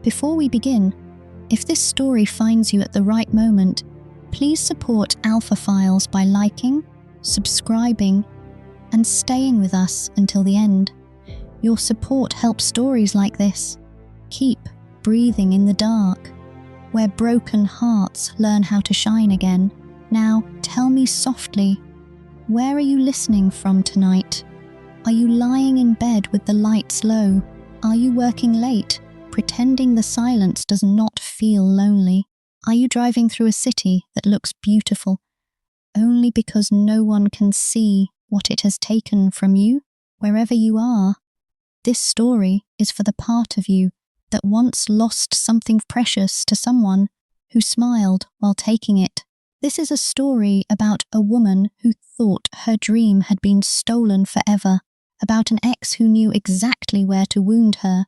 Before we begin, if this story finds you at the right moment, please support Alpha Files by liking, subscribing, and staying with us until the end. Your support helps stories like this keep breathing in the dark, where broken hearts learn how to shine again. Now, tell me softly, where are you listening from tonight? Are you lying in bed with the lights low? Are you working late, pretending the silence does not feel lonely? Are you driving through a city that looks beautiful, only because no one can see what it has taken from you? Wherever you are, this story is for the part of you that once lost something precious to someone who smiled while taking it. This is a story about a woman who thought her dream had been stolen forever, about an ex who knew exactly where to wound her,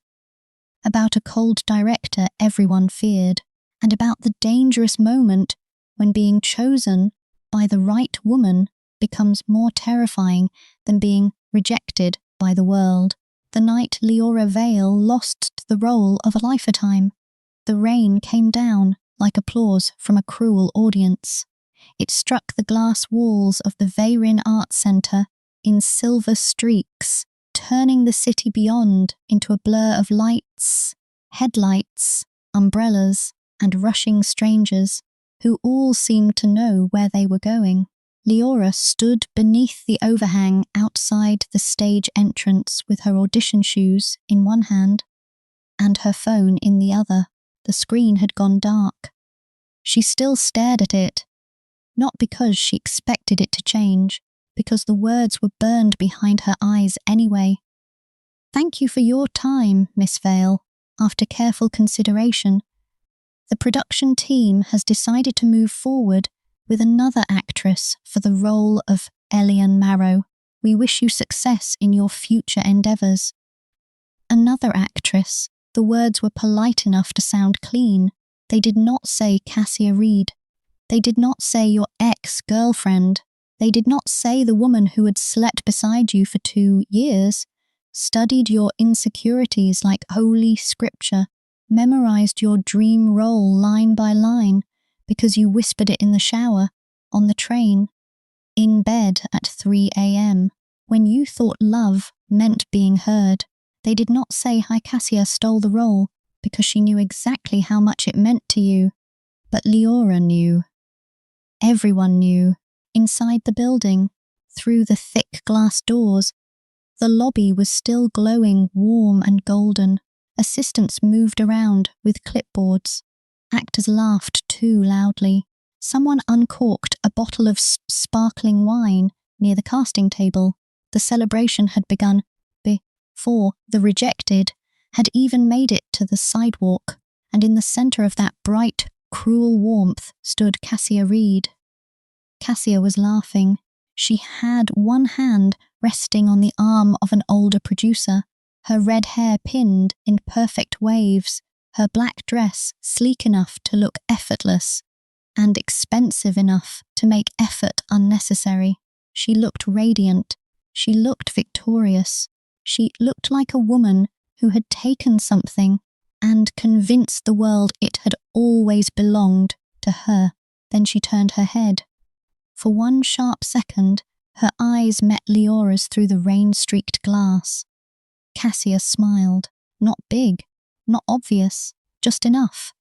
about a cold director everyone feared, and about the dangerous moment when being chosen by the right woman becomes more terrifying than being rejected by the world. The night Leora Vale lost the role of a lifetime, the rain came down like applause from a cruel audience. It struck the glass walls of the Veyrin Arts Centre in silver streaks, turning the city beyond into a blur of lights, headlights, umbrellas, and rushing strangers who all seemed to know where they were going. Leora stood beneath the overhang outside the stage entrance with her audition shoes in one hand and her phone in the other. The screen had gone dark. She still stared at it, not because she expected it to change, because the words were burned behind her eyes anyway. "Thank you for your time, Miss Vale. After careful consideration, the production team has decided to move forward with another actress for the role of Elian Marrow. We wish you success in your future endeavours." Another actress. The words were polite enough to sound clean. They did not say Cassia Reed. They did not say your ex-girlfriend. They did not say the woman who had slept beside you for 2 years, studied your insecurities like holy scripture, memorized your dream role line by line because you whispered it in the shower, on the train, in bed at 3 a.m. when you thought love meant being heard. They did not say Cassia stole the role because she knew exactly how much it meant to you. But Leora knew. Everyone knew. Inside the building, through the thick glass doors, the lobby was still glowing warm and golden. Assistants moved around with clipboards. Actors laughed too loudly. Someone uncorked a bottle of sparkling wine near the casting table. The celebration had begun before the rejected had even made it to the sidewalk, and in the centre of that bright, cruel warmth stood Cassia Reed. Cassia was laughing. She had one hand resting on the arm of an older producer, her red hair pinned in perfect waves, her black dress sleek enough to look effortless and expensive enough to make effort unnecessary. She looked radiant. She looked victorious. She looked like a woman who had taken something and convinced the world it had always belonged to her. Then she turned her head. For one sharp second, her eyes met Leora's through the rain-streaked glass. Cassia smiled. Not big, not obvious, just enough.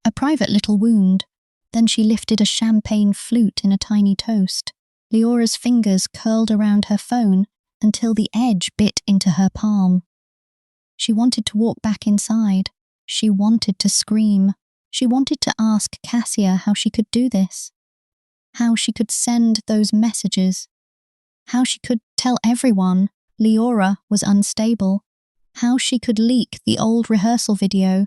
A private little wound. Then she lifted a champagne flute in a tiny toast. Leora's fingers curled around her phone until the edge bit into her palm. She wanted to walk back inside. She wanted to scream. She wanted to ask Cassia how she could do this, how she could send those messages, how she could tell everyone Leora was unstable, how she could leak the old rehearsal video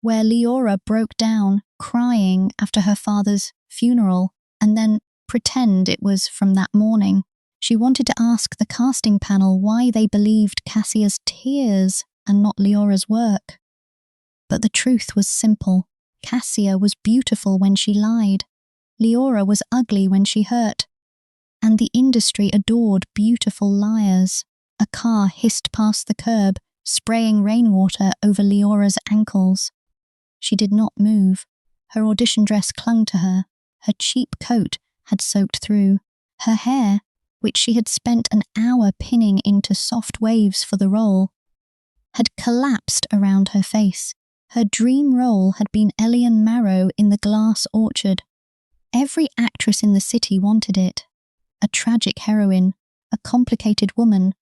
where Leora broke down crying after her father's funeral and then pretend it was from that morning. She wanted to ask the casting panel why they believed Cassia's tears and not Leora's work. But the truth was simple. Cassia was beautiful when she lied. Leora was ugly when she hurt. And the industry adored beautiful liars. A car hissed past the curb, spraying rainwater over Leora's ankles. She did not move. Her audition dress clung to her. Her cheap coat had soaked through. Her hair, which she had spent an hour pinning into soft waves for the role, had collapsed around her face. Her dream role had been Elian Marrow in The Glass Orchard. Every actress in the city wanted it. A tragic heroine, a complicated woman,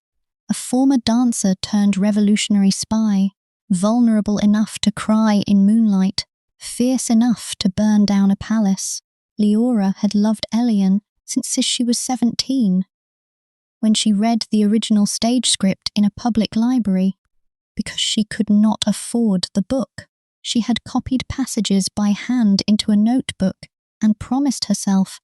a former dancer turned revolutionary spy, vulnerable enough to cry in moonlight, fierce enough to burn down a palace. Leora had loved Elian since she was 17. When she read the original stage script in a public library, because she could not afford the book, she had copied passages by hand into a notebook and promised herself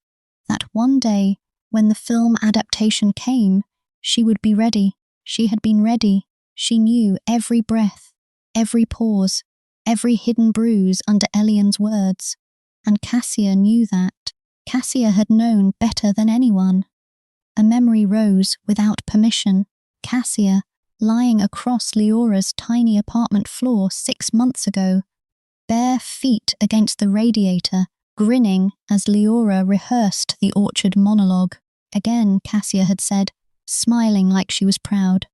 that one day, when the film adaptation came, she would be ready. She had been ready. She knew every breath, every pause, every hidden bruise under Elian's words. And Cassia knew that. Cassia had known better than anyone. A memory rose without permission. Cassia, lying across Leora's tiny apartment floor 6 months ago, bare feet against the radiator, grinning as Leora rehearsed the orchard monologue. Again, Cassia had said, smiling like she was proud.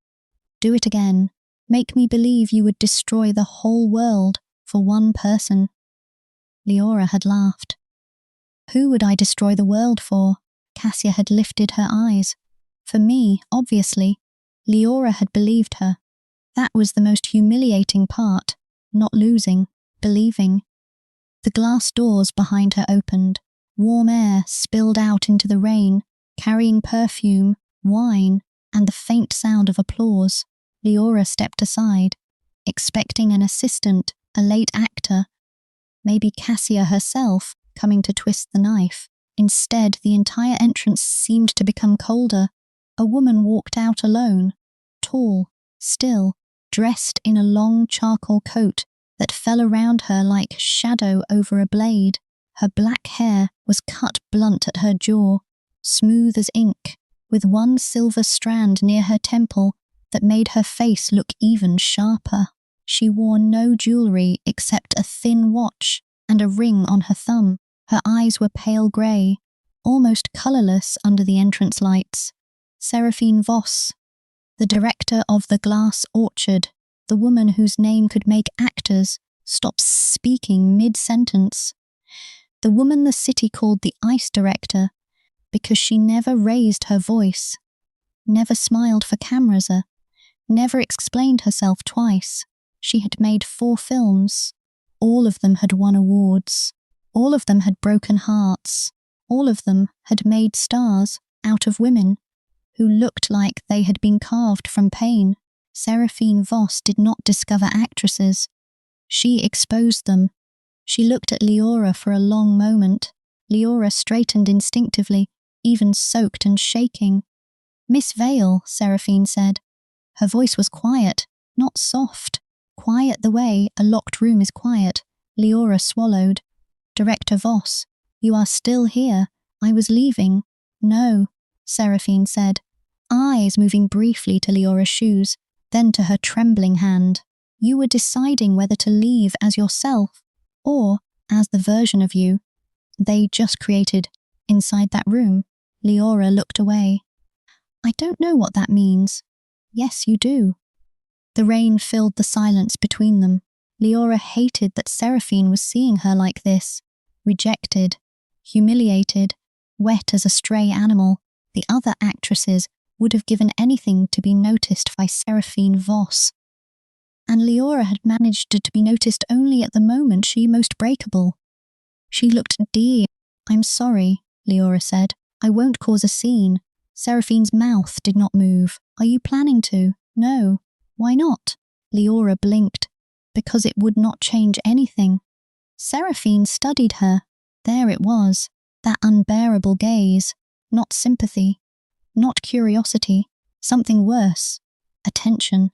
Do it again. Make me believe you would destroy the whole world for one person. Leora had laughed. Who would I destroy the world for? Cassia had lifted her eyes. For me, obviously. Leora had believed her. That was the most humiliating part. Not losing, believing. The glass doors behind her opened. Warm air spilled out into the rain, carrying perfume, wine, and the faint sound of applause. Leora stepped aside, expecting an assistant, a late actor, maybe Cassia herself, coming to twist the knife. Instead, the entire entrance seemed to become colder. A woman walked out alone, tall, still, dressed in a long charcoal coat that fell around her like shadow over a blade. Her black hair was cut blunt at her jaw, smooth as ink, with one silver strand near her temple that made her face look even sharper. She wore no jewellery except a thin watch and a ring on her thumb. Her eyes were pale grey, almost colourless under the entrance lights. Seraphine Voss, the director of The Glass Orchard, the woman whose name could make actors stop speaking mid-sentence. The woman the city called the ice director because she never raised her voice, never smiled for cameras, never explained herself twice. She had made 4 films. All of them had won awards. All of them had broken hearts. All of them had made stars out of women who looked like they had been carved from pain. Seraphine Voss did not discover actresses. She exposed them. She looked at Leora for a long moment. Leora straightened instinctively, even soaked and shaking. Miss Vale, Seraphine said. Her voice was quiet, not soft. Quiet the way a locked room is quiet. Leora swallowed. Director Voss, you are still here. I was leaving. No, Seraphine said, eyes moving briefly to Leora's shoes, then to her trembling hand. You were deciding whether to leave as yourself or as the version of you they just created inside that room. Leora looked away. I don't know what that means. Yes, you do. The rain filled the silence between them. Leora hated that Seraphine was seeing her like this, rejected, humiliated, wet as a stray animal. The other actresses would have given anything to be noticed by Seraphine Voss. And Leora had managed to be noticed only at the moment she most breakable. She looked dear. I'm sorry, Leora said. I won't cause a scene. Seraphine's mouth did not move. Are you planning to? No. Why not? Leora blinked. Because it would not change anything. Seraphine studied her. There it was, that unbearable gaze. Not sympathy. Not curiosity. Something worse. Attention.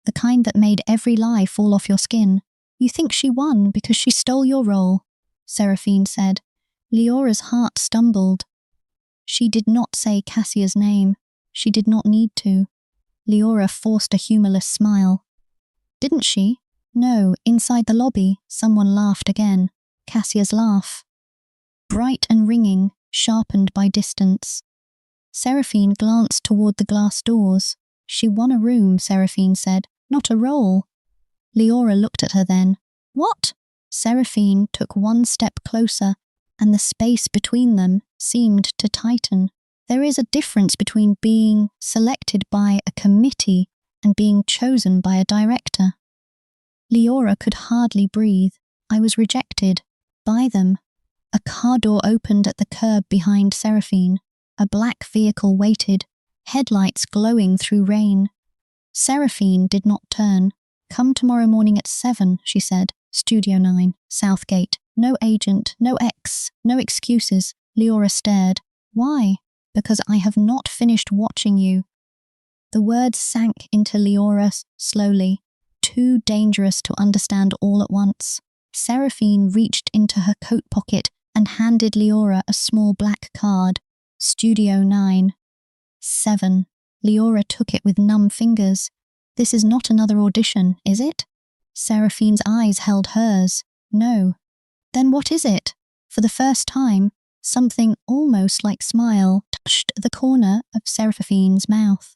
The kind that made every lie fall off your skin. You think she won because she stole your role, Seraphine said. Leora's heart stumbled. She did not say Cassia's name. She did not need to. Leora forced a humorless smile. Didn't she? No, inside the lobby, someone laughed again. Cassia's laugh. Bright and ringing, sharpened by distance. Seraphine glanced toward the glass doors. She won a room, Seraphine said, not a role. Leora looked at her then. What? Seraphine took one step closer, and the space between them seemed to tighten. There is a difference between being selected by a committee and being chosen by a director. Leora could hardly breathe. I was rejected. By them. A car door opened at the curb behind Seraphine. A black vehicle waited, headlights glowing through rain. Seraphine did not turn. Come tomorrow morning at 7, she said. Studio 9, Southgate. No agent, no ex, no excuses. Leora stared. Why? Because I have not finished watching you. The words sank into Leora slowly, too dangerous to understand all at once. Seraphine reached into her coat pocket and handed Leora a small black card. Studio 9. 7. Leora took it with numb fingers. This is not another audition, is it? Seraphine's eyes held hers. No. Then what is it? For the first time, something almost like smile touched the corner of Seraphine's mouth.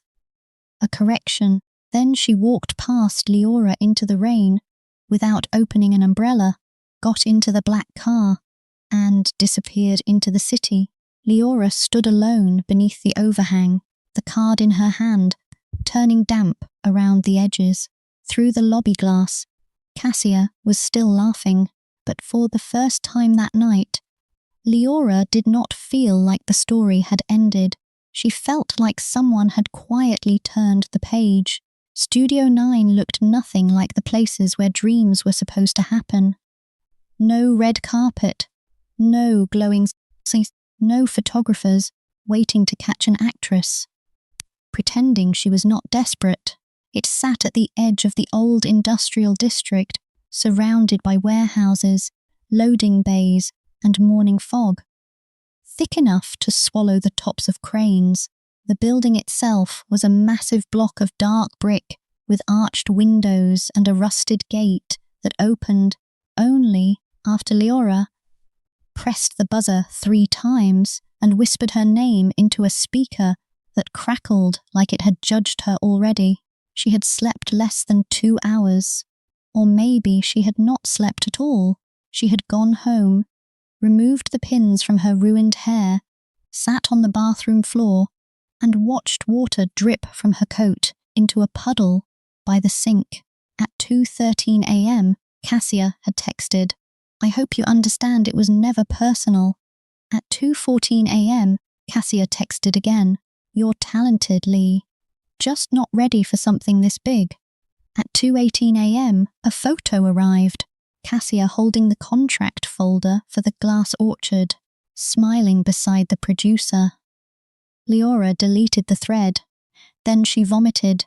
A correction. Then she walked past Leora into the rain, without opening an umbrella, got into the black car, and disappeared into the city. Leora stood alone beneath the overhang, the card in her hand, turning damp around the edges. Through the lobby glass, Cassia was still laughing, but for the first time that night, Leora did not feel like the story had ended. She felt like someone had quietly turned the page. Studio 9 looked nothing like the places where dreams were supposed to happen. No red carpet, no glowing scenes, no photographers waiting to catch an actress. Pretending she was not desperate, it sat at the edge of the old industrial district, surrounded by warehouses, loading bays, and morning fog. Thick enough to swallow the tops of cranes, the building itself was a massive block of dark brick with arched windows and a rusted gate that opened only after Leora pressed the buzzer 3 times and whispered her name into a speaker that crackled like it had judged her already. She had slept less than 2 hours. Or maybe she had not slept at all. She had gone home, removed the pins from her ruined hair, sat on the bathroom floor, and watched water drip from her coat into a puddle by the sink. At 2:13 a.m., Cassia had texted, "I hope you understand it was never personal." At 2:14 a.m., Cassia texted again, "You're talented, Lee. Just not ready for something this big." At 2:18 a.m., a photo arrived, Cassia holding the contract folder for the glass orchard, smiling beside the producer. Leora deleted the thread. Then she vomited.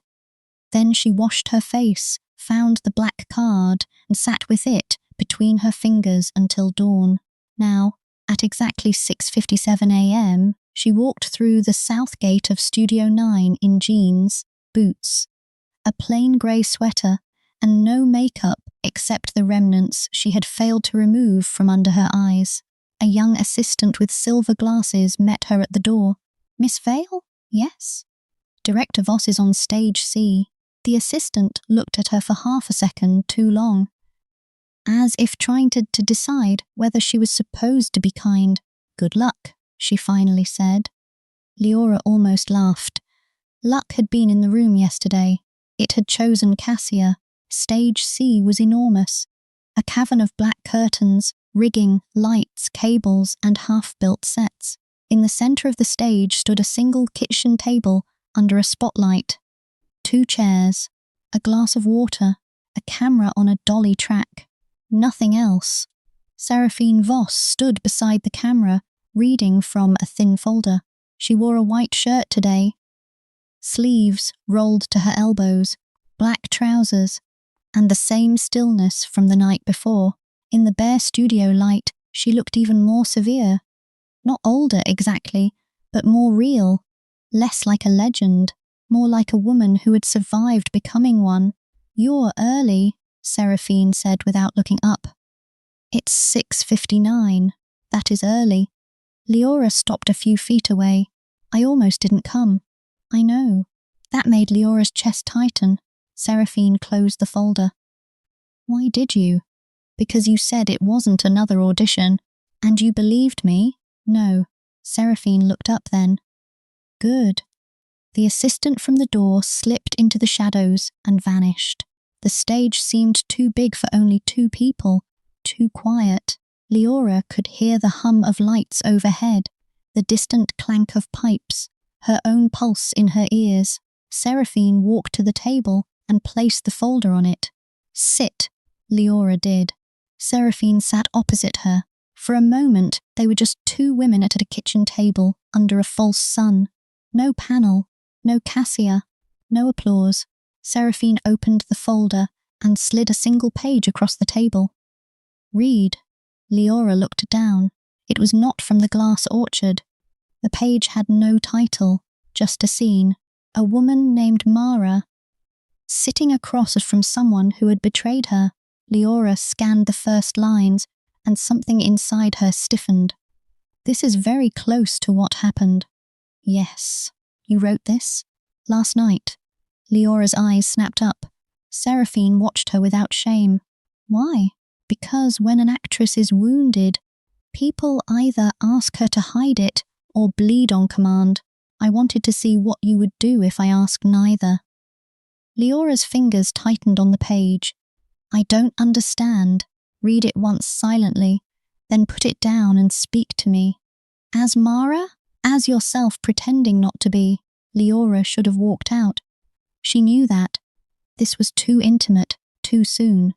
Then she washed her face, found the black card, and sat with it between her fingers until dawn. Now, at exactly 6:57 a.m., she walked through the south gate of Studio 9 in jeans, boots, a plain grey sweater, and no makeup except the remnants she had failed to remove from under her eyes. A young assistant with silver glasses met her at the door. "Miss Vale?" "Yes." "Director Voss is on stage C." The assistant looked at her for half a second too long, as if trying to decide whether she was supposed to be kind. "Good luck," she finally said. Leora almost laughed. Luck had been in the room yesterday. It had chosen Cassia. Stage C was enormous. A cavern of black curtains, rigging, lights, cables, and half-built sets. In the centre of the stage stood a single kitchen table under a spotlight. 2 chairs, a glass of water, a camera on a dolly track. Nothing else. Seraphine Voss stood beside the camera, reading from a thin folder. She wore a white shirt today. Sleeves rolled to her elbows, black trousers, and the same stillness from the night before. In the bare studio light, she looked even more severe. Not older exactly, but more real, less like a legend, more like a woman who had survived becoming one. "You're early," Seraphine said without looking up. It's 6:59. That is early. Leora stopped a few feet away. I almost didn't come. I know. That made Leora's chest tighten. Seraphine closed the folder. Why did you? Because you said it wasn't another audition. And you believed me? No. Seraphine looked up then. Good. The assistant from the door slipped into the shadows and vanished. The stage seemed too big for only 2 people, too quiet. Leora could hear the hum of lights overhead, the distant clank of pipes, her own pulse in her ears. Seraphine walked to the table and placed the folder on it. Sit, Leora did. Seraphine sat opposite her. For a moment, they were just 2 women at a kitchen table under a false sun. No panel, no cassia, no applause. Seraphine opened the folder and slid a single page across the table. Read. Leora looked down. It was not from the glass orchard. The page had no title, just a scene. A woman named Mara, sitting across from someone who had betrayed her. Leora scanned the first lines, and something inside her stiffened. This is very close to what happened. Yes. You wrote this? Last night. Leora's eyes snapped up. Seraphine watched her without shame. Why? Because when an actress is wounded, people either ask her to hide it or bleed on command. I wanted to see what you would do if I asked neither. Leora's fingers tightened on the page. I don't understand. Read it once silently, then put it down and speak to me. As Mara? As yourself pretending not to be. Leora should have walked out. She knew that. This was too intimate, too soon,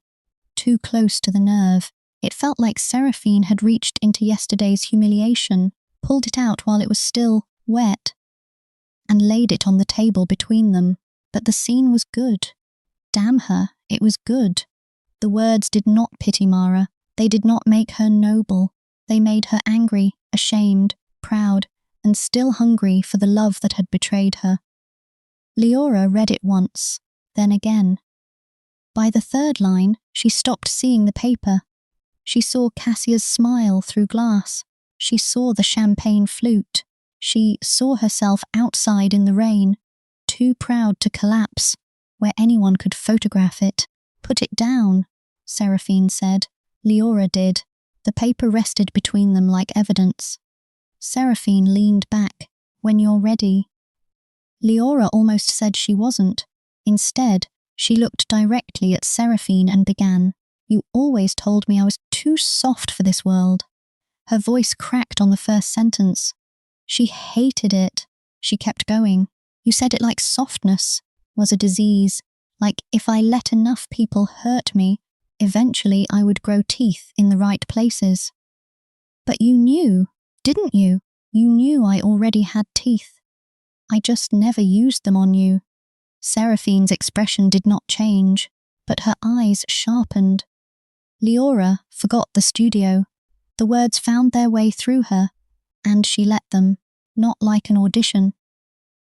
too close to the nerve. It felt like Seraphine had reached into yesterday's humiliation, pulled it out while it was still wet, and laid it on the table between them. But the scene was good. Damn her, it was good. The words did not pity Mara. They did not make her noble. They made her angry, ashamed, proud, and still hungry for the love that had betrayed her. Leora read it once, then again. By the 3rd line, she stopped seeing the paper. She saw Cassia's smile through glass. She saw the champagne flute. She saw herself outside in the rain, too proud to collapse, where anyone could photograph it. Put it down, Seraphine said. Leora did. The paper rested between them like evidence. Seraphine leaned back. When you're ready. Leora almost said she wasn't. Instead, she looked directly at Seraphine and began. You always told me I was too soft for this world. Her voice cracked on the first sentence. She hated it. She kept going. You said it like softness was a disease, like if I let enough people hurt me, eventually I would grow teeth in the right places. But you knew, didn't you? You knew I already had teeth. I just never used them on you. Seraphine's expression did not change, but her eyes sharpened. Leora forgot the studio. The words found their way through her, and she let them, not like an audition,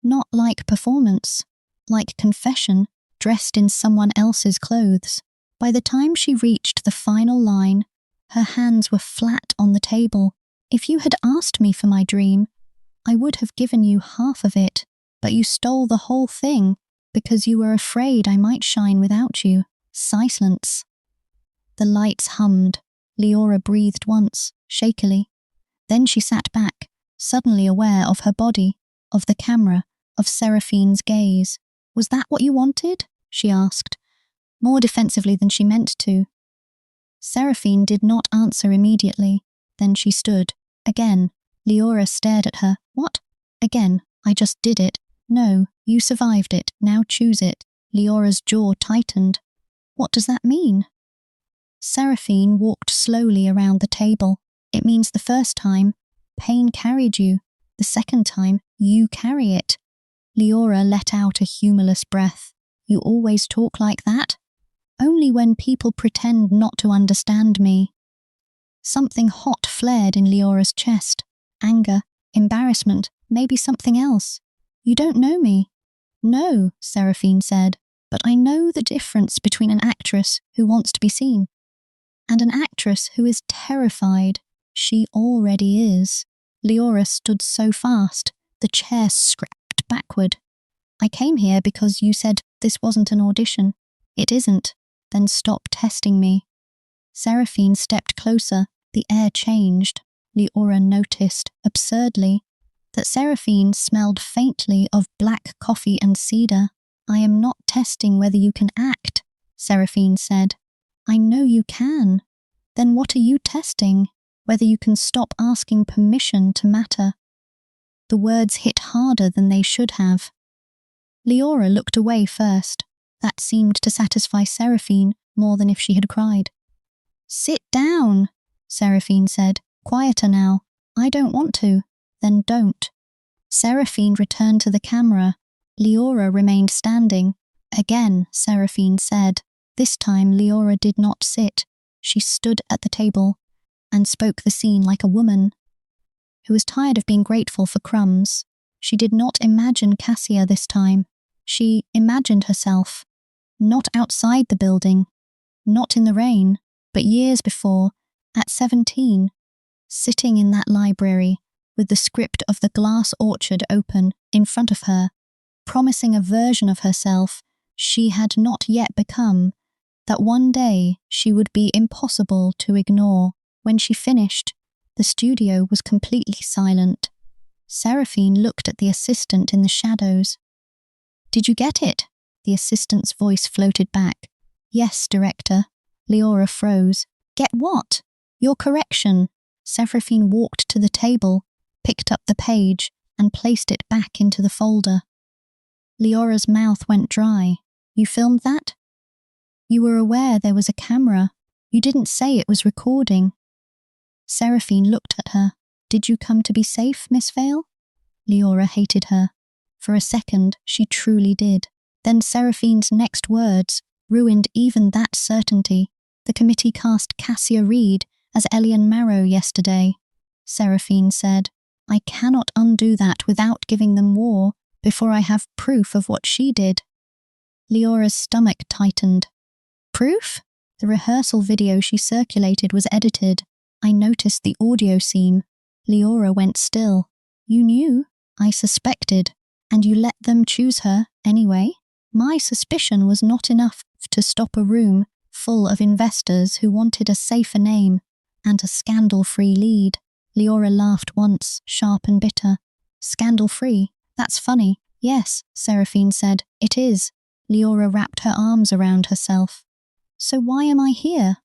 not like performance, like confession dressed in someone else's clothes. By the time she reached the final line, her hands were flat on the table. If you had asked me for my dream, I would have given you half of it, but you stole the whole thing because you were afraid I might shine without you. Silence. The lights hummed. Leora breathed once, shakily. Then she sat back, suddenly aware of her body, of the camera, of Seraphine's gaze. Was that what you wanted? She asked, more defensively than she meant to. Seraphine did not answer immediately. Then she stood. Again, Leora stared at her. What? Again, I just did it. No, you survived it. Now choose it. Leora's jaw tightened. What does that mean? Seraphine walked slowly around the table. It means the first time, pain carried you. The second time, you carry it. Leora let out a humorless breath. You always talk like that? Only when people pretend not to understand me. Something hot flared in Leora's chest. Anger, embarrassment, maybe something else. You don't know me. No, Seraphine said, but I know the difference between an actress who wants to be seen and an actress who is terrified. She already is. Leora stood so fast, the chair scraped backward. I came here because you said this wasn't an audition. It isn't. Then stop testing me. Seraphine stepped closer. The air changed. Leora noticed, absurdly, that Seraphine smelled faintly of black coffee and cedar. I am not testing whether you can act, Seraphine said. I know you can. Then what are you testing? Whether you can stop asking permission to matter. The words hit harder than they should have. Leora looked away first. That seemed to satisfy Seraphine more than if she had cried. Sit down, Seraphine said. Quieter now. I don't want to. Then don't. Seraphine returned to the camera. Leora remained standing. Again, Seraphine said. This time Leora did not sit. She stood at the table and spoke the scene like a woman who was tired of being grateful for crumbs. She did not imagine Cassia this time. She imagined herself, not outside the building, not in the rain, but years before, at 17, sitting in that library with the script of The Glass Orchard open in front of her, promising a version of herself she had not yet become, that one day she would be impossible to ignore. When she finished, the studio was completely silent. Seraphine looked at the assistant in the shadows. Did you get it? The assistant's voice floated back. Yes, director. Leora froze. Get what? Your correction. Seraphine walked to the table, picked up the page, and placed it back into the folder. Leora's mouth went dry. You filmed that? You were aware there was a camera. You didn't say it was recording. Seraphine looked at her. Did you come to be safe, Miss Vale? Leora hated her. For a second, she truly did. Then Seraphine's next words ruined even that certainty. The committee cast Cassia Reed as Elian Marrow yesterday. Seraphine said, I cannot undo that without giving them war before I have proof of what she did. Leora's stomach tightened. Proof? The rehearsal video she circulated was edited. I noticed the audio scene. Leora went still. You knew? I suspected. And you let them choose her anyway? My suspicion was not enough to stop a room full of investors who wanted a safer name and a scandal-free lead. Leora laughed once, sharp and bitter. Scandal-free? That's funny. Yes, Seraphine said. It is. Leora wrapped her arms around herself. So why am I here?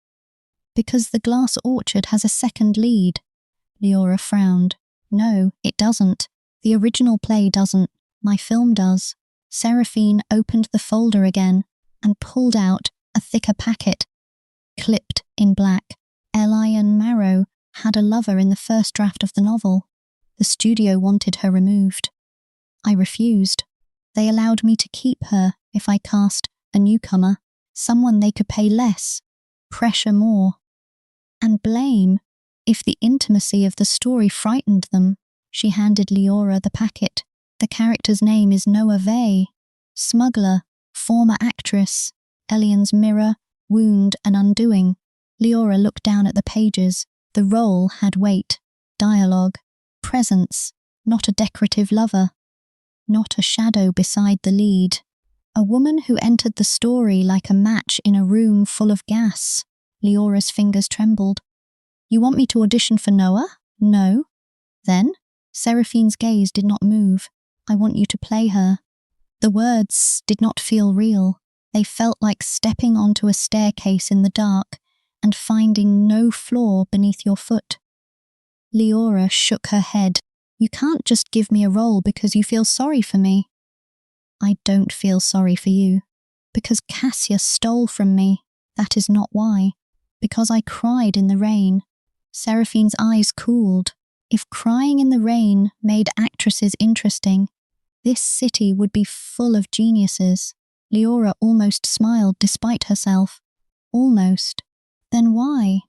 Because The Glass Orchard has a second lead. Leora frowned. No, it doesn't. The original play doesn't. My film does. Seraphine opened the folder again and pulled out a thicker packet. Clipped in black. Elian Marrow had a lover in the first draft of the novel. The studio wanted her removed. I refused. They allowed me to keep her if I cast a newcomer, someone they could pay less, pressure more, and blame if the intimacy of the story frightened them. She handed Leora the packet. The character's name is Noah Vey, smuggler, former actress, Elian's mirror, wound and undoing. Leora looked down at the pages. The role had weight, dialogue, presence, not a decorative lover, not a shadow beside the lead. A woman who entered the story like a match in a room full of gas. Leora's fingers trembled. You want me to audition for Noah? No. Then? Seraphine's gaze did not move. I want you to play her. The words did not feel real. They felt like stepping onto a staircase in the dark and finding no floor beneath your foot. Leora shook her head. You can't just give me a role because you feel sorry for me. I don't feel sorry for you. Because Cassia stole from me. That is not why. Because I cried in the rain. Seraphine's eyes cooled. If crying in the rain made actresses interesting, this city would be full of geniuses. Leora almost smiled despite herself. Almost. Then why?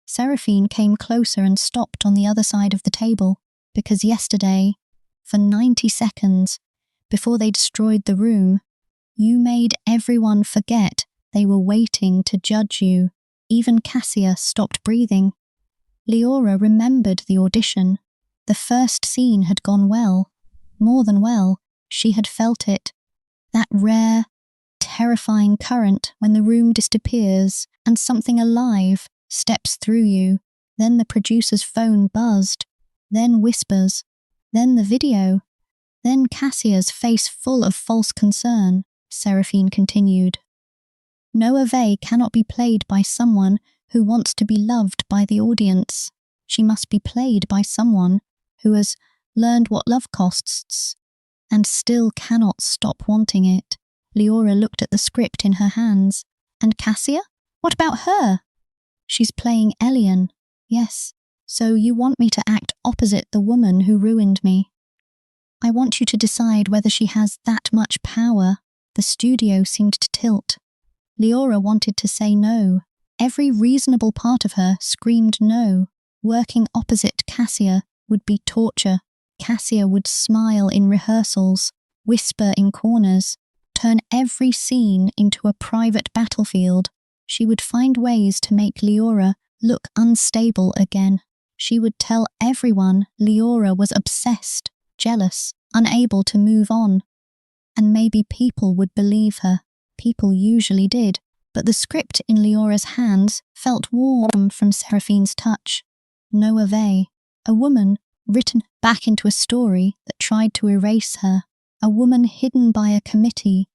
Seraphine came closer and stopped on the other side of the table, because yesterday, for 90 seconds, before they destroyed the room, You made everyone forget they were waiting to judge you. Even Cassia stopped breathing. Leora remembered the audition. The first scene had gone well. More than well, she had felt it. That rare, terrifying current when the room disappears and something alive steps through you. Then the producer's phone buzzed, then whispers, then the video, then Cassia's face full of false concern. Seraphine continued. Noa Vey cannot be played by someone who wants to be loved by the audience. She must be played by someone who has learned what love costs and still cannot stop wanting it. Leora looked at the script in her hands. And Cassia? What about her? She's playing Elian. Yes, so you want me to act opposite the woman who ruined me. I want you to decide whether she has that much power. The studio seemed to tilt. Leora wanted to say no. Every reasonable part of her screamed no. Working opposite Cassia would be torture. Cassia would smile in rehearsals, whisper in corners, turn every scene into a private battlefield. She would find ways to make Leora look unstable again. She would tell everyone Leora was obsessed, jealous, unable to move on. And maybe people would believe her. People usually did, but the script in Leora's hands felt warm from Seraphine's touch. Noa Vey, a woman written back into a story that tried to erase her, a woman hidden by a committee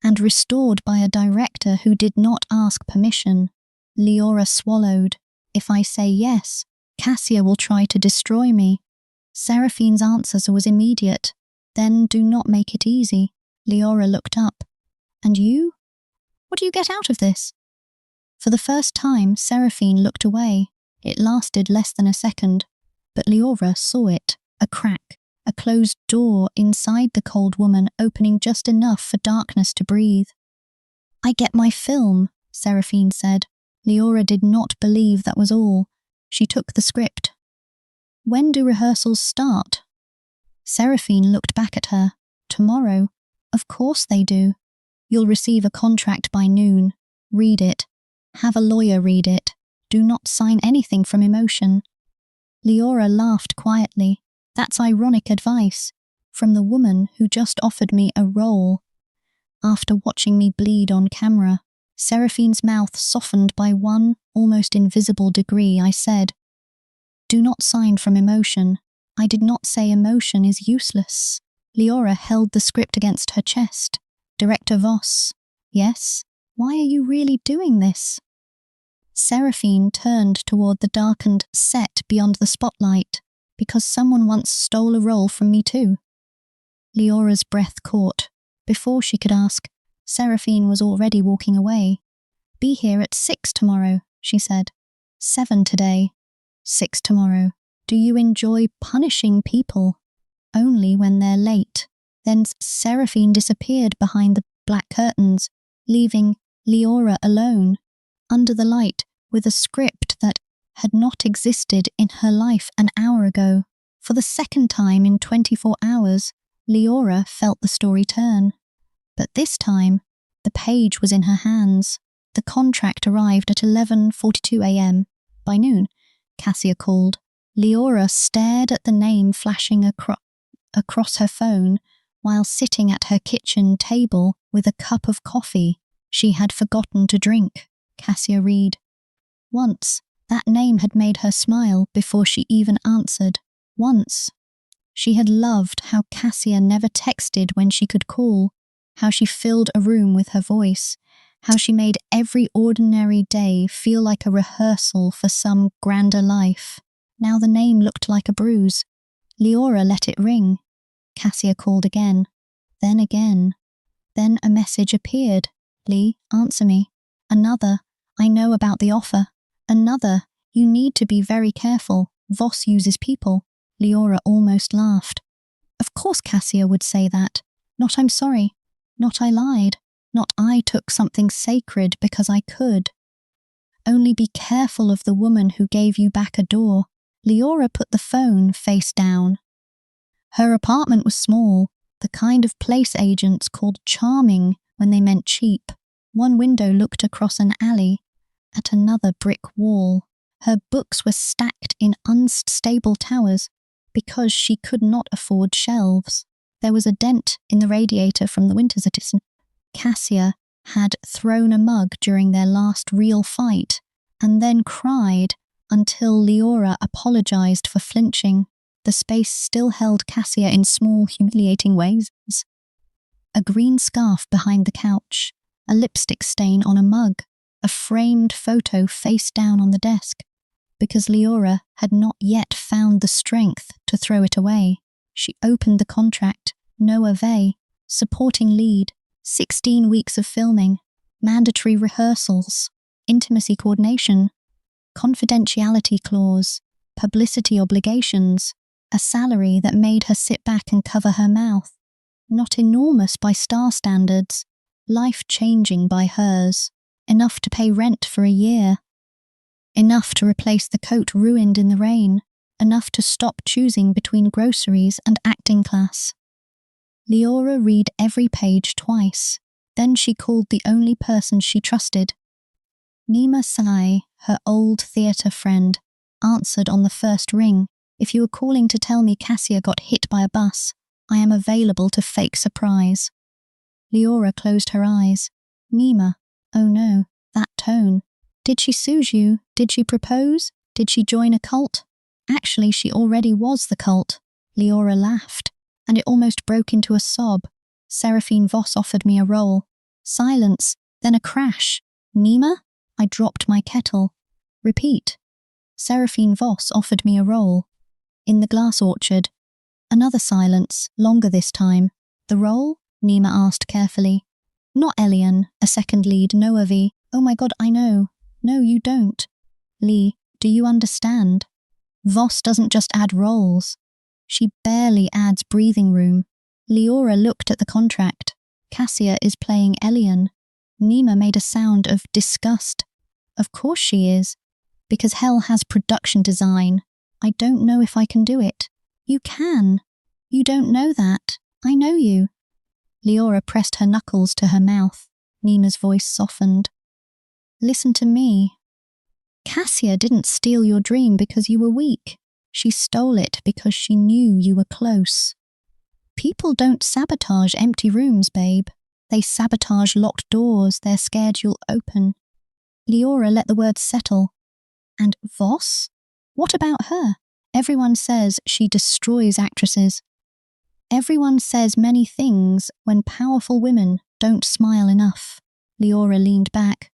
and restored by a director who did not ask permission. Leora swallowed. If I say yes, Cassia will try to destroy me. Seraphine's answer was immediate. Then do not make it easy. Leora looked up. And you? What do you get out of this? For the first time, Seraphine looked away. It lasted less than a second, but Leora saw it, a crack, a closed door inside the cold woman opening just enough for darkness to breathe. I get my film, Seraphine said. Leora did not believe that was all. She took the script. When do rehearsals start? Seraphine looked back at her. Tomorrow. Of course they do. You'll receive a contract by noon. Read it. Have a lawyer read it. Do not sign anything from emotion. Leora laughed quietly. That's ironic advice from the woman who just offered me a role. After watching me bleed on camera, Seraphine's mouth softened by one almost invisible degree. I said, do not sign from emotion. I did not say emotion is useless. Leora held the script against her chest. Director Voss. Yes? Why are you really doing this? Seraphine turned toward the darkened set beyond the spotlight. Because someone once stole a role from me too. Leora's breath caught. Before she could ask, Seraphine was already walking away. Be here at 6 tomorrow, she said. 7 today. 6 tomorrow. Do you enjoy punishing people? Only when they're late. Then Seraphine disappeared behind the black curtains, leaving Leora alone, under the light, with a script that had not existed in her life an hour ago. For the second time in 24 hours, Leora felt the story turn. But this time, the page was in her hands. The contract arrived at 11:42 a.m. By noon, Cassia called. Leora stared at the name flashing across her phone while sitting at her kitchen table with a cup of coffee she had forgotten to drink. Cassia read. Once, that name had made her smile before she even answered. Once, she had loved how Cassia never texted when she could call, how she filled a room with her voice, how she made every ordinary day feel like a rehearsal for some grander life. Now the name looked like a bruise. Leora let it ring. Cassia called again. Then again. Then a message appeared. Lee, answer me. Another. I know about the offer. Another. You need to be very careful. Voss uses people. Leora almost laughed. Of course Cassia would say that. Not I'm sorry. Not I lied. Not I took something sacred because I could. Only be careful of the woman who gave you back a door. Leora put the phone face down. Her apartment was small, the kind of place agents called charming when they meant cheap. One window looked across an alley at another brick wall. Her books were stacked in unstable towers because she could not afford shelves. There was a dent in the radiator from the winter's edition. Cassia had thrown a mug during their last real fight and then cried until Leora apologized for flinching. The space still held Cassia in small, humiliating ways. A green scarf behind the couch, a lipstick stain on a mug, a framed photo face down on the desk, because Leora had not yet found the strength to throw it away. She opened the contract, no avail, supporting lead, 16 weeks of filming, mandatory rehearsals, intimacy coordination, confidentiality clause, publicity obligations, a salary that made her sit back and cover her mouth. Not enormous by star standards, life-changing by hers, enough to pay rent for a year, enough to replace the coat ruined in the rain, enough to stop choosing between groceries and acting class. Leora read every page twice. Then she called the only person she trusted. Nima Sai, her old theatre friend, answered on the first ring. If you are calling to tell me Cassia got hit by a bus, I am available to fake surprise. Leora closed her eyes. Nima, oh no, that tone. Did she soothe you? Did she propose? Did she join a cult? Actually, she already was the cult. Leora laughed, and it almost broke into a sob. Seraphine Voss offered me a role. Silence, then a crash. Nima? I dropped my kettle. Repeat. Seraphine Voss offered me a role. In the glass orchard. Another silence, longer this time. The role? Nima asked carefully. Not Elian, a second lead, Noah V. Oh my god, I know. No, you don't. Lee, do you understand? Voss doesn't just add roles. She barely adds breathing room. Leora looked at the contract. Cassia is playing Elian. Nima made a sound of disgust. Of course she is. Because hell has production design. I don't know if I can do it. You can. You don't know that. I know you. Leora pressed her knuckles to her mouth. Nima's voice softened. Listen to me. Cassia didn't steal your dream because you were weak. She stole it because she knew you were close. People don't sabotage empty rooms, babe. They sabotage locked doors they're scared you'll open. Leora let the words settle. And Voss? What about her? Everyone says she destroys actresses. Everyone says many things when powerful women don't smile enough. Leora leaned back.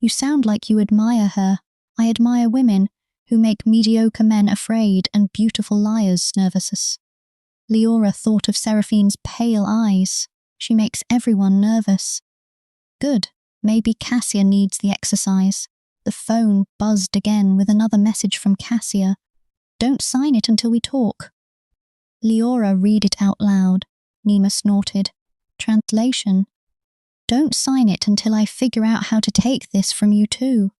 You sound like you admire her. I admire women who make mediocre men afraid and beautiful liars nervous. Leora thought of Seraphine's pale eyes. She makes everyone nervous. Good. Maybe Cassia needs the exercise. The phone buzzed again with another message from Cassia. Don't sign it until we talk. Leora read it out loud. Nima snorted. Translation. Don't sign it until I figure out how to take this from you too.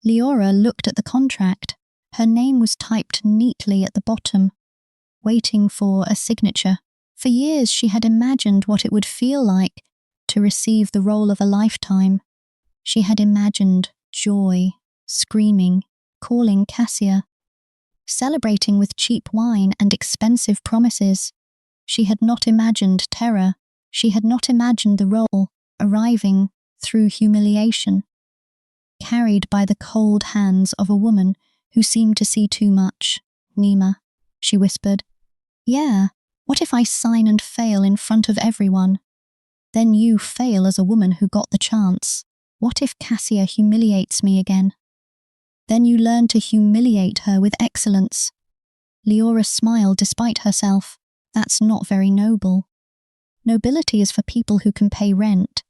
Leora looked at the contract. Her name was typed neatly at the bottom, waiting for a signature. For years she had imagined what it would feel like to receive the role of a lifetime. She had imagined joy, screaming, calling Cassia, celebrating with cheap wine and expensive promises. She had not imagined terror. She had not imagined the role arriving through humiliation, carried by the cold hands of a woman who seemed to see too much. Nima, she whispered. Yeah, what if I sign and fail in front of everyone? Then you fail as a woman who got the chance. What if Cassia humiliates me again? Then you learn to humiliate her with excellence. Leora smiled despite herself. That's not very noble. Nobility is for people who can pay rent.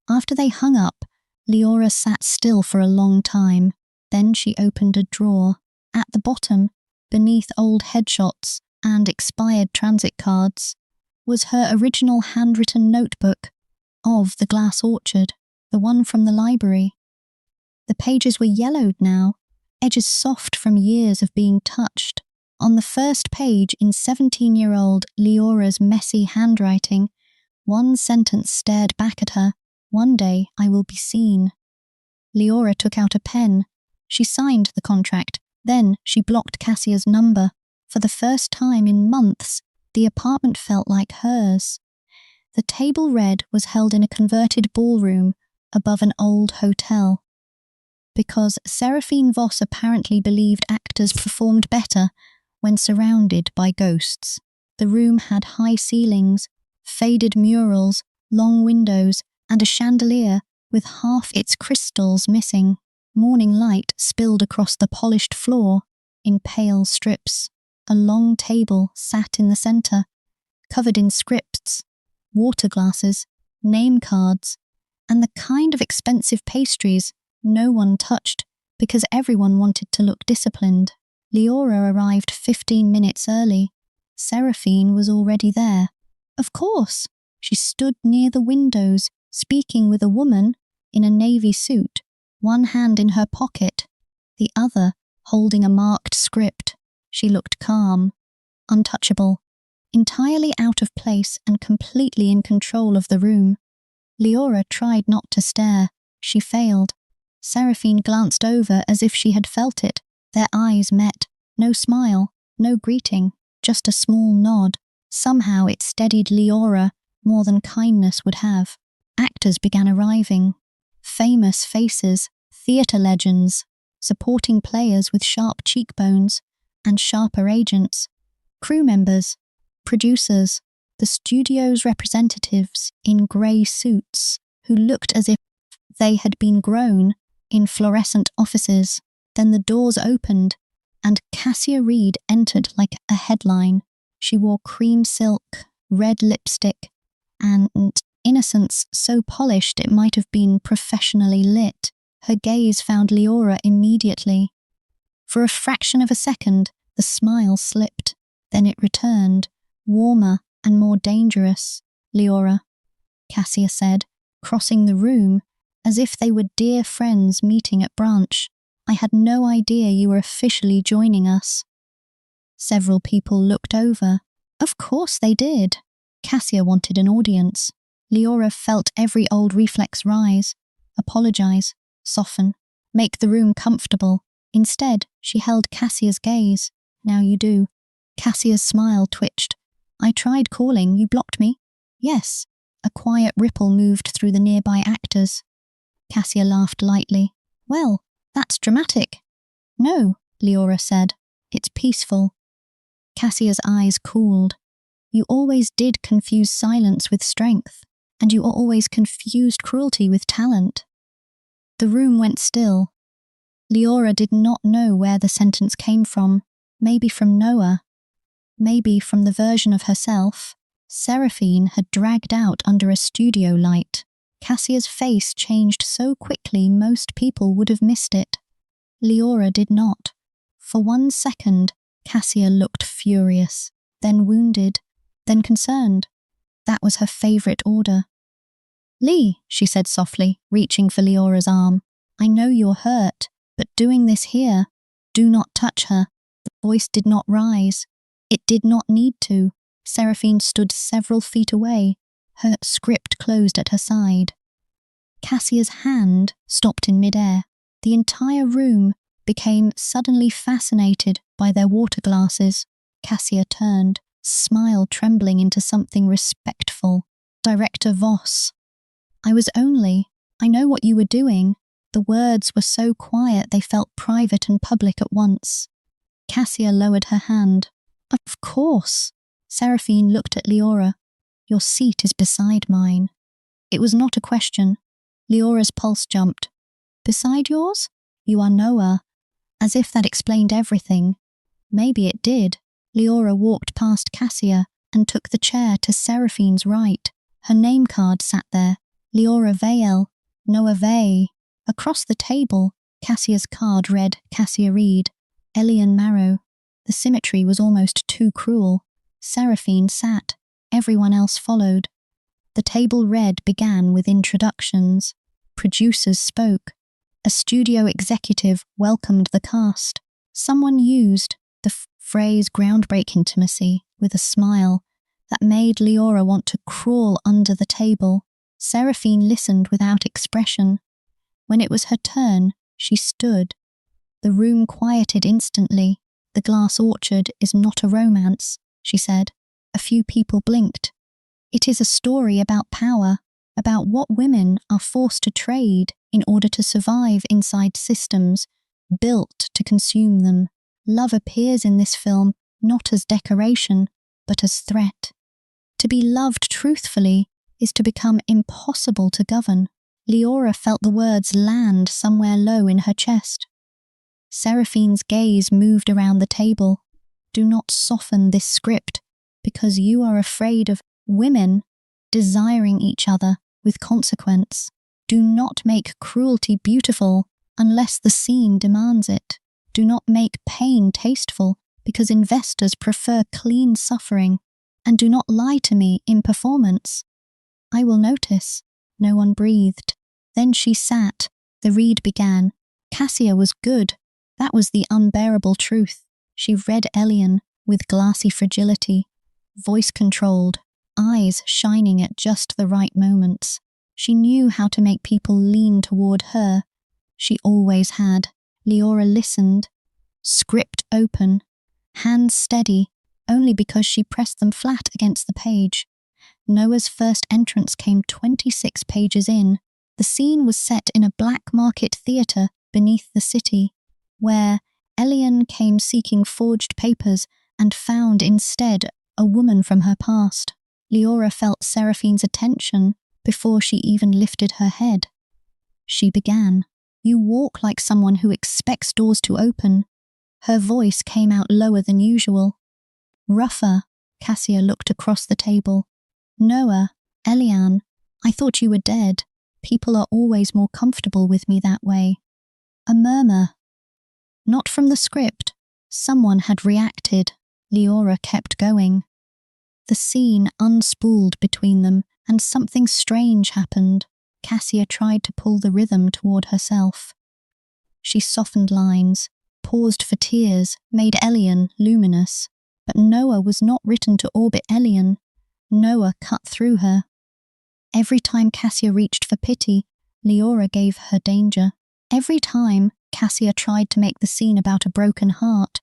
After they hung up, Leora sat still for a long time. Then she opened a drawer. At the bottom, beneath old headshots and expired transit cards, was her original handwritten notebook of the glass orchard, the one from the library. The pages were yellowed now, edges soft from years of being touched. On the first page, in 17-year-old Leora's messy handwriting, One sentence stared back at her. One day I will be seen. Leora took out a pen. She signed the contract. Then she blocked Cassia's number. For the first time in months, the apartment felt like hers. The table read was held in a converted ballroom above an old hotel. Because Seraphine Voss apparently believed actors performed better when surrounded by ghosts. The room had high ceilings, faded murals, long windows, and a chandelier with half its crystals missing. Morning light spilled across the polished floor in pale strips. A long table sat in the center, covered in scripts, water glasses, name cards, and the kind of expensive pastries no one touched because everyone wanted to look disciplined. Leora arrived 15 minutes early. Seraphine was already there. Of course, she stood near the windows, speaking with a woman in a navy suit, one hand in her pocket, the other holding a marked script. She looked calm, untouchable, entirely out of place and completely in control of the room. Leora tried not to stare. She failed. Seraphine glanced over as if she had felt it. Their eyes met. No smile, no greeting, just a small nod. Somehow it steadied Leora more than kindness would have. Actors began arriving. Famous faces, theatre legends, supporting players with sharp cheekbones and sharper agents, crew members, producers, the studio's representatives in grey suits who looked as if they had been grown in fluorescent offices. Then the doors opened and Cassia Reed entered like a headline. She wore cream silk, red lipstick, and innocence so polished it might have been professionally lit. Her gaze found Leora immediately. For a fraction of a second, the smile slipped. Then it returned, warmer and more dangerous. "Leora," Cassia said, crossing the room as if they were dear friends meeting at brunch. "I had no idea you were officially joining us." Several people looked over. Of course they did. Cassia wanted an audience. Leora felt every old reflex rise. Apologize, soften, make the room comfortable. Instead, she held Cassia's gaze. "Now you do." Cassia's smile twitched. "I tried calling, you blocked me." "Yes." A quiet ripple moved through the nearby actors. Cassia laughed lightly. "Well, that's dramatic." "No," Leora said. "It's peaceful." Cassia's eyes cooled. "You always did confuse silence with strength, and you always confused cruelty with talent." The room went still. Leora did not know where the sentence came from. Maybe from Noah. Maybe from the version of herself Seraphine had dragged out under a studio light. Cassia's face changed so quickly most people would have missed it. Leora did not. For 1 second, Cassia looked furious, then wounded, then concerned. That was her favourite order. "Lee," she said softly, reaching for Leora's arm. "I know you're hurt, but doing this here, do not touch her." The voice did not rise. It did not need to. Seraphine stood several feet away, her script closed at her side. Cassia's hand stopped in midair. The entire room became suddenly fascinated by their water glasses. Cassia turned, smile trembling into something respectful. "Director Voss." I know what you were doing." The words were so quiet they felt private and public at once. Cassia lowered her hand. "Of course." Seraphine looked at Leora. "Your seat is beside mine." It was not a question. Leora's pulse jumped. "Beside yours? You are Noah." As if that explained everything. Maybe it did. Leora walked past Cassia and took the chair to Seraphine's right. Her name card sat there. Leora Vale, Noah Vey. Across the table, Cassia's card read Cassia Reed, Elian Marrow. The symmetry was almost too cruel. Seraphine sat. Everyone else followed. The table read began with introductions. Producers spoke. A studio executive welcomed the cast. Someone used the phrase groundbreak intimacy with a smile. that made Leora want to crawl under the table. Seraphine listened without expression. When it was her turn, she stood. The room quieted instantly. "The glass orchard is not a romance," she said. A few people blinked. "It is a story about power, about what women are forced to trade in order to survive inside systems built to consume them. Love appears in this film not as decoration, but as threat. To be loved truthfully is to become impossible to govern." Leora felt the words land somewhere low in her chest. Seraphine's gaze moved around the table. "Do not soften this script because you are afraid of women desiring each other with consequence. Do not make cruelty beautiful unless the scene demands it. Do not make pain tasteful because investors prefer clean suffering. And do not lie to me in performance." "I will notice." No one breathed. Then she sat. The read began. Cassia was good. That was the unbearable truth. She read Elian with glassy fragility, voice controlled, eyes shining at just the right moments. She knew how to make people lean toward her. She always had. Leora listened, script open, hands steady, only because she pressed them flat against the page. Noah's first entrance came 26 pages in. The scene was set in a black market theatre beneath the city, where Elian came seeking forged papers and found instead a woman from her past. Leora felt Seraphine's attention before she even lifted her head. She began. "You walk like someone who expects doors to open." Her voice came out lower than usual. "Rougher." Cassia looked across the table. "Noah, Elian, I thought you were dead. People are always more comfortable with me that way." A murmur. Not from the script. Someone had reacted. Leora kept going. The scene unspooled between them, and something strange happened. Cassia tried to pull the rhythm toward herself. She softened lines, paused for tears, made Elian luminous. But Noah was not written to orbit Elian. Noah cut through her. Every time Cassia reached for pity, Leora gave her danger. Every time Cassia tried to make the scene about a broken heart,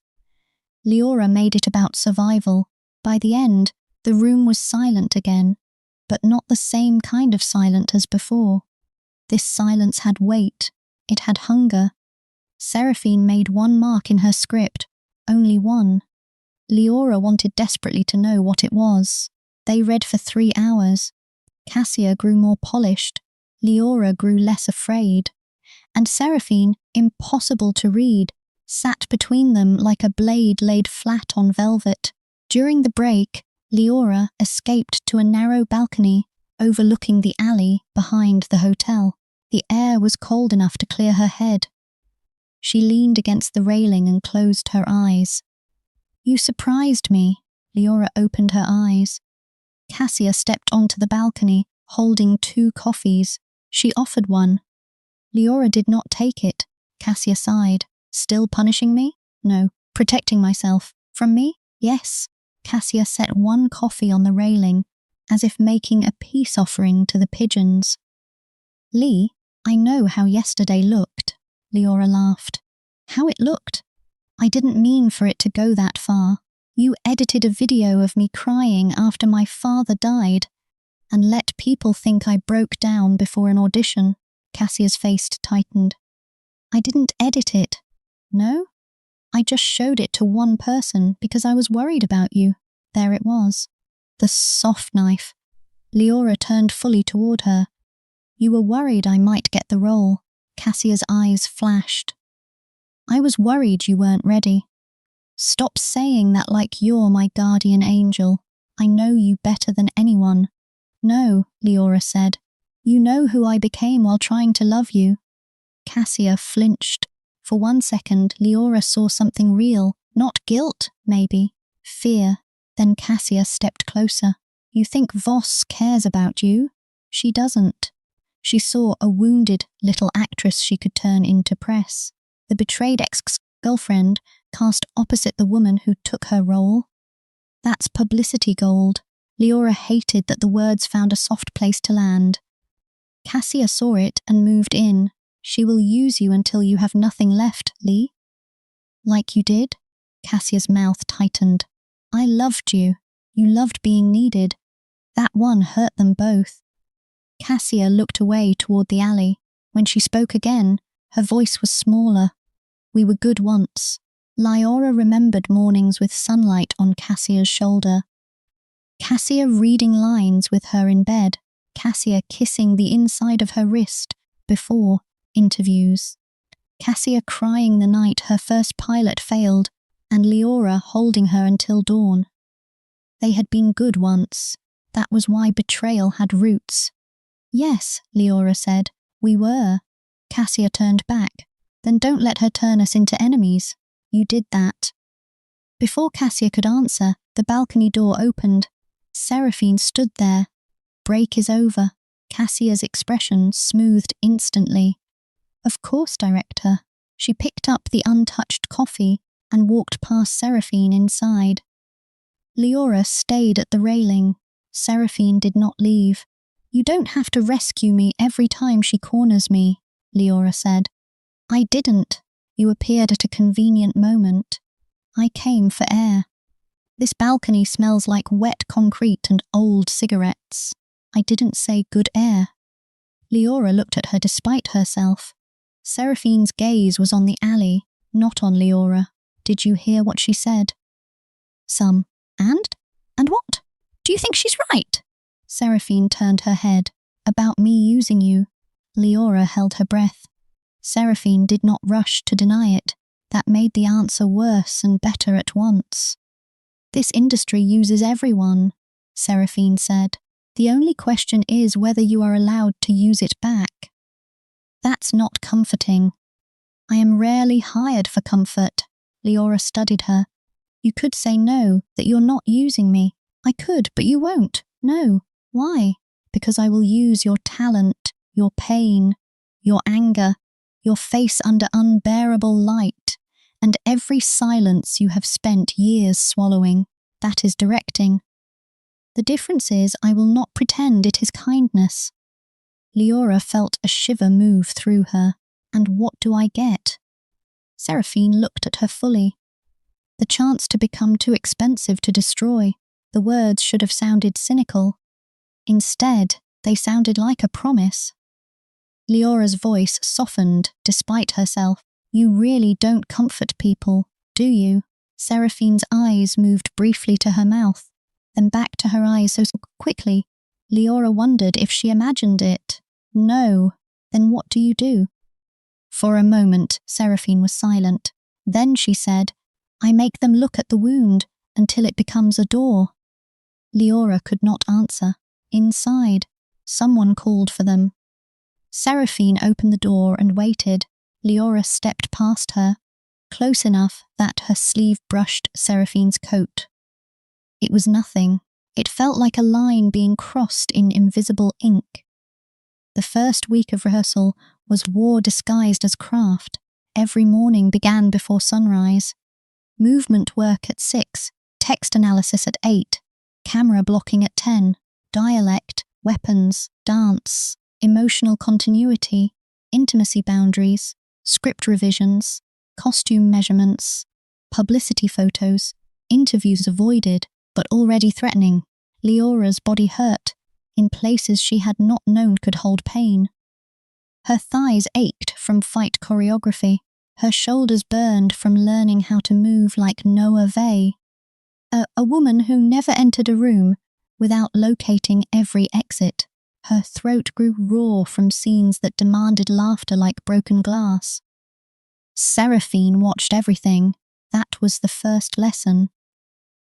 Leora made it about survival. By the end, the room was silent again, but not the same kind of silent as before. This silence had weight. It had hunger. Seraphine made one mark in her script, only one. Leora wanted desperately to know what it was. They read for 3 hours. Cassia grew more polished. Leora grew less afraid. And Seraphine, impossible to read, sat between them like a blade laid flat on velvet. During the break, Leora escaped to a narrow balcony overlooking the alley behind the hotel. The air was cold enough to clear her head. She leaned against the railing and closed her eyes. "You surprised me." Leora opened her eyes. Cassia stepped onto the balcony, holding 2 coffees. She offered one. Leora did not take it. Cassia sighed. "Still punishing me?" "No." "Protecting myself? From me?" "Yes." Cassia set 1 coffee on the railing, as if making a peace offering to the pigeons. "Lee, I know how yesterday looked." Leora laughed. "How it looked? I didn't mean for it to go that far. You edited a video of me crying after my father died and let people think I broke down before an audition." Cassia's face tightened. "I didn't edit it." "No? I just showed it to one person because I was worried about you." There it was. The soft knife. Leora turned fully toward her. "You were worried I might get the role." Cassia's eyes flashed. "I was worried you weren't ready." "Stop saying that like you're my guardian angel. I know you better than anyone." "No," Leora said. "You know who I became while trying to love you." Cassia flinched. For 1 second, Leora saw something real. Not guilt, maybe. Fear. Then Cassia stepped closer. "You think Voss cares about you? She doesn't." She saw a wounded little actress she could turn into press. The betrayed ex-girlfriend cast opposite the woman who took her role. "That's publicity gold." Leora hated that the words found a soft place to land. Cassia saw it and moved in. She will use you until you have nothing left, Lee. Like you did? Cassia's mouth tightened. I loved you. You loved being needed. That one hurt them both. Cassia looked away toward the alley. When she spoke again, her voice was smaller. We were good once. Leora remembered mornings with sunlight on Cassia's shoulder. Cassia reading lines with her in bed. Cassia kissing the inside of her wrist before interviews. Cassia crying the night her first pilot failed, and Leora holding her until dawn. They had been good once. That was why betrayal had roots. Yes, Leora said, we were. Cassia turned back. Then don't let her turn us into enemies. You did that. Before Cassia could answer, the balcony door opened. Seraphine stood there. Break is over. Cassia's expression smoothed instantly. Of course, Director. She picked up the untouched coffee and walked past Seraphine inside. Leora stayed at the railing. Seraphine did not leave. You don't have to rescue me every time she corners me, Leora said. I didn't. You appeared at a convenient moment. I came for air. This balcony smells like wet concrete and old cigarettes. I didn't say good air. Leora looked at her despite herself. Seraphine's gaze was on the alley, not on Leora. Did you hear what she said? Some. And what? Do you think she's right? Seraphine turned her head. About me using you. Leora held her breath. Seraphine did not rush to deny it. That made the answer worse and better at once. This industry uses everyone, Seraphine said. The only question is whether you are allowed to use it back. That's not comforting. I am rarely hired for comfort. Leora studied her. You could say no, that you're not using me. I could, but you won't. No. Why? Because I will use your talent, your pain, your anger, your face under unbearable light, and every silence you have spent years swallowing. That is directing. The difference is I will not pretend it is kindness. Leora felt a shiver move through her. And what do I get? Seraphine looked at her fully. The chance to become too expensive to destroy. The words should have sounded cynical. Instead, they sounded like a promise. Leora's voice softened despite herself. You really don't comfort people, do you? Seraphine's eyes moved briefly to her mouth, then back to her eyes so quickly. Leora wondered if she imagined it. No. Then what do you do? For a moment, Seraphine was silent. Then she said, I make them look at the wound until it becomes a door. Leora could not answer. Inside, someone called for them. Seraphine opened the door and waited. Leora stepped past her, close enough that her sleeve brushed Seraphine's coat. It was nothing. It felt like a line being crossed in invisible ink. The first week of rehearsal was war disguised as craft. Every morning began before sunrise. Movement work at 6, text analysis at 8, camera blocking at 10, dialect, weapons, dance, emotional continuity, intimacy boundaries, script revisions, costume measurements, publicity photos, interviews avoided but already threatening. Leora's body hurt in places she had not known could hold pain. Her thighs ached from fight choreography. Her shoulders burned from learning how to move like Noah Vey. A woman who never entered a room without locating every exit. Her throat grew raw from scenes that demanded laughter like broken glass. Seraphine watched everything. That was the first lesson.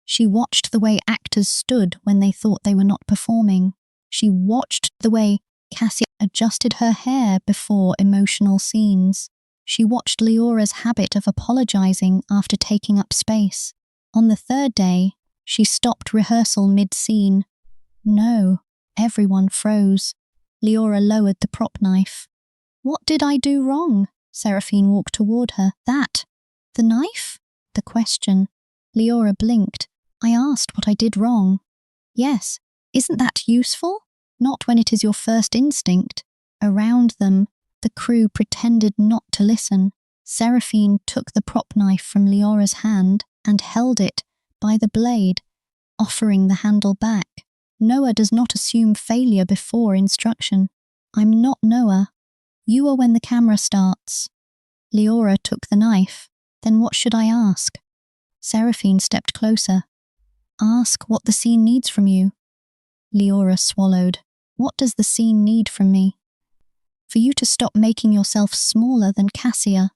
She watched the way actors stood when they thought they were not performing. She watched the way Cassia adjusted her hair before emotional scenes. She watched Leora's habit of apologizing after taking up space. On the third day, she stopped rehearsal mid-scene. No, everyone froze. Leora lowered the prop knife. What did I do wrong? Seraphine walked toward her. That. The knife? The question. Leora blinked. I asked what I did wrong. Yes, isn't that useful? Not when it is your first instinct. Around them, the crew pretended not to listen. Seraphine took the prop knife from Leora's hand and held it by the blade, offering the handle back. Noah does not assume failure before instruction. I'm not Noah. You are when the camera starts. Leora took the knife. Then what should I ask? Seraphine stepped closer. Ask what the scene needs from you. Leora swallowed. What does the scene need from me? For you to stop making yourself smaller than Cassia.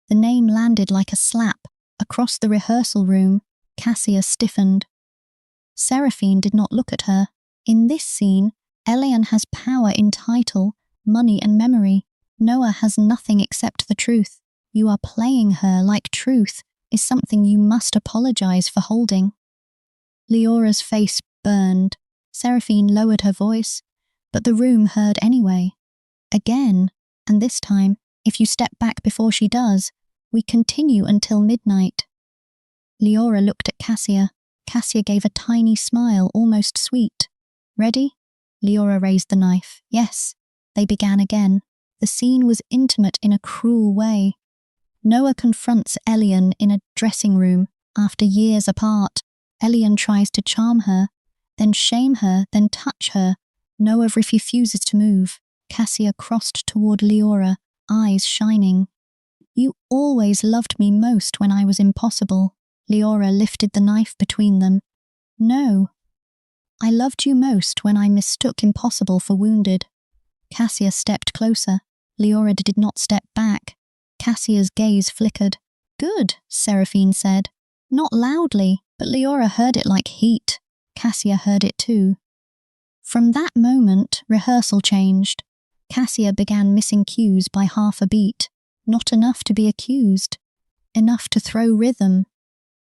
The name landed like a slap. Across the rehearsal room, Cassia stiffened. Seraphine did not look at her. In this scene, Elian has power in title, money and memory. Noah has nothing except the truth. You are playing her like truth is something you must apologize for holding. Leora's face burned. Seraphine lowered her voice, but the room heard anyway. Again, and this time, if you step back before she does, we continue until midnight. Leora looked at Cassia. Cassia gave a tiny smile, almost sweet. Ready? Leora raised the knife. Yes. They began again. The scene was intimate in a cruel way. Noah confronts Elian in a dressing room after years apart. Elian tries to charm her, then shame her, then touch her. Noah refuses to move. Cassia crossed toward Leora, eyes shining. You always loved me most when I was impossible. Leora lifted the knife between them. No. I loved you most when I mistook impossible for wounded. Cassia stepped closer. Leora did not step back. Cassia's gaze flickered. Good, Seraphine said. Not loudly, but Leora heard it like heat. Cassia heard it too. From that moment, rehearsal changed. Cassia began missing cues by half a beat. Not enough to be accused. Enough to throw rhythm.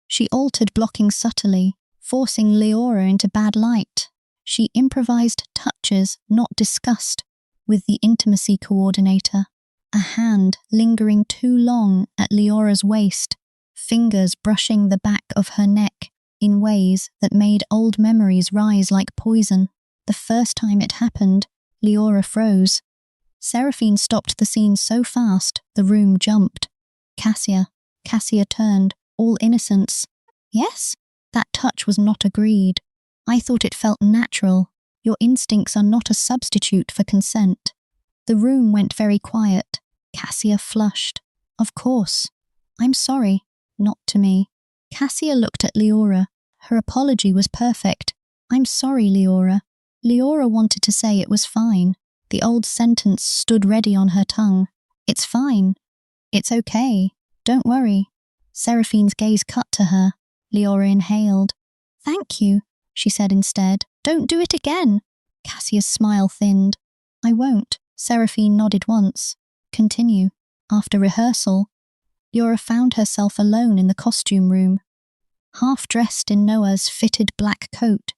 She altered blocking subtly, forcing Leora into bad light. She improvised touches not discussed with the intimacy coordinator. A hand lingering too long at Leora's waist, fingers brushing the back of her neck in ways that made old memories rise like poison. The first time it happened, Leora froze. Seraphine stopped the scene so fast, the room jumped. Cassia turned, all innocence. Yes? That touch was not agreed. I thought it felt natural. Your instincts are not a substitute for consent. The room went very quiet. Cassia flushed. Of course. I'm sorry. Not to me. Cassia looked at Leora. Her apology was perfect. I'm sorry, Leora. Leora wanted to say it was fine. The old sentence stood ready on her tongue. It's fine. It's okay. Don't worry. Seraphine's gaze cut to her. Leora inhaled. Thank you, she said instead. Don't do it again. Cassia's smile thinned. I won't. Seraphine nodded once. Continue. After rehearsal, Leora found herself alone in the costume room, half-dressed in Noah's fitted black coat,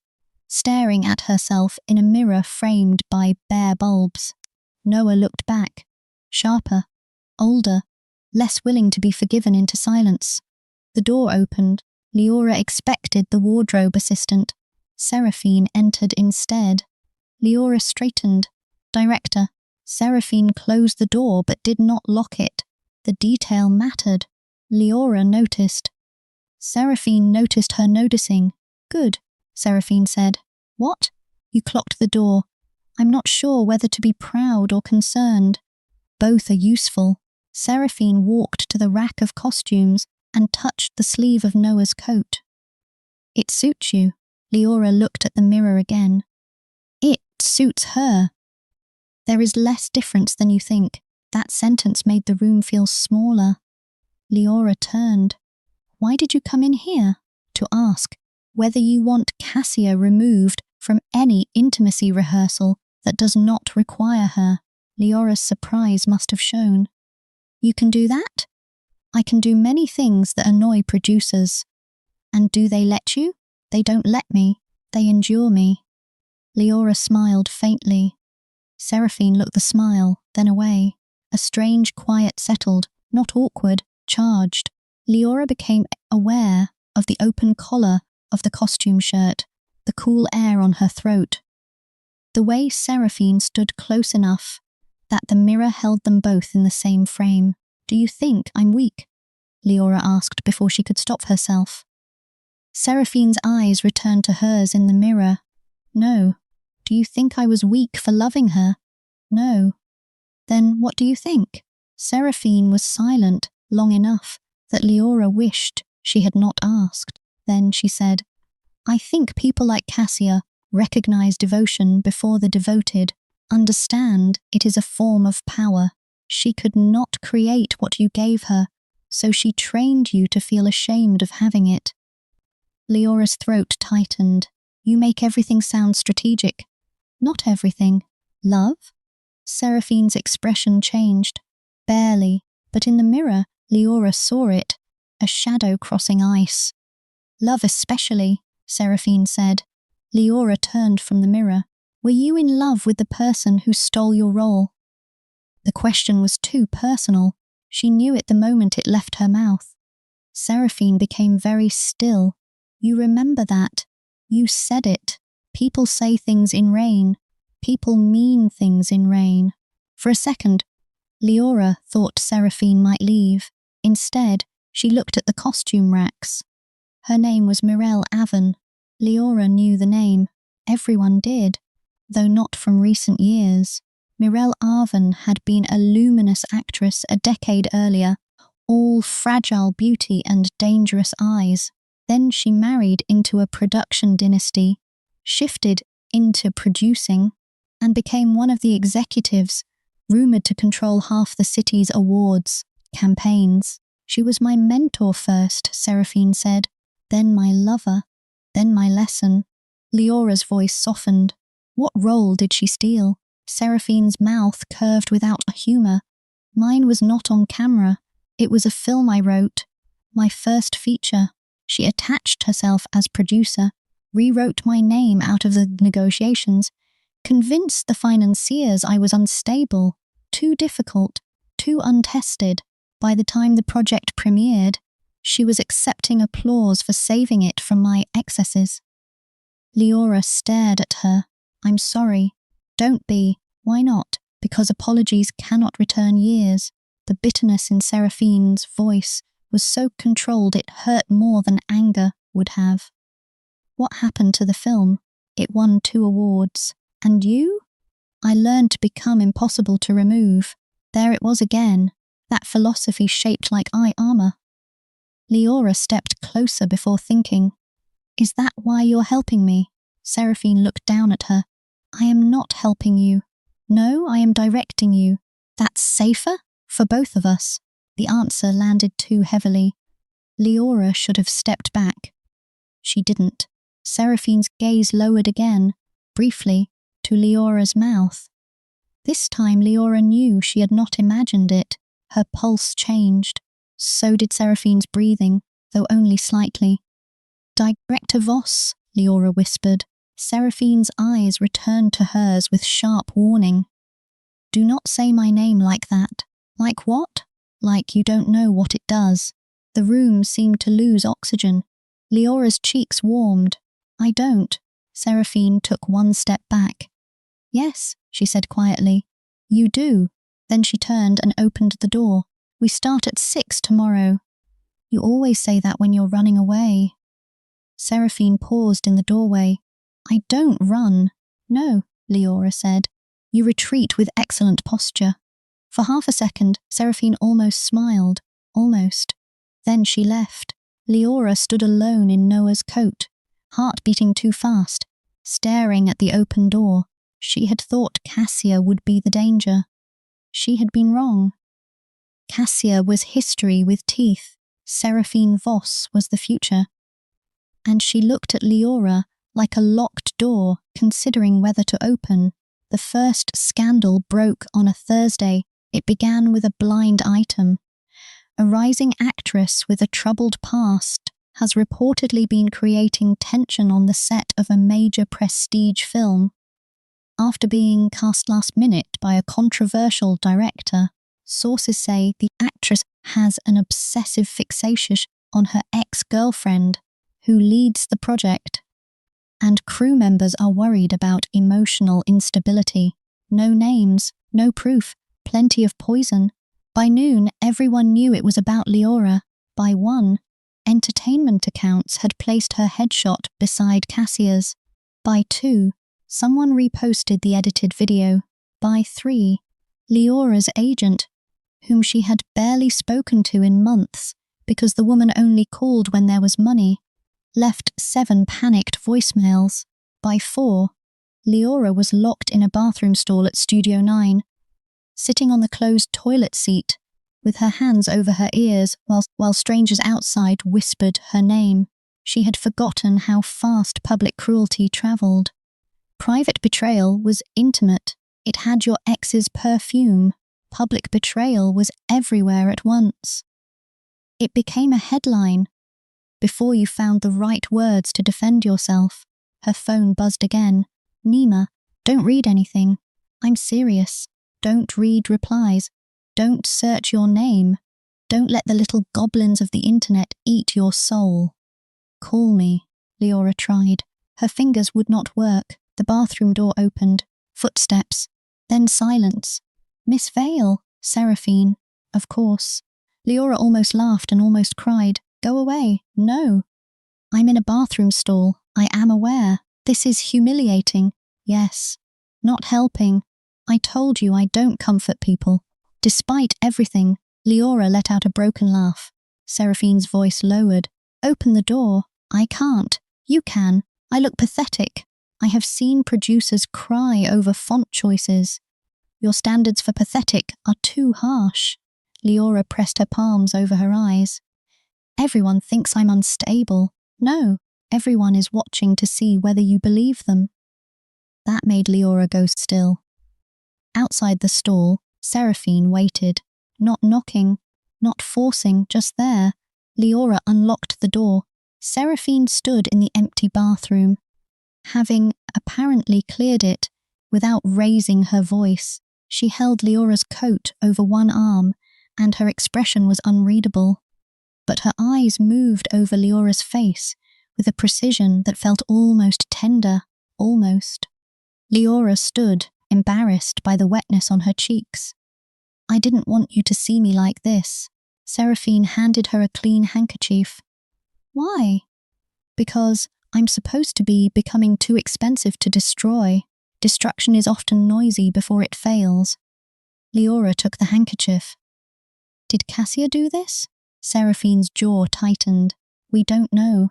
staring at herself in a mirror framed by bare bulbs. Noah looked back, sharper, older, less willing to be forgiven into silence. The door opened. Leora expected the wardrobe assistant. Seraphine entered instead. Leora straightened. Director. Seraphine closed the door but did not lock it. The detail mattered. Leora noticed. Seraphine noticed her noticing. Good, Seraphine said. What? You clocked the door. I'm not sure whether to be proud or concerned. Both are useful. Seraphine walked to the rack of costumes and touched the sleeve of Noah's coat. It suits you. Leora looked at the mirror again. It suits her. There is less difference than you think. That sentence made the room feel smaller. Leora turned. Why did you come in here? To ask whether you want Cassia removed from any intimacy rehearsal that does not require her. Leora's surprise must have shown. You can do that? I can do many things that annoy producers. And do they let you? They don't let me. They endure me. Leora smiled faintly. Seraphine looked the smile, then away. A strange quiet settled, not awkward, charged. Leora became aware of the open collar of the costume shirt. the cool air on her throat. The way Seraphine stood close enough that the mirror held them both in the same frame. "Do you think I'm weak?" Leora asked before she could stop herself. Seraphine's eyes returned to hers in the mirror. "No." "Do you think I was weak for loving her?" "No." "Then what do you think?" Seraphine was silent long enough that Leora wished she had not asked. Then she said, "I think people like Cassia recognize devotion before the devoted, understand it is a form of power. She could not create what you gave her, so she trained you to feel ashamed of having it." Leora's throat tightened. "You make everything sound strategic." "Not everything." "Love?" Seraphine's expression changed. Barely, but in the mirror, Leora saw it, a shadow crossing ice. "Love especially," Seraphine said. Leora turned from the mirror. "Were you in love with the person who stole your role?" The question was too personal. She knew it the moment it left her mouth. Seraphine became very still. "You remember that? You said it. People say things in rain. People mean things in rain." For a second, Leora thought Seraphine might leave. Instead, she looked at the costume racks. Her name was Mirelle Avon. Leora knew the name. Everyone did, though not from recent years. Mirelle Avon had been a luminous actress a decade earlier, all fragile beauty and dangerous eyes. Then she married into a production dynasty, shifted into producing, and became one of the executives, rumoured to control half the city's awards campaigns. "She was my mentor first," Seraphine said, "then my lover, then my lesson." Leora's voice softened. "What role did she steal?" Seraphine's mouth curved without humour. "Mine was not on camera. It was a film I wrote. My first feature. She attached herself as producer, rewrote my name out of the negotiations, convinced the financiers I was unstable, too difficult, too untested. By the time the project premiered, she was accepting applause for saving it from my excesses." Leora stared at her. "I'm sorry." "Don't be." "Why not?" "Because apologies cannot return years." The bitterness in Seraphine's voice was so controlled it hurt more than anger would have. "What happened to the film?" "It won 2 awards." "And you?" "I learned to become impossible to remove." There it was again, that philosophy shaped like eye armour. Leora stepped closer before thinking. "Is that why you're helping me?" Seraphine looked down at her. "I am not helping you." "No, I am directing you." "That's safer? For both of us." The answer landed too heavily. Leora should have stepped back. She didn't. Seraphine's gaze lowered again, briefly, to Leora's mouth. This time Leora knew she had not imagined it. Her pulse changed. So did Seraphine's breathing, though only slightly. "Director Voss," Leora whispered. Seraphine's eyes returned to hers with sharp warning. "Do not say my name like that." "Like what?" "Like you don't know what it does." The room seemed to lose oxygen. Leora's cheeks warmed. "I don't." Seraphine took one step back. "Yes," she said quietly. "You do." Then she turned and opened the door. "We start at 6 tomorrow." "You always say that when you're running away." Seraphine paused in the doorway. "I don't run." "No," Leora said. "You retreat with excellent posture." For half a second, Seraphine almost smiled. Almost. Then she left. Leora stood alone in Noah's coat, heart beating too fast, staring at the open door. She had thought Cassia would be the danger. She had been wrong. Cassia was history with teeth. Seraphine Voss was the future. And she looked at Leora like a locked door, considering whether to open. The first scandal broke on a Thursday. It began with a blind item. A rising actress with a troubled past has reportedly been creating tension on the set of a major prestige film. After being cast last minute by a controversial director, sources say the actress has an obsessive fixation on her ex-girlfriend, who leads the project. and crew members are worried about emotional instability. No names, no proof, plenty of poison. By noon, everyone knew it was about Leora. By 1, entertainment accounts had placed her headshot beside Cassia's. By 2, someone reposted the edited video. By 3, Leora's agent, whom she had barely spoken to in months because the woman only called when there was money, left 7 panicked voicemails. By 4, Leora was locked in a bathroom stall at Studio 9, sitting on the closed toilet seat, with her hands over her ears while strangers outside whispered her name. She had forgotten how fast public cruelty travelled. Private betrayal was intimate. It had your ex's perfume. Public betrayal was everywhere at once. It became a headline. Before you found the right words to defend yourself, her phone buzzed again. Nima, don't read anything. I'm serious. Don't read replies. Don't search your name. Don't let the little goblins of the internet eat your soul. Call me, Leora tried. Her fingers would not work. The bathroom door opened. Footsteps. Then silence. Miss Vale, Seraphine. Of course. Leora almost laughed and almost cried. Go away. No. I'm in a bathroom stall. I am aware. This is humiliating. Yes. Not helping. I told you I don't comfort people. Despite everything, Leora let out a broken laugh. Seraphine's voice lowered. Open the door. I can't. You can. I look pathetic. I have seen producers cry over font choices. Your standards for pathetic are too harsh. Leora pressed her palms over her eyes. Everyone thinks I'm unstable. No, everyone is watching to see whether you believe them. That made Leora go still. Outside the stall, Seraphine waited, not knocking, not forcing, just there. Leora unlocked the door. Seraphine stood in the empty bathroom, having apparently cleared it without raising her voice. She held Leora's coat over one arm, and her expression was unreadable. But her eyes moved over Leora's face with a precision that felt almost tender, almost. Leora stood, embarrassed by the wetness on her cheeks. I didn't want you to see me like this. Seraphine handed her a clean handkerchief. Why? Because I'm supposed to be becoming too expensive to destroy. Destruction is often noisy before it fails. Leora took the handkerchief. Did Cassia do this? Seraphine's jaw tightened. We don't know.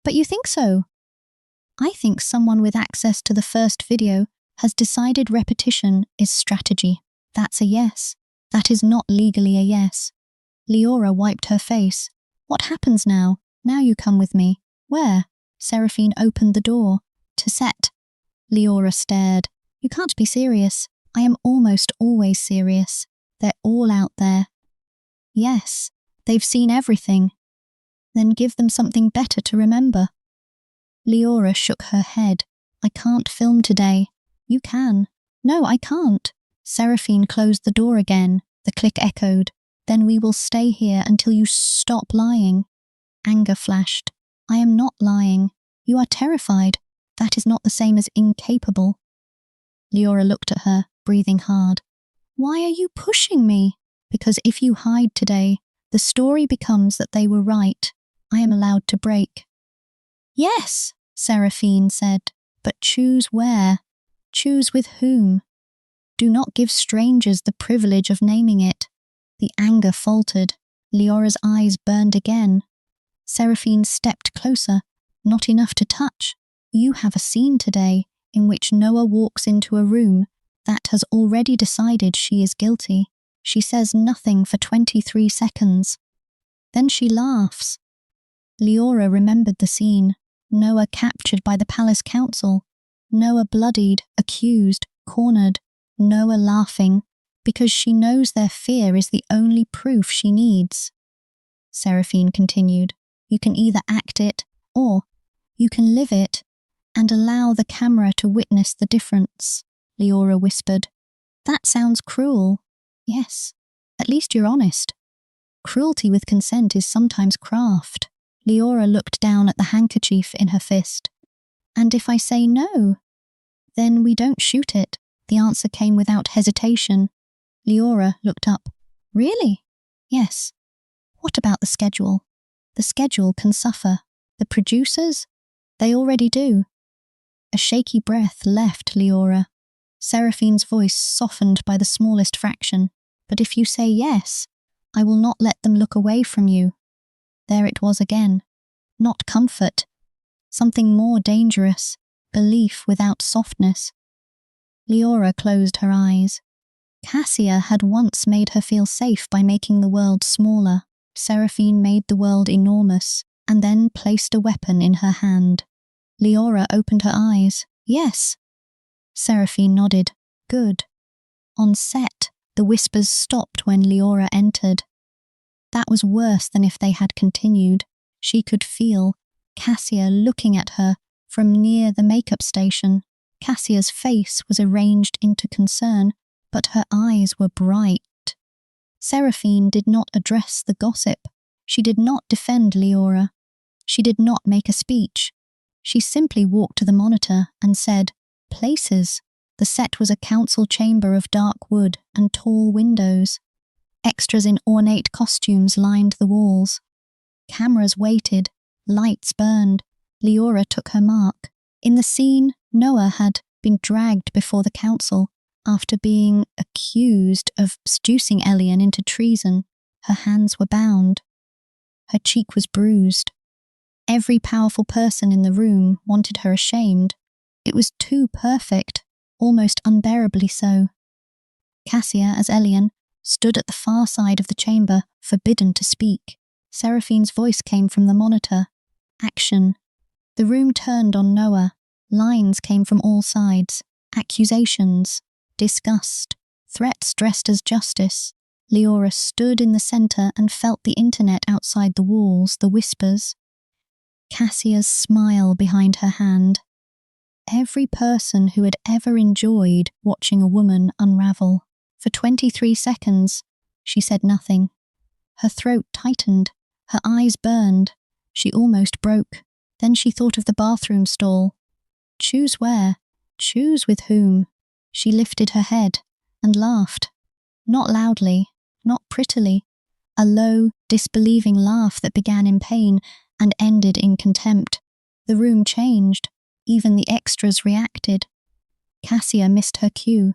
But you think so? I think someone with access to the first video has decided repetition is strategy. That's a yes. That is not legally a yes. Leora wiped her face. What happens now? Now you come with me. Where? Seraphine opened the door. To set. Leora stared. You can't be serious. I am almost always serious. They're all out there. Yes, they've seen everything. Then give them something better to remember. Leora shook her head. I can't film today. You can. No, I can't. Seraphine closed the door again. The click echoed. Then we will stay here until you stop lying. Anger flashed. I am not lying. You are terrified. That is not the same as incapable. Leora looked at her, breathing hard. Why are you pushing me? Because if you hide today, the story becomes that they were right. I am allowed to break. Yes, Seraphine said, but choose where. Choose with whom. Do not give strangers the privilege of naming it. The anger faltered. Leora's eyes burned again. Seraphine stepped closer. Not enough to touch. You have a scene today in which Noah walks into a room that has already decided she is guilty. She says nothing for 23 seconds. Then she laughs. Leora remembered the scene. Noah captured by the palace council. Noah bloodied, accused, cornered. Noah laughing, because she knows their fear is the only proof she needs. Seraphine continued, you can either act it, or you can live it, and allow the camera to witness the difference. Leora whispered. That sounds cruel. Yes, at least you're honest. Cruelty with consent is sometimes craft. Leora looked down at the handkerchief in her fist. And if I say no, then we don't shoot it. The answer came without hesitation. Leora looked up. Really? Yes. What about the schedule? The schedule can suffer. The producers? They already do. A shaky breath left Leora. Seraphine's voice softened by the smallest fraction. But if you say yes, I will not let them look away from you. There it was again. Not comfort. Something more dangerous. Belief without softness. Leora closed her eyes. Cassia had once made her feel safe by making the world smaller. Seraphine made the world enormous, and then placed a weapon in her hand. Leora opened her eyes. Yes. Seraphine nodded. Good. On set, the whispers stopped when Leora entered. That was worse than if they had continued. She could feel Cassia looking at her from near the makeup station. Cassia's face was arranged into concern, but her eyes were bright. Seraphine did not address the gossip. She did not defend Leora. She did not make a speech. She simply walked to the monitor and said, Places. The set was a council chamber of dark wood and tall windows. Extras in ornate costumes lined the walls. Cameras waited. Lights burned. Leora took her mark. In the scene, Noah had been dragged before the council after being accused of seducing Elian into treason. Her hands were bound. Her cheek was bruised. Every powerful person in the room wanted her ashamed. It was too perfect, almost unbearably so. Cassia, as Elian, stood at the far side of the chamber, forbidden to speak. Seraphine's voice came from the monitor. Action. The room turned on Noah. Lines came from all sides. Accusations. Disgust. Threats dressed as justice. Leora stood in the centre and felt the internet outside the walls, the whispers. Cassia's smile behind her hand. Every person who had ever enjoyed watching a woman unravel. For 23 seconds, she said nothing. Her throat tightened. Her eyes burned. She almost broke. Then she thought of the bathroom stall. Choose where? Choose with whom? She lifted her head and laughed. Not loudly, not prettily. A low, disbelieving laugh that began in pain and ended in contempt. The room changed. Even the extras reacted. Cassia missed her cue.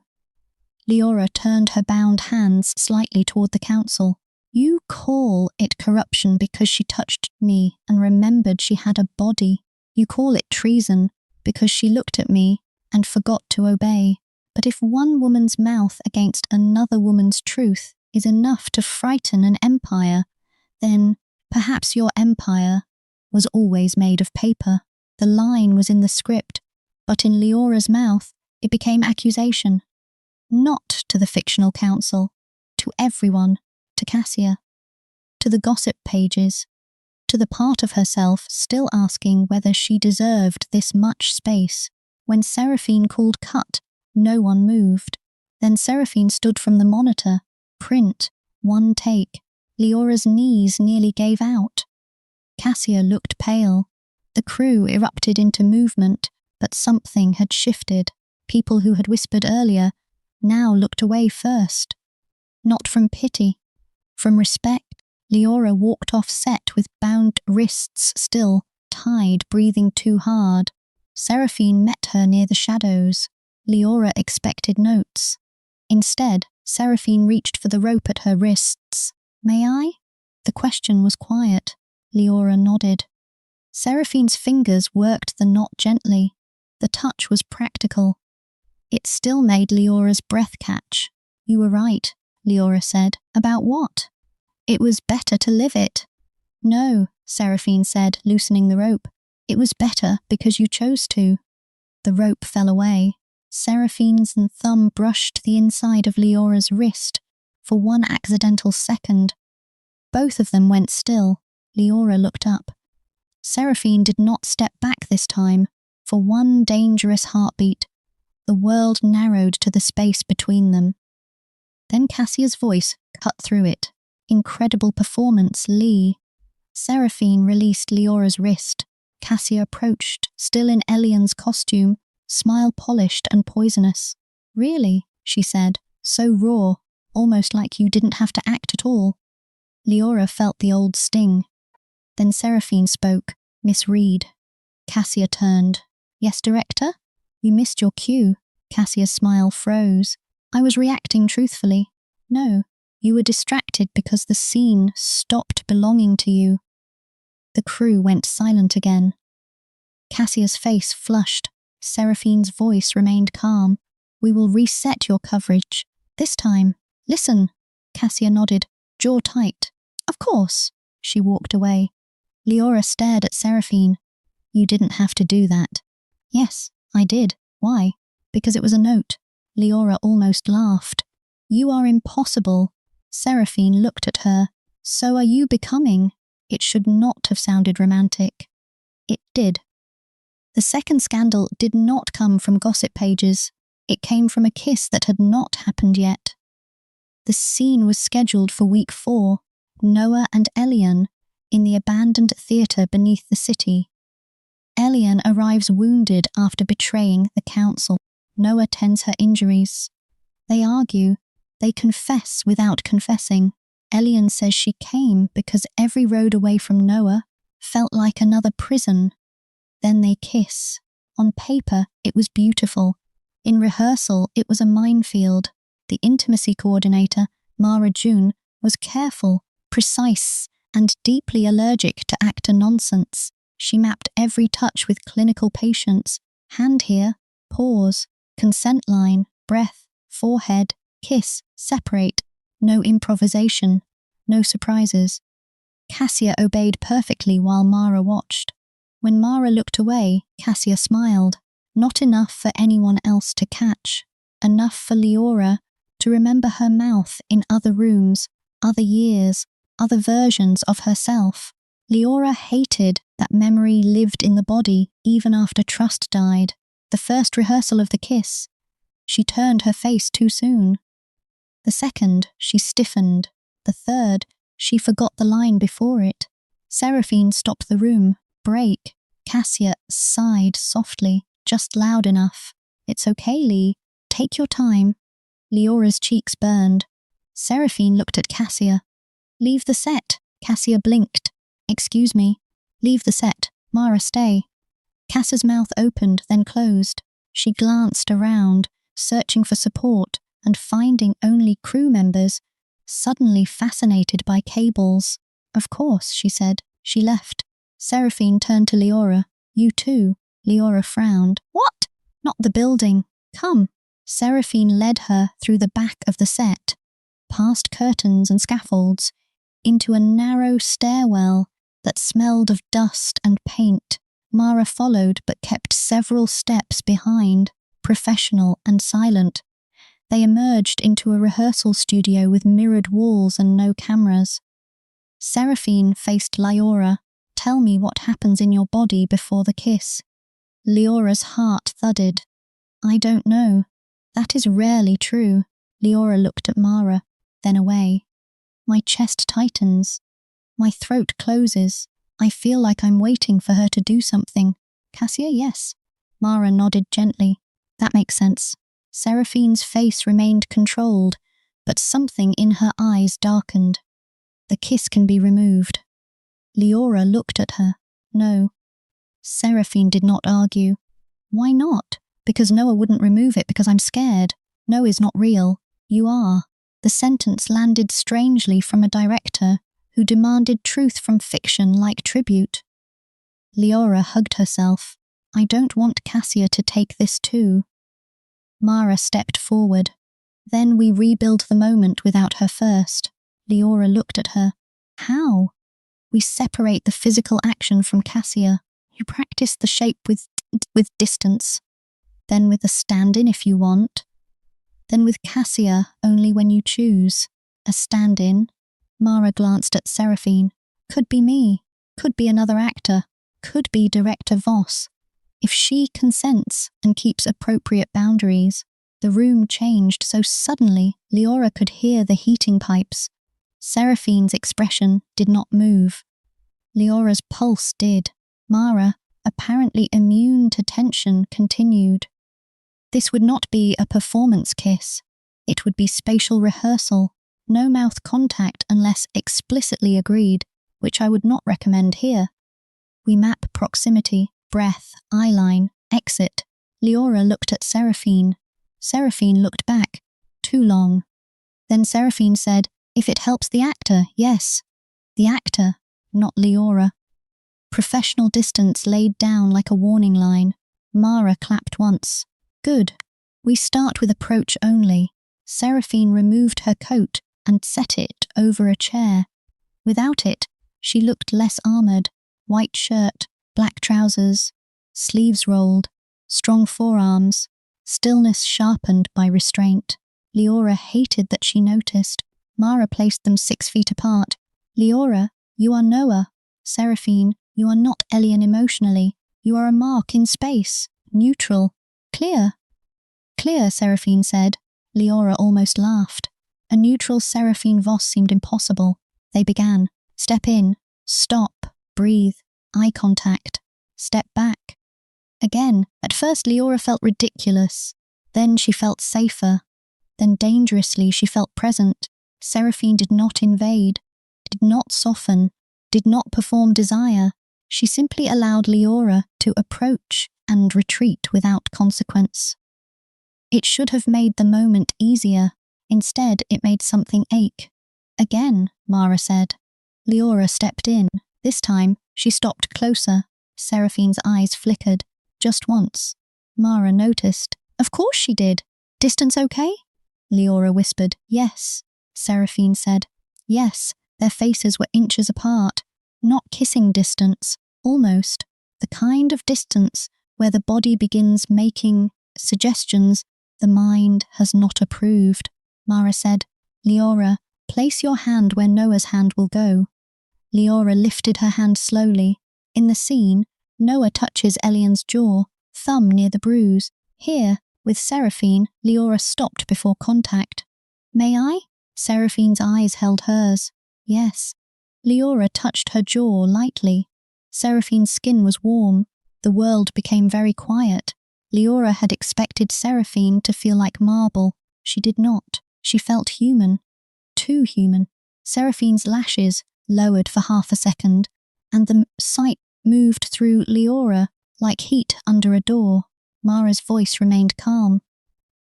Leora turned her bound hands slightly toward the council. You call it corruption because she touched me and remembered she had a body. You call it treason because she looked at me and forgot to obey. But if one woman's mouth against another woman's truth is enough to frighten an empire, then perhaps your empire was always made of paper. The line was in the script, but in Leora's mouth it became accusation. Not to the fictional council, to everyone, to Cassia, to the gossip pages, to the part of herself still asking whether she deserved this much space. When Seraphine called cut, no one moved. Then Seraphine stood from the monitor. Print. One take. Leora's knees nearly gave out. Cassia looked pale. The crew erupted into movement, but something had shifted. People who had whispered earlier now looked away first. Not from pity, from respect. Leora walked off set with bound wrists still, tied, breathing too hard. Seraphine met her near the shadows. Leora expected notes. Instead, Seraphine reached for the rope at her wrists. May I? The question was quiet. Leora nodded. Seraphine's fingers worked the knot gently. The touch was practical. It still made Leora's breath catch. You were right, Leora said. About what? It was better to live it. No, Seraphine said, loosening the rope. It was better because you chose to. The rope fell away. Seraphine's thumb brushed the inside of Leora's wrist for one accidental second. Both of them went still. Leora looked up. Seraphine did not step back this time. For one dangerous heartbeat, the world narrowed to the space between them. Then Cassia's voice cut through it. Incredible performance, Lee. Seraphine released Leora's wrist. Cassia approached, still in Elian's costume, smile polished and poisonous. "Really?" she said, so raw, almost like you didn't have to act at all. Leora felt the old sting. Then Seraphine spoke, "Miss Reed." Cassia turned. "Yes, Director?" "You missed your cue." Cassia's smile froze. "I was reacting truthfully." "No, you were distracted because the scene stopped belonging to you." The crew went silent again. Cassia's face flushed. Seraphine's voice remained calm. "We will reset your coverage. This time, listen." Cassia nodded, jaw tight. "Of course." She walked away. Leora stared at Seraphine. "You didn't have to do that." "Yes, I did. Why?" "Because it was a note." Leora almost laughed. "You are impossible." Seraphine looked at her. "So are you becoming." It should not have sounded romantic. It did. The second scandal did not come from gossip pages. It came from a kiss that had not happened yet. The scene was scheduled for week 4, Noah and Elian, in the abandoned theatre beneath the city. Elian arrives wounded after betraying the council. Noah tends her injuries. They argue. They confess without confessing. Elian says she came because every road away from Noah felt like another prison. Then they kiss. On paper, it was beautiful. In rehearsal, it was a minefield. The intimacy coordinator, Mara June, was careful, precise, and deeply allergic to actor nonsense. She mapped every touch with clinical patience. Hand here, pause, consent line, breath, forehead, kiss, separate. No improvisation, no surprises. Cassia obeyed perfectly while Mara watched. When Mara looked away, Cassia smiled. Not enough for anyone else to catch. Enough for Leora to remember her mouth in other rooms, other years, other versions of herself. Leora hated that memory lived in the body even after trust died. The first rehearsal of the kiss, she turned her face too soon. The second, she stiffened. The third, she forgot the line before it. Seraphine stopped the room. Break. Cassia sighed softly, just loud enough. "It's okay, Lee. Take your time." Leora's cheeks burned. Seraphine looked at Cassia. "Leave the set." Cassia blinked. "Excuse me." "Leave the set. Mara, stay." Cassia's mouth opened, then closed. She glanced around, searching for support and finding only crew members, suddenly fascinated by cables. "Of course," she said. She left. Seraphine turned to Leora. "You too." Leora frowned. "What?" "Not the building. Come." Seraphine led her through the back of the set, past curtains and scaffolds, into a narrow stairwell that smelled of dust and paint. Mara followed but kept several steps behind, professional and silent. They emerged into a rehearsal studio with mirrored walls and no cameras. Seraphine faced Leora. "Tell me what happens in your body before the kiss." Leora's heart thudded. "I don't know. That is rarely true." Leora looked at Mara, then away. "My chest tightens. My throat closes. I feel like I'm waiting for her to do something." "Cassia, yes." Mara nodded gently. "That makes sense." Seraphine's face remained controlled, but something in her eyes darkened. "The kiss can be removed." Leora looked at her. "No." Seraphine did not argue. "Why not?" "Because Noah wouldn't remove it because I'm scared." "No is not real. You are." The sentence landed strangely from a director who demanded truth from fiction like tribute. Leora hugged herself. "I don't want Cassia to take this too." Mara stepped forward. "Then we rebuild the moment without her first." Leora looked at her. "How?" "We separate the physical action from Cassia. You practice the shape with distance. Then with a stand-in if you want. Then with Cassia only when you choose. A stand-in." Mara glanced at Seraphine. "Could be me. Could be another actor. Could be Director Voss. If she consents and keeps appropriate boundaries." The room changed so suddenly Leora could hear the heating pipes. Seraphine's expression did not move. Leora's pulse did. "Mara, apparently immune to tension, continued. This would not be a performance kiss. It would be spatial rehearsal, no mouth contact unless explicitly agreed, which I would not recommend here. We map proximity, breath, eyeline, exit. Leora looked at Seraphine. Seraphine looked back. Too long. Then Seraphine said, "If it helps the actor, yes." The actor, not Leora. Professional distance laid down like a warning line. Mara clapped once. Good. We start with approach only. Seraphine removed her coat and set it over a chair. Without it, she looked less armoured. White shirt, black trousers, sleeves rolled, strong forearms, stillness sharpened by restraint. Leora hated that she noticed. Mara placed them 6 feet apart. Leora, you are Noah. Seraphine, you are not alien emotionally. You are a mark in space. Neutral. Clear. Clear, Seraphine said. Leora almost laughed. A neutral Seraphine Voss seemed impossible. They began. Step in. Stop. Breathe. Eye contact. Step back. Again. At first Leora felt ridiculous. Then she felt safer. Then dangerously she felt present. Seraphine did not invade, did not soften, did not perform desire. She simply allowed Leora to approach and retreat without consequence. It should have made the moment easier. Instead, it made something ache. Again, Mara said. Leora stepped in. This time, she stopped closer. Seraphine's eyes flickered. Just once. Mara noticed. Of course she did. Distance okay? Leora whispered. Yes. Seraphine said. Yes, their faces were inches apart. Not kissing distance. Almost. The kind of distance where the body begins making suggestions the mind has not approved. Mara said, Leora, place your hand where Noah's hand will go. Leora lifted her hand slowly. In the scene, Noah touches Elian's jaw, thumb near the bruise. Here, with Seraphine, Leora stopped before contact. May I? Seraphine's eyes held hers. Yes. Leora touched her jaw lightly. Seraphine's skin was warm. The world became very quiet. Leora had expected Seraphine to feel like marble. She did not. She felt human. Too human. Seraphine's lashes lowered for half a second, and the sight moved through Leora like heat under a door. Mara's voice remained calm.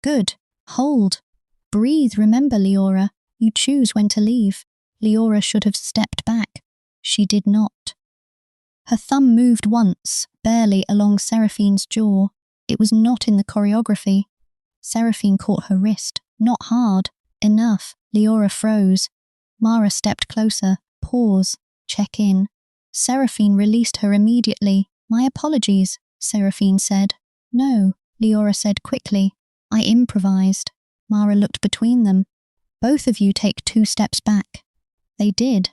Good. Hold. Breathe, remember, Leora. You choose when to leave. Leora should have stepped back. She did not. Her thumb moved once, barely along Seraphine's jaw. It was not in the choreography. Seraphine caught her wrist. Not hard. Enough. Leora froze. Mara stepped closer. Pause. Check in. Seraphine released her immediately. My apologies, Seraphine said. No, Leora said quickly. I improvised. Mara looked between them. Both of you take 2 steps back. They did.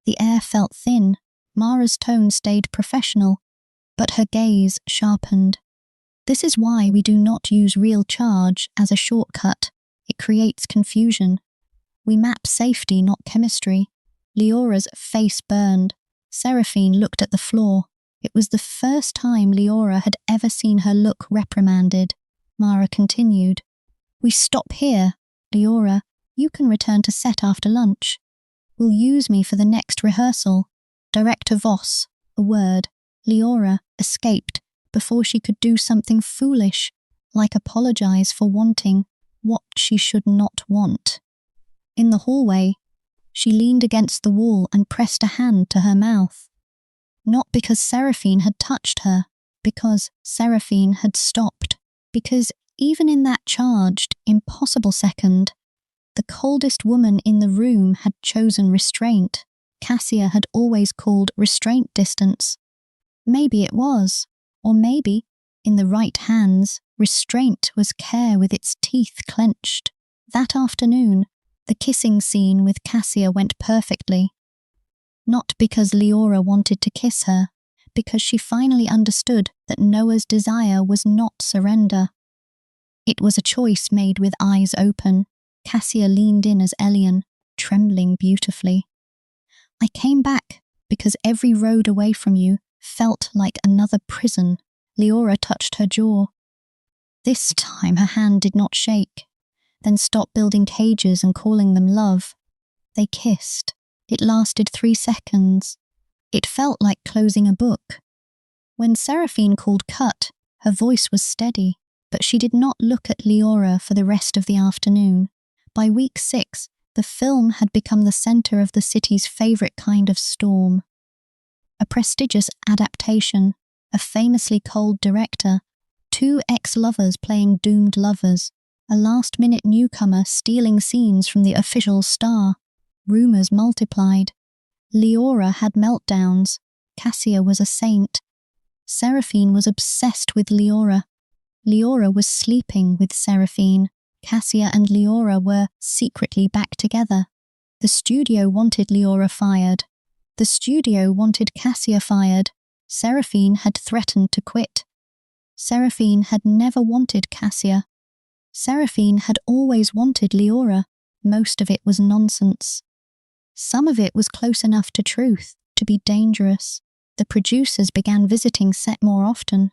The air felt thin. Mara's tone stayed professional, but her gaze sharpened. This is why we do not use real charge as a shortcut. It creates confusion. We map safety, not chemistry. Leora's face burned. Seraphine looked at the floor. It was the first time Leora had ever seen her look reprimanded. Mara continued. We stop here. Leora, you can return to set after lunch. Will use me for the next rehearsal. Director Voss, a word. Leora escaped before she could do something foolish, like apologize for wanting what she should not want. In the hallway, she leaned against the wall and pressed a hand to her mouth. Not because Seraphine had touched her, because Seraphine had stopped. Because even in that charged, impossible second, the coldest woman in the room had chosen restraint. Cassia had always called restraint distance. Maybe it was, or maybe, in the right hands, restraint was care with its teeth clenched. That afternoon, the kissing scene with Cassia went perfectly. Not because Leora wanted to kiss her, because she finally understood that Noah's desire was not surrender. It was a choice made with eyes open. Cassia leaned in as Elian, trembling beautifully. I came back because every road away from you felt like another prison. Leora touched her jaw. This time her hand did not shake, then stopped building cages and calling them love. They kissed. It lasted 3 seconds. It felt like closing a book. When Seraphine called cut, her voice was steady, but she did not look at Leora for the rest of the afternoon. By week 6, the film had become the center of the city's favorite kind of storm. A prestigious adaptation, a famously cold director, 2 ex-lovers playing doomed lovers, a last-minute newcomer stealing scenes from the official star. Rumors multiplied. Leora had meltdowns. Cassia was a saint. Seraphine was obsessed with Leora. Leora was sleeping with Seraphine. Cassia and Leora were secretly back together. The studio wanted Leora fired. The studio wanted Cassia fired. Seraphine had threatened to quit. Seraphine had never wanted Cassia. Seraphine had always wanted Leora. Most of it was nonsense. Some of it was close enough to truth to be dangerous. The producers began visiting set more often.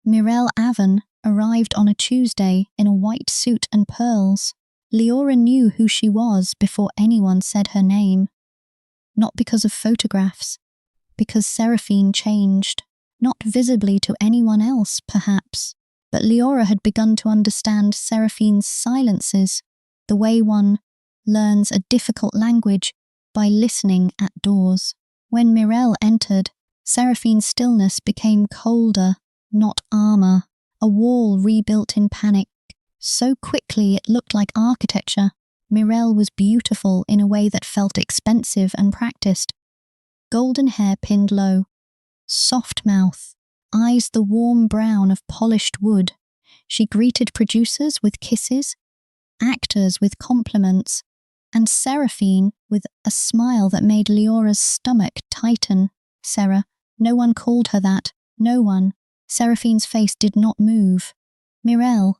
Mirelle Avon arrived on a Tuesday in a white suit and pearls. Leora knew who she was before anyone said her name. Not because of photographs, because Seraphine changed. Not visibly to anyone else, perhaps, but Leora had begun to understand Seraphine's silences, the way one learns a difficult language by listening at doors. When Mirelle entered, Seraphine's stillness became colder, not armor, a wall rebuilt in panic. So quickly it looked like architecture. Mirelle was beautiful in a way that felt expensive and practiced. Golden hair pinned low, soft mouth, eyes the warm brown of polished wood. She greeted producers with kisses, actors with compliments, and Seraphine with a smile that made Leora's stomach tighten. Sarah, no one called her that, no one. Seraphine's face did not move. Mirelle,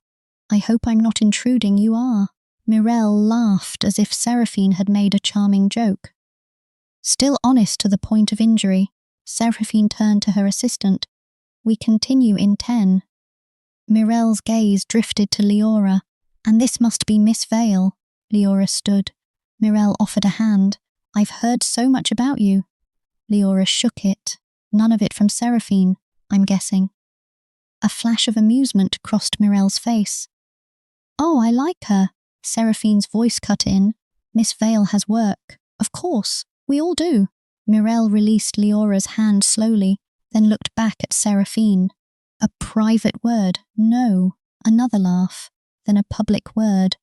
I hope I'm not intruding, you are. Mirelle laughed as if Seraphine had made a charming joke. Still honest to the point of injury, Seraphine turned to her assistant. We continue in 10. Mirelle's gaze drifted to Leora. And this must be Miss Vale. Leora stood. Mirelle offered a hand. I've heard so much about you. Leora shook it. None of it from Seraphine, I'm guessing. A flash of amusement crossed Mirelle's face. Oh, I like her. Seraphine's voice cut in. Miss Vale has work. Of course, we all do. Mirelle released Leora's hand slowly, then looked back at Seraphine. A private word, no. Another laugh, then a public word.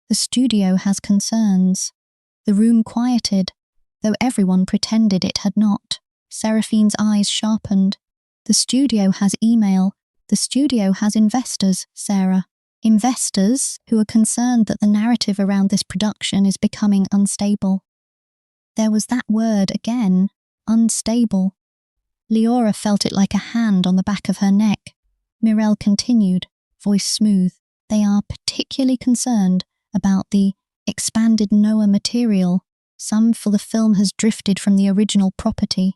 The studio has concerns. The room quieted, though everyone pretended it had not. Seraphine's eyes sharpened. The studio has email. The studio has investors, Sarah. Investors who are concerned that the narrative around this production is becoming unstable. There was that word again, unstable. Leora felt it like a hand on the back of her neck. Mirelle continued, voice smooth. They are particularly concerned about the expanded Noah material. Some for the film has drifted from the original property.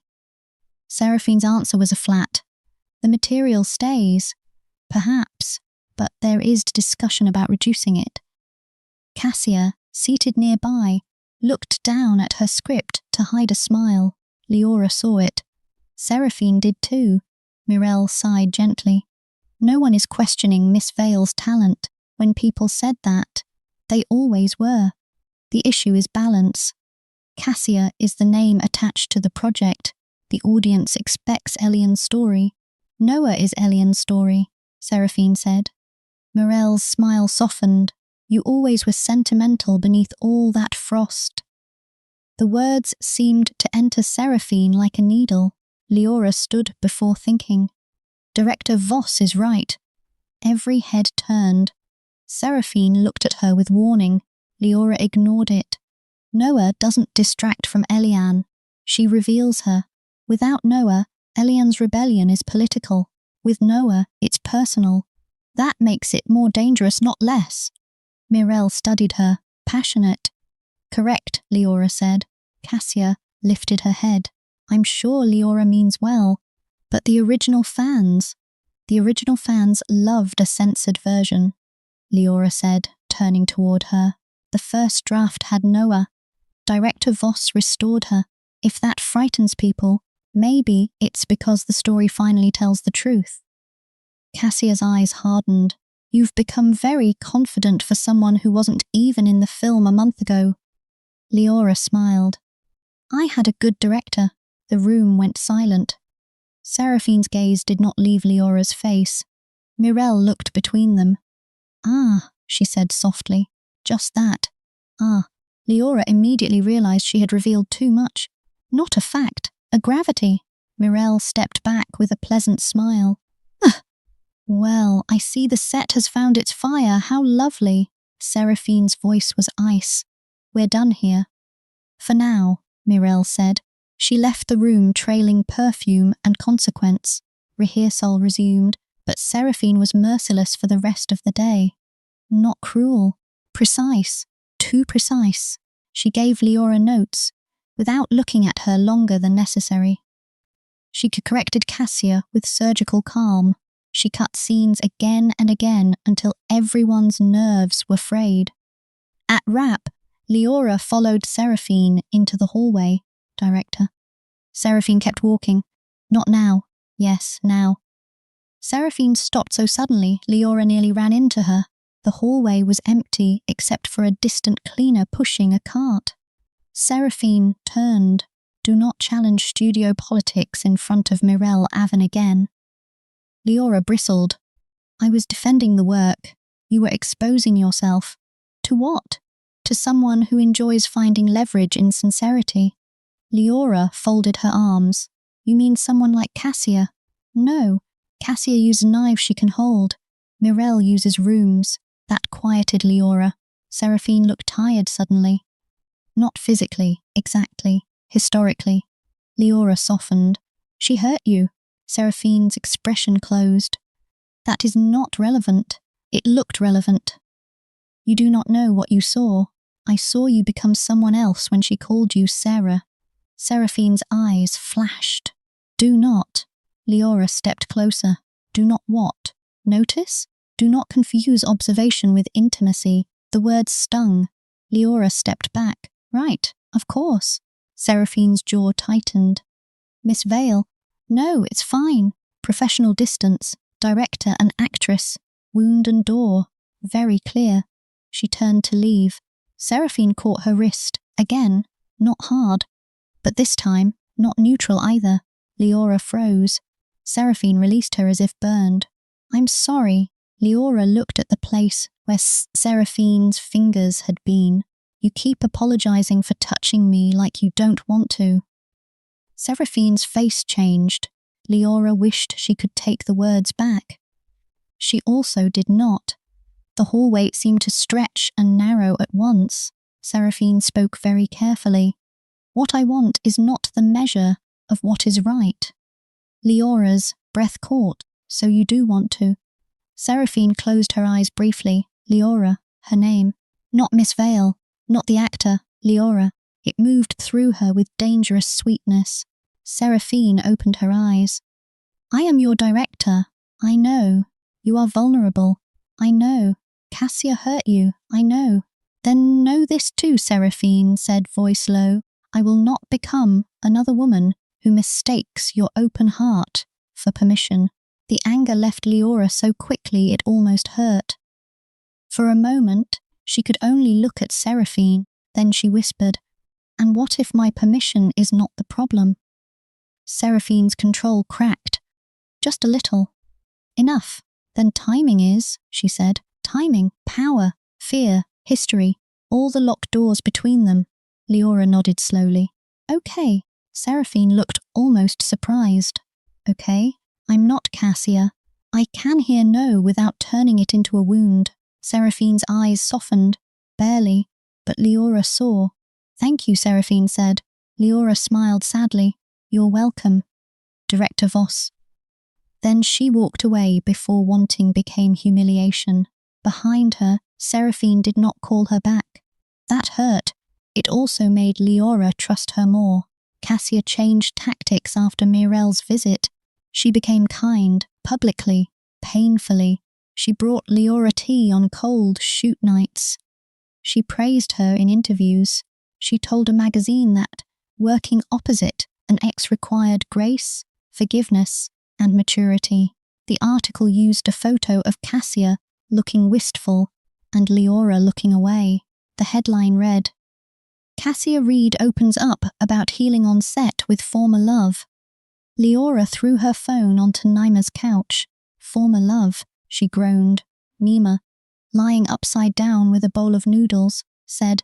Seraphine's answer was a flat. The material stays, perhaps, but there is discussion about reducing it. Cassia, seated nearby, looked down at her script to hide a smile. Leora saw it. Seraphine did too. Mirelle sighed gently. No one is questioning Miss Vale's talent. When people said that, they always were. The issue is balance. Cassia is the name attached to the project. The audience expects Elian's story. Noah is Elian's story, Seraphine said. Mirelle's smile softened. You always were sentimental beneath all that frost. The words seemed to enter Seraphine like a needle. Leora stood before thinking. Director Voss is right. Every head turned. Seraphine looked at her with warning. Leora ignored it. Noah doesn't distract from Elian. She reveals her. Without Noah, Elian's rebellion is political. With Noah, it's personal. That makes it more dangerous, not less. Mirelle studied her, passionate. Correct, Leora said. Cassia lifted her head. I'm sure Leora means well. But the original fans loved a censored version, Leora said, turning toward her. The first draft had Noah. Director Voss restored her. If that frightens people, maybe it's because the story finally tells the truth. Cassia's eyes hardened. You've become very confident for someone who wasn't even in the film a month ago. Leora smiled. I had a good director. The room went silent. Seraphine's gaze did not leave Leora's face. Mirelle looked between them. Ah, she said softly. Just that. Ah. Leora immediately realized she had revealed too much. Not a fact, a gravity. Mirelle stepped back with a pleasant smile. Well, I see the set has found its fire. How lovely. Seraphine's voice was ice. We're done here. For now, Mirelle said. She left the room trailing perfume and consequence. Rehearsal resumed, but Seraphine was merciless for the rest of the day. Not cruel. Precise. Too precise. She gave Leora notes, without looking at her longer than necessary. She corrected Cassia with surgical calm. She cut scenes again and again until everyone's nerves were frayed. At wrap, Leora followed Seraphine into the hallway. Director. Seraphine kept walking. Not now. Yes, now. Seraphine stopped so suddenly, Leora nearly ran into her. The hallway was empty except for a distant cleaner pushing a cart. Seraphine turned. Do not challenge studio politics in front of Mirelle Avon again. Leora bristled. I was defending the work. You were exposing yourself. To what? To someone who enjoys finding leverage in sincerity. Leora folded her arms. You mean someone like Cassia? No. Cassia uses knives she can hold. Mirelle uses rooms. That quieted Leora. Seraphine looked tired suddenly. Not physically, exactly. Historically. Leora softened. She hurt you. Seraphine's expression closed. That is not relevant. It looked relevant. You do not know what you saw. I saw you become someone else when she called you Sarah. Seraphine's eyes flashed. Do not. Leora stepped closer. Do not what? Notice? Do not confuse observation with intimacy. The words stung. Leora stepped back. Right, of course. Seraphine's jaw tightened. Miss Vale. No, it's fine. Professional distance. Director and actress. Wound and door. Very clear. She turned to leave. Seraphine caught her wrist. Again. Not hard. But this time, not neutral either. Leora froze. Seraphine released her as if burned. I'm sorry. Leora looked at the place where Seraphine's fingers had been. You keep apologizing for touching me like you don't want to. Seraphine's face changed. Leora wished she could take the words back. She also did not. The hallway seemed to stretch and narrow at once. Seraphine spoke very carefully. What I want is not the measure of what is right. Leora's breath caught. So you do want to. Seraphine closed her eyes briefly. Leora, her name. Not Miss Vale, not the actor, Leora. It moved through her with dangerous sweetness. Seraphine opened her eyes. I am your director. I know. You are vulnerable. I know. Cassia hurt you. I know. Then know this too, Seraphine said, voice low. I will not become another woman who mistakes your open heart for permission. The anger left Leora so quickly it almost hurt. For a moment, she could only look at Seraphine, then she whispered, And what if my permission is not the problem? Seraphine's control cracked. Just a little. Enough. Then timing is, she said. Timing, power, fear, history, all the locked doors between them. Leora nodded slowly. Okay. Seraphine looked almost surprised. Okay. I'm not Cassia. I can hear no without turning it into a wound. Seraphine's eyes softened. Barely. But Leora saw. Thank you, Seraphine said. Leora smiled sadly. You're welcome. Director Voss. Then she walked away before wanting became humiliation. Behind her, Seraphine did not call her back. That hurt. It also made Leora trust her more. Cassia changed tactics after Mirelle's visit. She became kind, publicly, painfully. She brought Leora tea on cold shoot nights. She praised her in interviews. She told a magazine that, working opposite an ex required grace, forgiveness, and maturity. The article used a photo of Cassia looking wistful and Leora looking away. The headline read, Cassia Reed opens up about healing on set with former love. Leora threw her phone onto Nima's couch. Former love, she groaned. Nima, lying upside down with a bowl of noodles, said,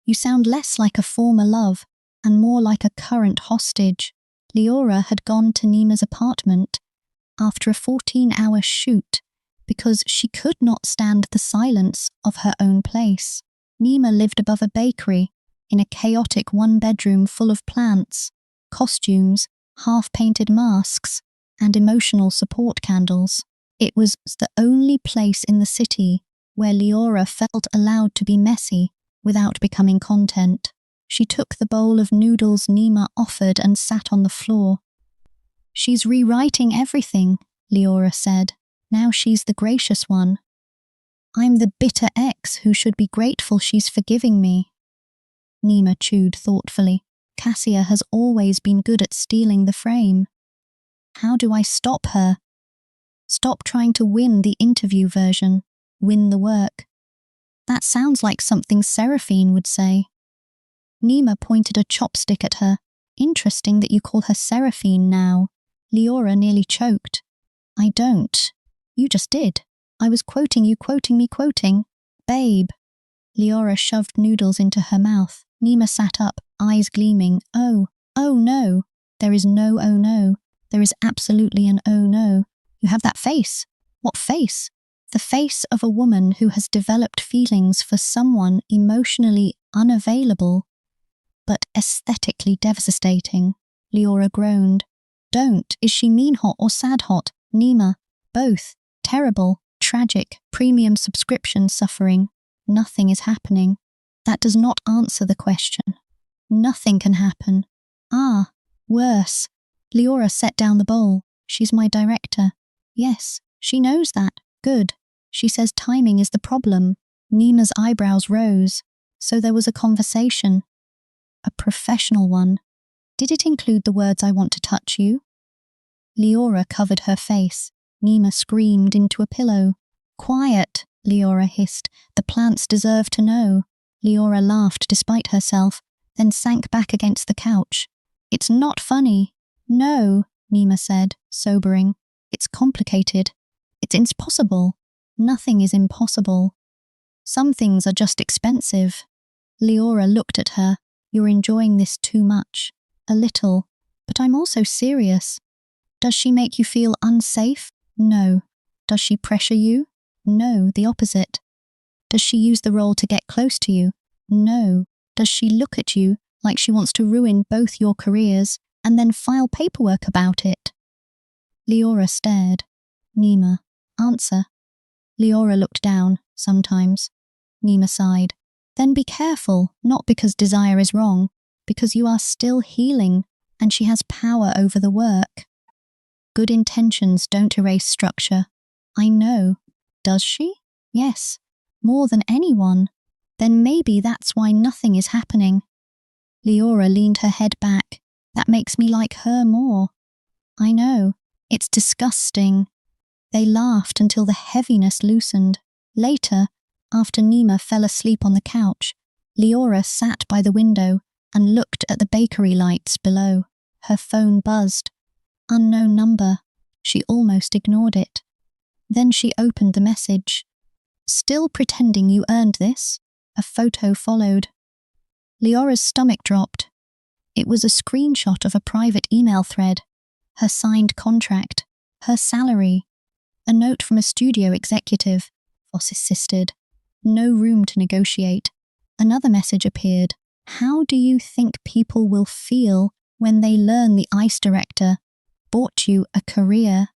You sound less like a former love and more like a current hostage. Leora had gone to Nima's apartment after a 14-hour shoot because she could not stand the silence of her own place. Nima lived above a bakery in a chaotic one-bedroom full of plants, costumes, half-painted masks, and emotional support candles. It was the only place in the city where Leora felt allowed to be messy without becoming content. She took the bowl of noodles Nima offered and sat on the floor. She's rewriting everything, Leora said. Now she's the gracious one. I'm the bitter ex who should be grateful she's forgiving me. Nima chewed thoughtfully. Cassia has always been good at stealing the frame. How do I stop her? Stop trying to win the interview version. Win the work. That sounds like something Seraphine would say. Nima pointed a chopstick at her. Interesting that you call her Seraphine now. Leora nearly choked. I don't. You just did. I was quoting you, quoting me, quoting. Babe. Leora shoved noodles into her mouth. Nima sat up, eyes gleaming. Oh no. There is no oh no. There is absolutely an oh no. You have that face. What face? The face of a woman who has developed feelings for someone emotionally unavailable, but aesthetically devastating. Leora groaned. Don't. Is she mean hot or sad hot? Nima. Both. Terrible. Tragic. Premium subscription suffering. Nothing is happening. That does not answer the question. Nothing can happen. Ah, worse. Leora set down the bowl. She's my director. Yes, she knows that. Good. She says timing is the problem. Nima's eyebrows rose. So there was a conversation. A professional one. Did it include the words I want to touch you? Leora covered her face. Nima screamed into a pillow. Quiet, Leora hissed. The plants deserve to know. Leora laughed despite herself, then sank back against the couch. It's not funny. No, Nima said, sobering. It's complicated. It's impossible. Nothing is impossible. Some things are just expensive. Leora looked at her. You're enjoying this too much. A little. But I'm also serious. Does she make you feel unsafe? No. Does she pressure you? No, the opposite. Does she use the role to get close to you? No. Does she look at you like she wants to ruin both your careers and then file paperwork about it? Leora stared. Nima, answer. Leora looked down, sometimes. Nima sighed. Then be careful, not because desire is wrong, because you are still healing and she has power over the work. Good intentions don't erase structure. I know. Does she? Yes. More than anyone. Then maybe that's why nothing is happening. Leora leaned her head back. That makes me like her more. I know. It's disgusting. They laughed until the heaviness loosened. Later, after Nima fell asleep on the couch, Leora sat by the window and looked at the bakery lights below. Her phone buzzed. Unknown number. She almost ignored it. Then she opened the message. Still pretending you earned this? A photo followed. Leora's stomach dropped. It was a screenshot of a private email thread. Her signed contract. Her salary. A note from a studio executive. Voss insisted. No room to negotiate. Another message appeared. How do you think people will feel when they learn the ice director bought you a career?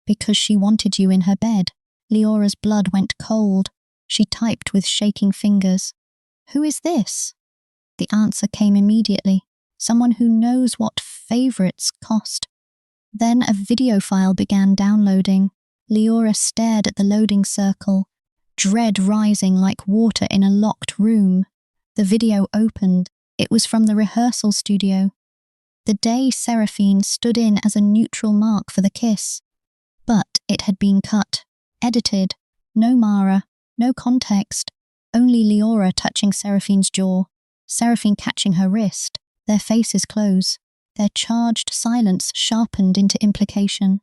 Because she wanted you in her bed. Leora's blood went cold. She typed with shaking fingers. Who is this? The answer came immediately. Someone who knows what favourites cost. Then a video file began downloading. Leora stared at the loading circle, dread rising like water in a locked room. The video opened. It was from the rehearsal studio. The day Seraphine stood in as a neutral mark for the kiss. But it had been cut, edited. No Mara, no context. Only Leora touching Seraphine's jaw, Seraphine catching her wrist, their faces close, their charged silence sharpened into implication.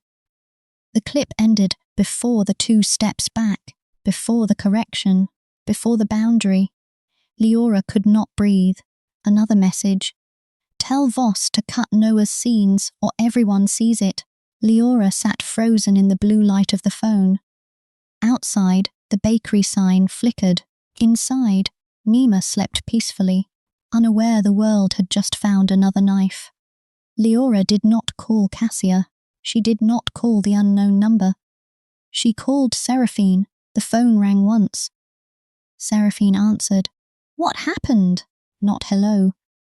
The clip ended before the 2 steps back, before the correction, before the boundary. Leora could not breathe. Another message. Tell Voss to cut Noah's scenes or everyone sees it. Leora sat frozen in the blue light of the phone. Outside, the bakery sign flickered. Inside, Nima slept peacefully, unaware the world had just found another knife. Leora did not call Cassia. She did not call the unknown number. She called Seraphine. The phone rang once. Seraphine answered. What happened? Not hello.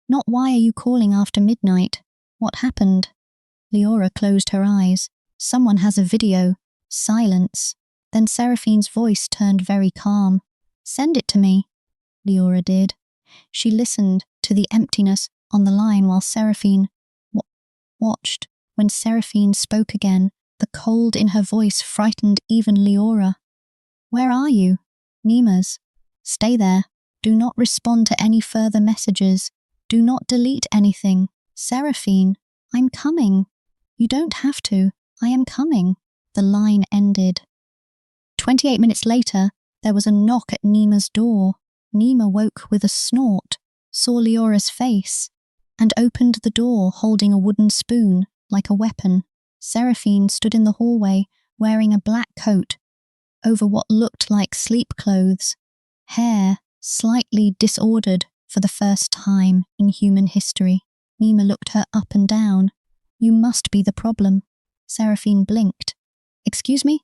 Not why are you calling after midnight? What happened? Leora closed her eyes. Someone has a video. Silence. Then Seraphine's voice turned very calm. Send it to me. Leora did. She listened to the emptiness on the line while Seraphine watched. When Seraphine spoke again, the cold in her voice frightened even Leora. Where are you? Nima's. Stay there. Do not respond to any further messages. Do not delete anything. Seraphine, I'm coming. You don't have to. I am coming. The line ended. 28 minutes later, there was a knock at Nima's door. Nima woke with a snort, saw Leora's face, and opened the door holding a wooden spoon, like a weapon. Seraphine stood in the hallway, wearing a black coat, over what looked like sleep clothes. Hair, slightly disordered for the first time in human history. Nima looked her up and down. You must be the problem. Seraphine blinked. Excuse me?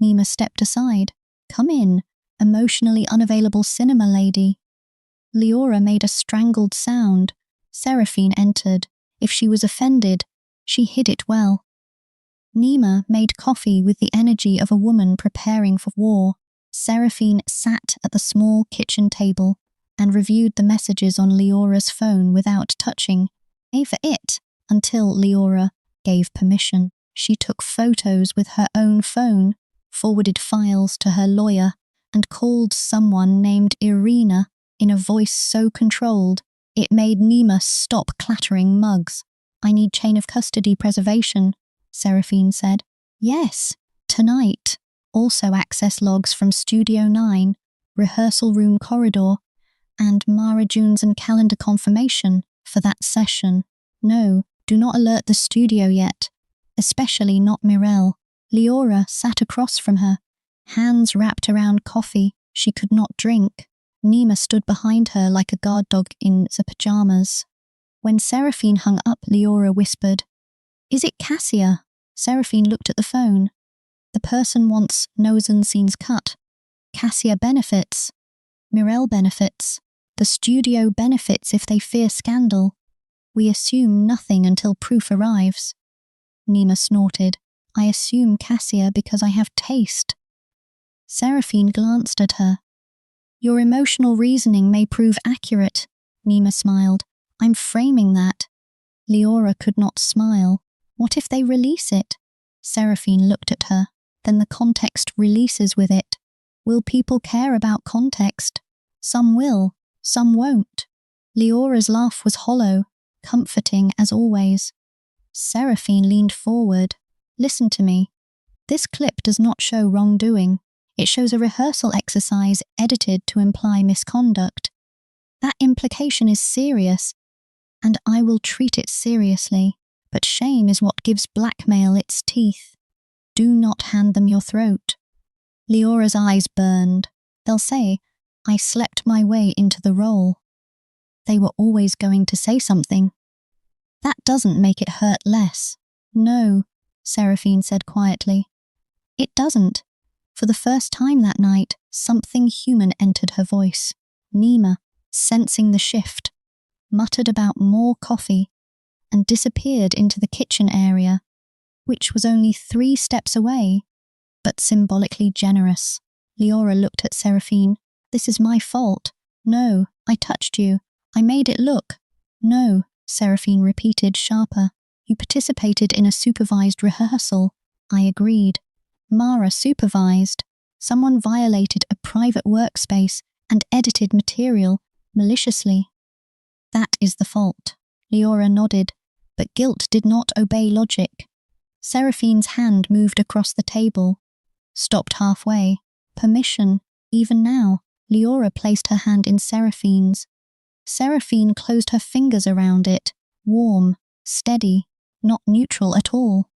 Nima stepped aside. Come in, emotionally unavailable cinema lady. Leora made a strangled sound. Seraphine entered. If she was offended, she hid it well. Nima made coffee with the energy of a woman preparing for war. Seraphine sat at the small kitchen table and reviewed the messages on Leora's phone without touching. A for it, until Leora gave permission. She took photos with her own phone, forwarded files to her lawyer, and called someone named Irina in a voice so controlled it made Nima stop clattering mugs. I need chain of custody preservation, Seraphine said. Yes, tonight. Also access logs from Studio 9, rehearsal room corridor, and Mara Junes and calendar confirmation for that session. No, do not alert the studio yet, especially not Mirelle. Leora sat across from her, hands wrapped around coffee she could not drink. Nima stood behind her like a guard dog in the pajamas. When Seraphine hung up, Leora whispered, Is it Cassia? Seraphine looked at the phone. The person wants Nozan scenes cut. Cassia benefits. Mirelle benefits. The studio benefits if they fear scandal. We assume nothing until proof arrives. Nima snorted. I assume Cassia because I have taste. Seraphine glanced at her. Your emotional reasoning may prove accurate, Nima smiled. I'm framing that. Leora could not smile. What if they release it? Seraphine looked at her. Then the context releases with it. Will people care about context? Some will, some won't. Leora's laugh was hollow, comforting as always. Seraphine leaned forward. Listen to me. This clip does not show wrongdoing. It shows a rehearsal exercise edited to imply misconduct. That implication is serious, and I will treat it seriously. But shame is what gives blackmail its teeth. Do not hand them your throat. Leora's eyes burned. They'll say, I slept my way into the role. They were always going to say something. That doesn't make it hurt less. No, Seraphine said quietly. It doesn't. For the first time that night, something human entered her voice. Nima, sensing the shift, muttered about more coffee and disappeared into the kitchen area. which was only 3 steps away, but symbolically generous. Leora looked at Seraphine. This is my fault. No, I touched you. I made it look. No, Seraphine repeated, sharper. You participated in a supervised rehearsal. I agreed. Mara supervised. Someone violated a private workspace and edited material maliciously. That is the fault. Leora nodded, but guilt did not obey logic. Seraphine's hand moved across the table, stopped halfway. Permission, even now. Leora placed her hand in Seraphine's. Seraphine closed her fingers around it, warm, steady, not neutral at all.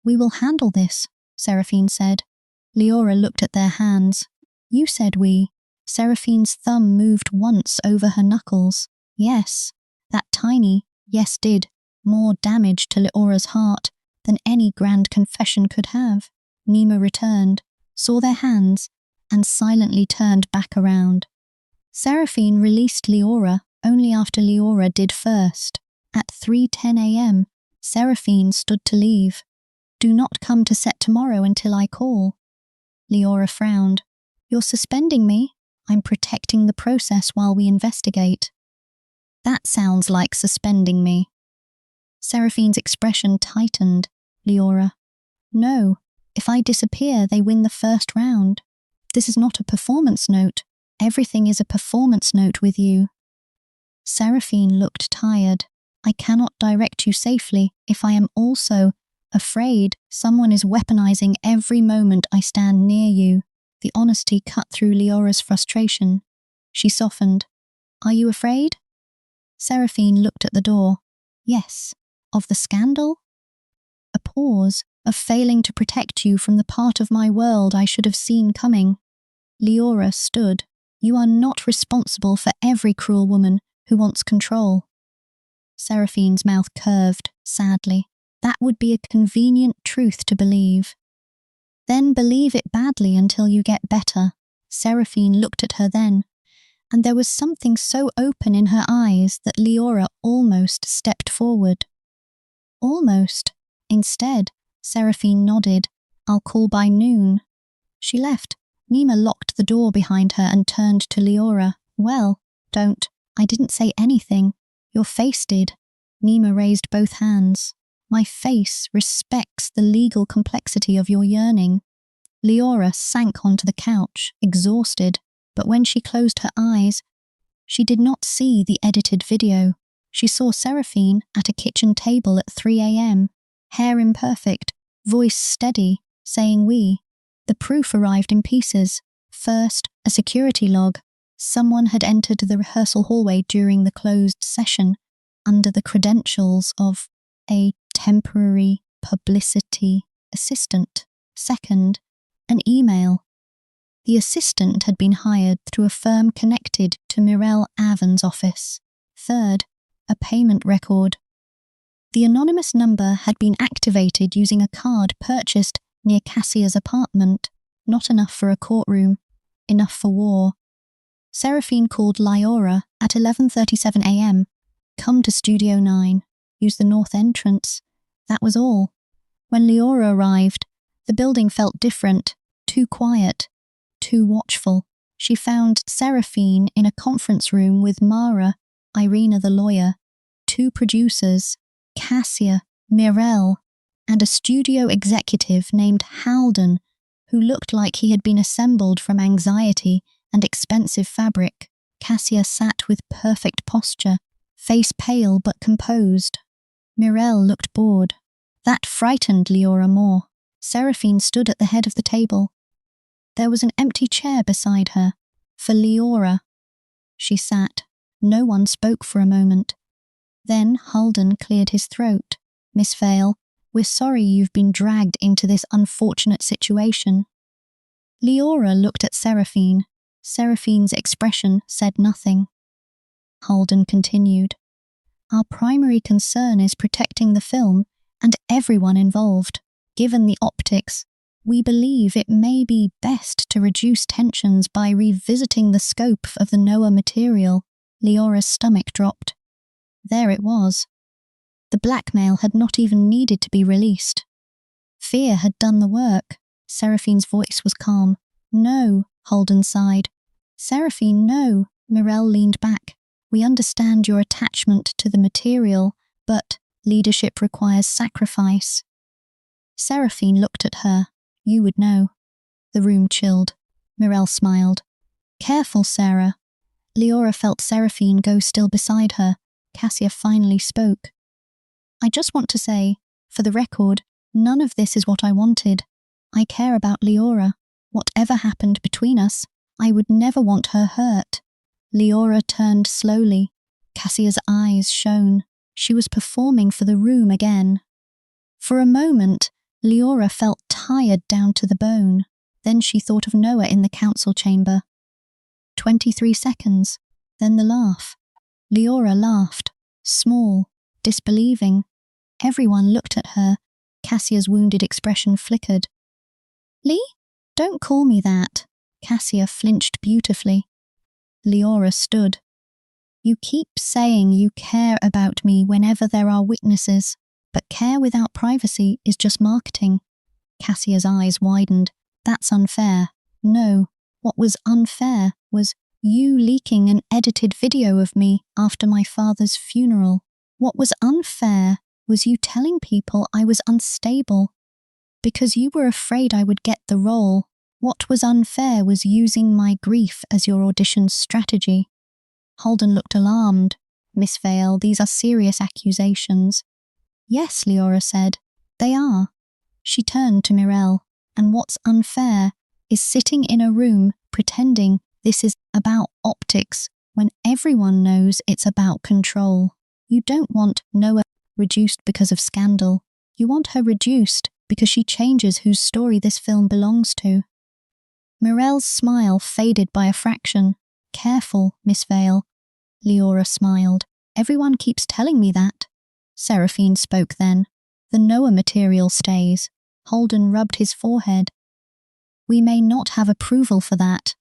We will handle this, Seraphine said. Leora looked at their hands. You said we. Seraphine's thumb moved once over her knuckles. Yes, that tiny yes did more damage to Leora's heart than any grand confession could have. Nima returned, saw their hands, and silently turned back around. Seraphine released Leora only after Leora did first. At 3:10 a.m., Seraphine stood to leave. Do not come to set tomorrow until I call. Leora frowned. You're suspending me? I'm protecting the process while we investigate. That sounds like suspending me. Seraphine's expression tightened. Leora. No, if I disappear, they win the first round. This is not a performance note. Everything is a performance note with you. Seraphine looked tired. I cannot direct you safely if I am also afraid someone is weaponizing every moment I stand near you. The honesty cut through Leora's frustration. She softened. Are you afraid? Seraphine looked at the door. Yes. Of the scandal? A pause. Of failing to protect you from the part of my world I should have seen coming. Leora stood. You are not responsible for every cruel woman who wants control. Seraphine's mouth curved, sadly. That would be a convenient truth to believe. Then believe it badly until you get better. Seraphine looked at her then, and there was something so open in her eyes that Leora almost stepped forward. Almost. Instead, Seraphine nodded. I'll call by noon. She left. Nima locked the door behind her and turned to Leora. Well, don't. I didn't say anything. Your face did. Nima raised both hands. My face respects the legal complexity of your yearning. Leora sank onto the couch, exhausted, but when she closed her eyes, she did not see the edited video. She saw Seraphine at a kitchen table at 3 a.m., hair imperfect, voice steady, saying we. The proof arrived in pieces. First, a security log. Someone had entered the rehearsal hallway during the closed session under the credentials of a temporary publicity assistant. Second, an email. The assistant had been hired through a firm connected to Mirelle Aven's office. Third, a payment record. The anonymous number had been activated using a card purchased near Cassia's apartment. Not enough for a courtroom, enough for war. Seraphine called Leora at 11:37 a.m. Come to Studio 9. Use the north entrance. That was all. When Leora arrived, the building felt different, too quiet, too watchful. She found Seraphine in a conference room with Mara, Irina the lawyer, 2 producers, Cassia, Mirelle, and a studio executive named Halden, who looked like he had been assembled from anxiety and expensive fabric. Cassia sat with perfect posture, face pale but composed. Mirelle looked bored. That frightened Leora more. Seraphine stood at the head of the table. There was an empty chair beside her. For Leora. She sat. No one spoke for a moment. Then Halden cleared his throat. Miss Vale, we're sorry you've been dragged into this unfortunate situation. Leora looked at Seraphine. Seraphine's expression said nothing. Halden continued. Our primary concern is protecting the film and everyone involved. Given the optics, we believe it may be best to reduce tensions by revisiting the scope of the Noah material. Leora's stomach dropped. There it was. The blackmail had not even needed to be released. Fear had done the work. Seraphine's voice was calm. No, Holden sighed. Seraphine, no. Mirelle leaned back. We understand your attachment to the material, but leadership requires sacrifice. Seraphine looked at her. You would know. The room chilled. Mirelle smiled. Careful, Sarah. Leora felt Seraphine go still beside her. Cassia finally spoke. I just want to say, for the record, none of this is what I wanted. I care about Leora. Whatever happened between us, I would never want her hurt. Leora turned slowly. Cassia's eyes shone. She was performing for the room again. For a moment, Leora felt tired down to the bone. Then she thought of Noah in the council chamber. 23 seconds, then the laugh. Leora laughed, small, disbelieving. Everyone looked at her. Cassia's wounded expression flickered. Lee? Don't call me that. Cassia flinched beautifully. Leora stood. You keep saying you care about me whenever there are witnesses, but care without privacy is just marketing. Cassia's eyes widened. That's unfair. No, what was unfair was you leaking an edited video of me after my father's funeral. What was unfair was you telling people I was unstable because you were afraid I would get the role. What was unfair was using my grief as your audition strategy. Holden looked alarmed. Miss Vale, these are serious accusations. Yes, Leora said. They are. She turned to Mirelle. And what's unfair is sitting in a room pretending this is about optics when everyone knows it's about control. You don't want Noah reduced because of scandal. You want her reduced because she changes whose story this film belongs to. Mirelle's smile faded by a fraction. Careful, Miss Vale. Leora smiled. Everyone keeps telling me that. Seraphine spoke then. The Noah material stays. Holden rubbed his forehead. We may not have approval for that.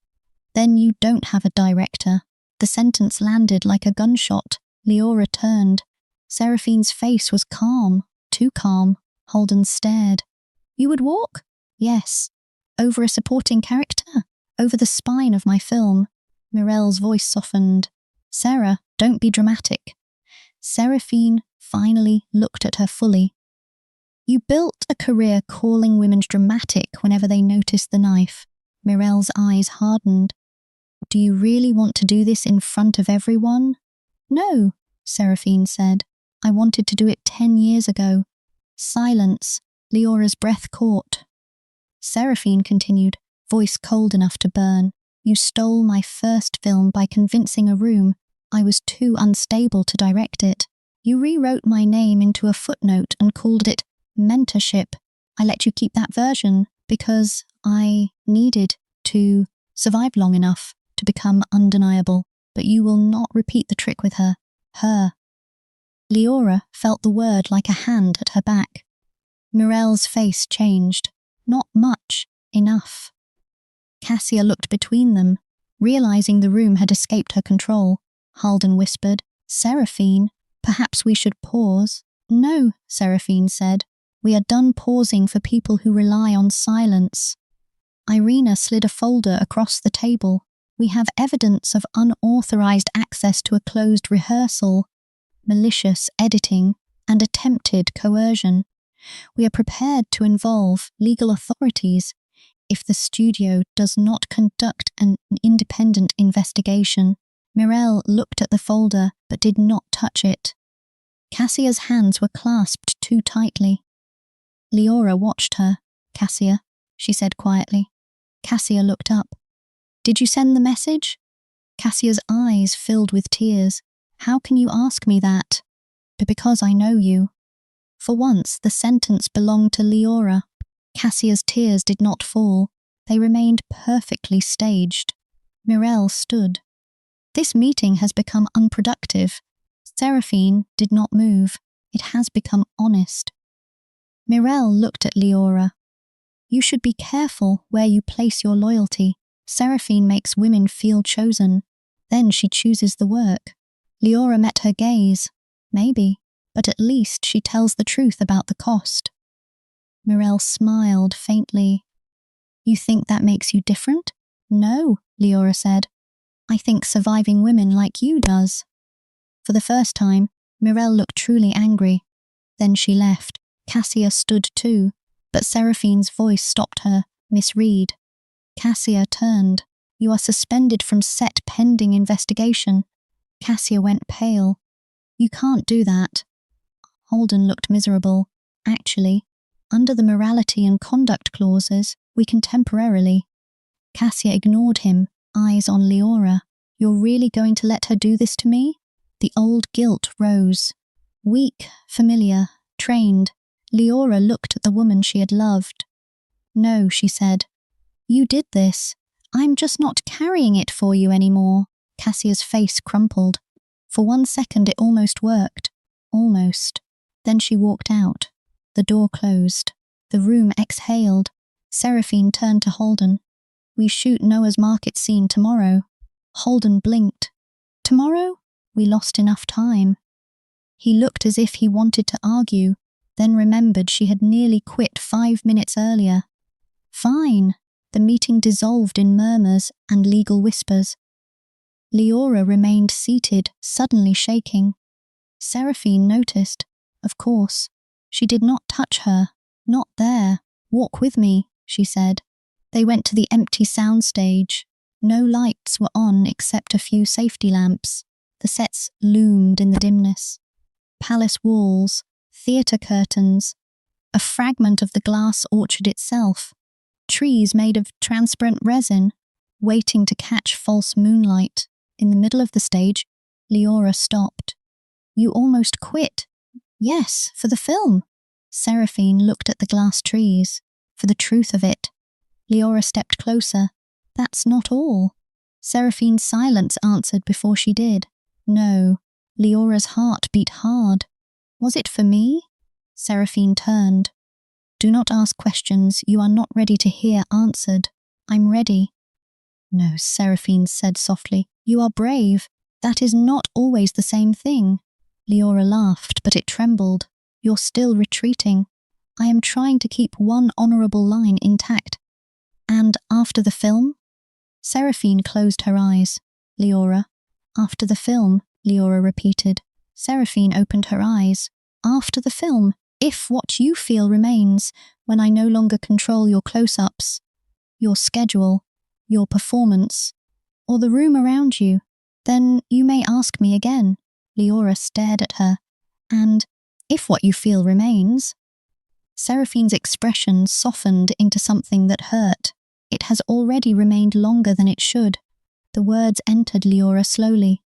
Then you don't have a director. The sentence landed like a gunshot. Leora turned. Seraphine's face was calm, too calm. Holden stared. You would walk? Yes. Over a supporting character? Over the spine of my film. Mirelle's voice softened. Sarah, don't be dramatic. Seraphine finally looked at her fully. You built a career calling women dramatic whenever they noticed the knife. Mirelle's eyes hardened. Do you really want to do this in front of everyone? No, Seraphine said. I wanted to do it 10 years ago. Silence. Leora's breath caught. Seraphine continued, voice cold enough to burn. You stole my first film by convincing a room I was too unstable to direct it. You rewrote my name into a footnote and called it mentorship. I let you keep that version because I needed to survive long enough to become undeniable. But you will not repeat the trick with her. Her. Leora felt the word like a hand at her back. Mirelle's face changed. Not much. Enough. Cassia looked between them, realizing the room had escaped her control. Holden whispered, Seraphine, perhaps we should pause. No, Seraphine said. We are done pausing for people who rely on silence. Irina slid a folder across the table. We have evidence of unauthorized access to a closed rehearsal, malicious editing, and attempted coercion. We are prepared to involve legal authorities if the studio does not conduct an independent investigation. Mirelle looked at the folder but did not touch it. Cassia's hands were clasped too tightly. Leora watched her. Cassia, she said quietly. Cassia looked up. Did you send the message? Cassia's eyes filled with tears. How can you ask me that? Because I know you. For once, the sentence belonged to Leora. Cassia's tears did not fall. They remained perfectly staged. Mirelle stood. This meeting has become unproductive. Seraphine did not move. It has become honest. Mirelle looked at Leora. You should be careful where you place your loyalty. Seraphine makes women feel chosen. Then she chooses the work. Leora met her gaze. Maybe, but at least she tells the truth about the cost. Mirelle smiled faintly. You think that makes you different? No, Leora said. I think surviving women like you does. For the first time, Mirelle looked truly angry. Then she left. Cassia stood too, but Seraphine's voice stopped her. Miss Reed. Cassia turned. You are suspended from set pending investigation. Cassia went pale. You can't do that. Holden looked miserable. Actually, under the morality and conduct clauses, we can temporarily. Cassia ignored him, eyes on Leora. You're really going to let her do this to me? The old guilt rose. Weak, familiar, trained, Leora looked at the woman she had loved. No, she said. You did this. I'm just not carrying it for you anymore. Cassia's face crumpled. For 1 second it almost worked. Almost. Then she walked out. The door closed. The room exhaled. Seraphine turned to Holden. We shoot Noah's market scene tomorrow. Holden blinked. Tomorrow? We lost enough time. He looked as if he wanted to argue, then remembered she had nearly quit 5 minutes earlier. Fine. The meeting dissolved in murmurs and legal whispers. Leora remained seated, suddenly shaking. Seraphine noticed. Of course. She did not touch her. Not there. Walk with me, she said. They went to the empty soundstage. No lights were on except a few safety lamps. The sets loomed in the dimness. Palace walls, theatre curtains, a fragment of the glass orchard itself, trees made of transparent resin, waiting to catch false moonlight. In the middle of the stage, Leora stopped. You almost quit. Yes, for the film. Seraphine looked at the glass trees. For the truth of it. Leora stepped closer. That's not all. Seraphine's silence answered before she did. No. Leora's heart beat hard. Was it for me? Seraphine turned. Do not ask questions you are not ready to hear answered. I'm ready. No, Seraphine said softly. You are brave. That is not always the same thing. Leora laughed, but it trembled. You're still retreating. I am trying to keep one honourable line intact. And after the film? Seraphine closed her eyes. Leora. After the film, Leora repeated. Seraphine opened her eyes. After the film, if what you feel remains, when I no longer control your close-ups, your schedule, your performance, or the room around you, then you may ask me again. Leora stared at her. And, if what you feel remains? Seraphine's expression softened into something that hurt. It has already remained longer than it should. The words entered Leora slowly.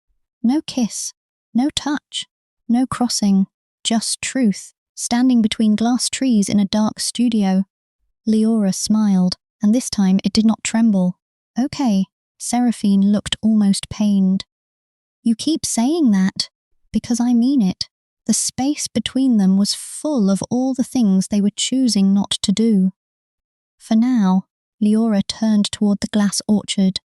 No kiss, no touch, no crossing, just truth, standing between glass trees in a dark studio. Leora smiled, and this time it did not tremble. Okay, Seraphine looked almost pained. You keep saying that, because I mean it. The space between them was full of all the things they were choosing not to do. For now, Leora turned toward the glass orchard.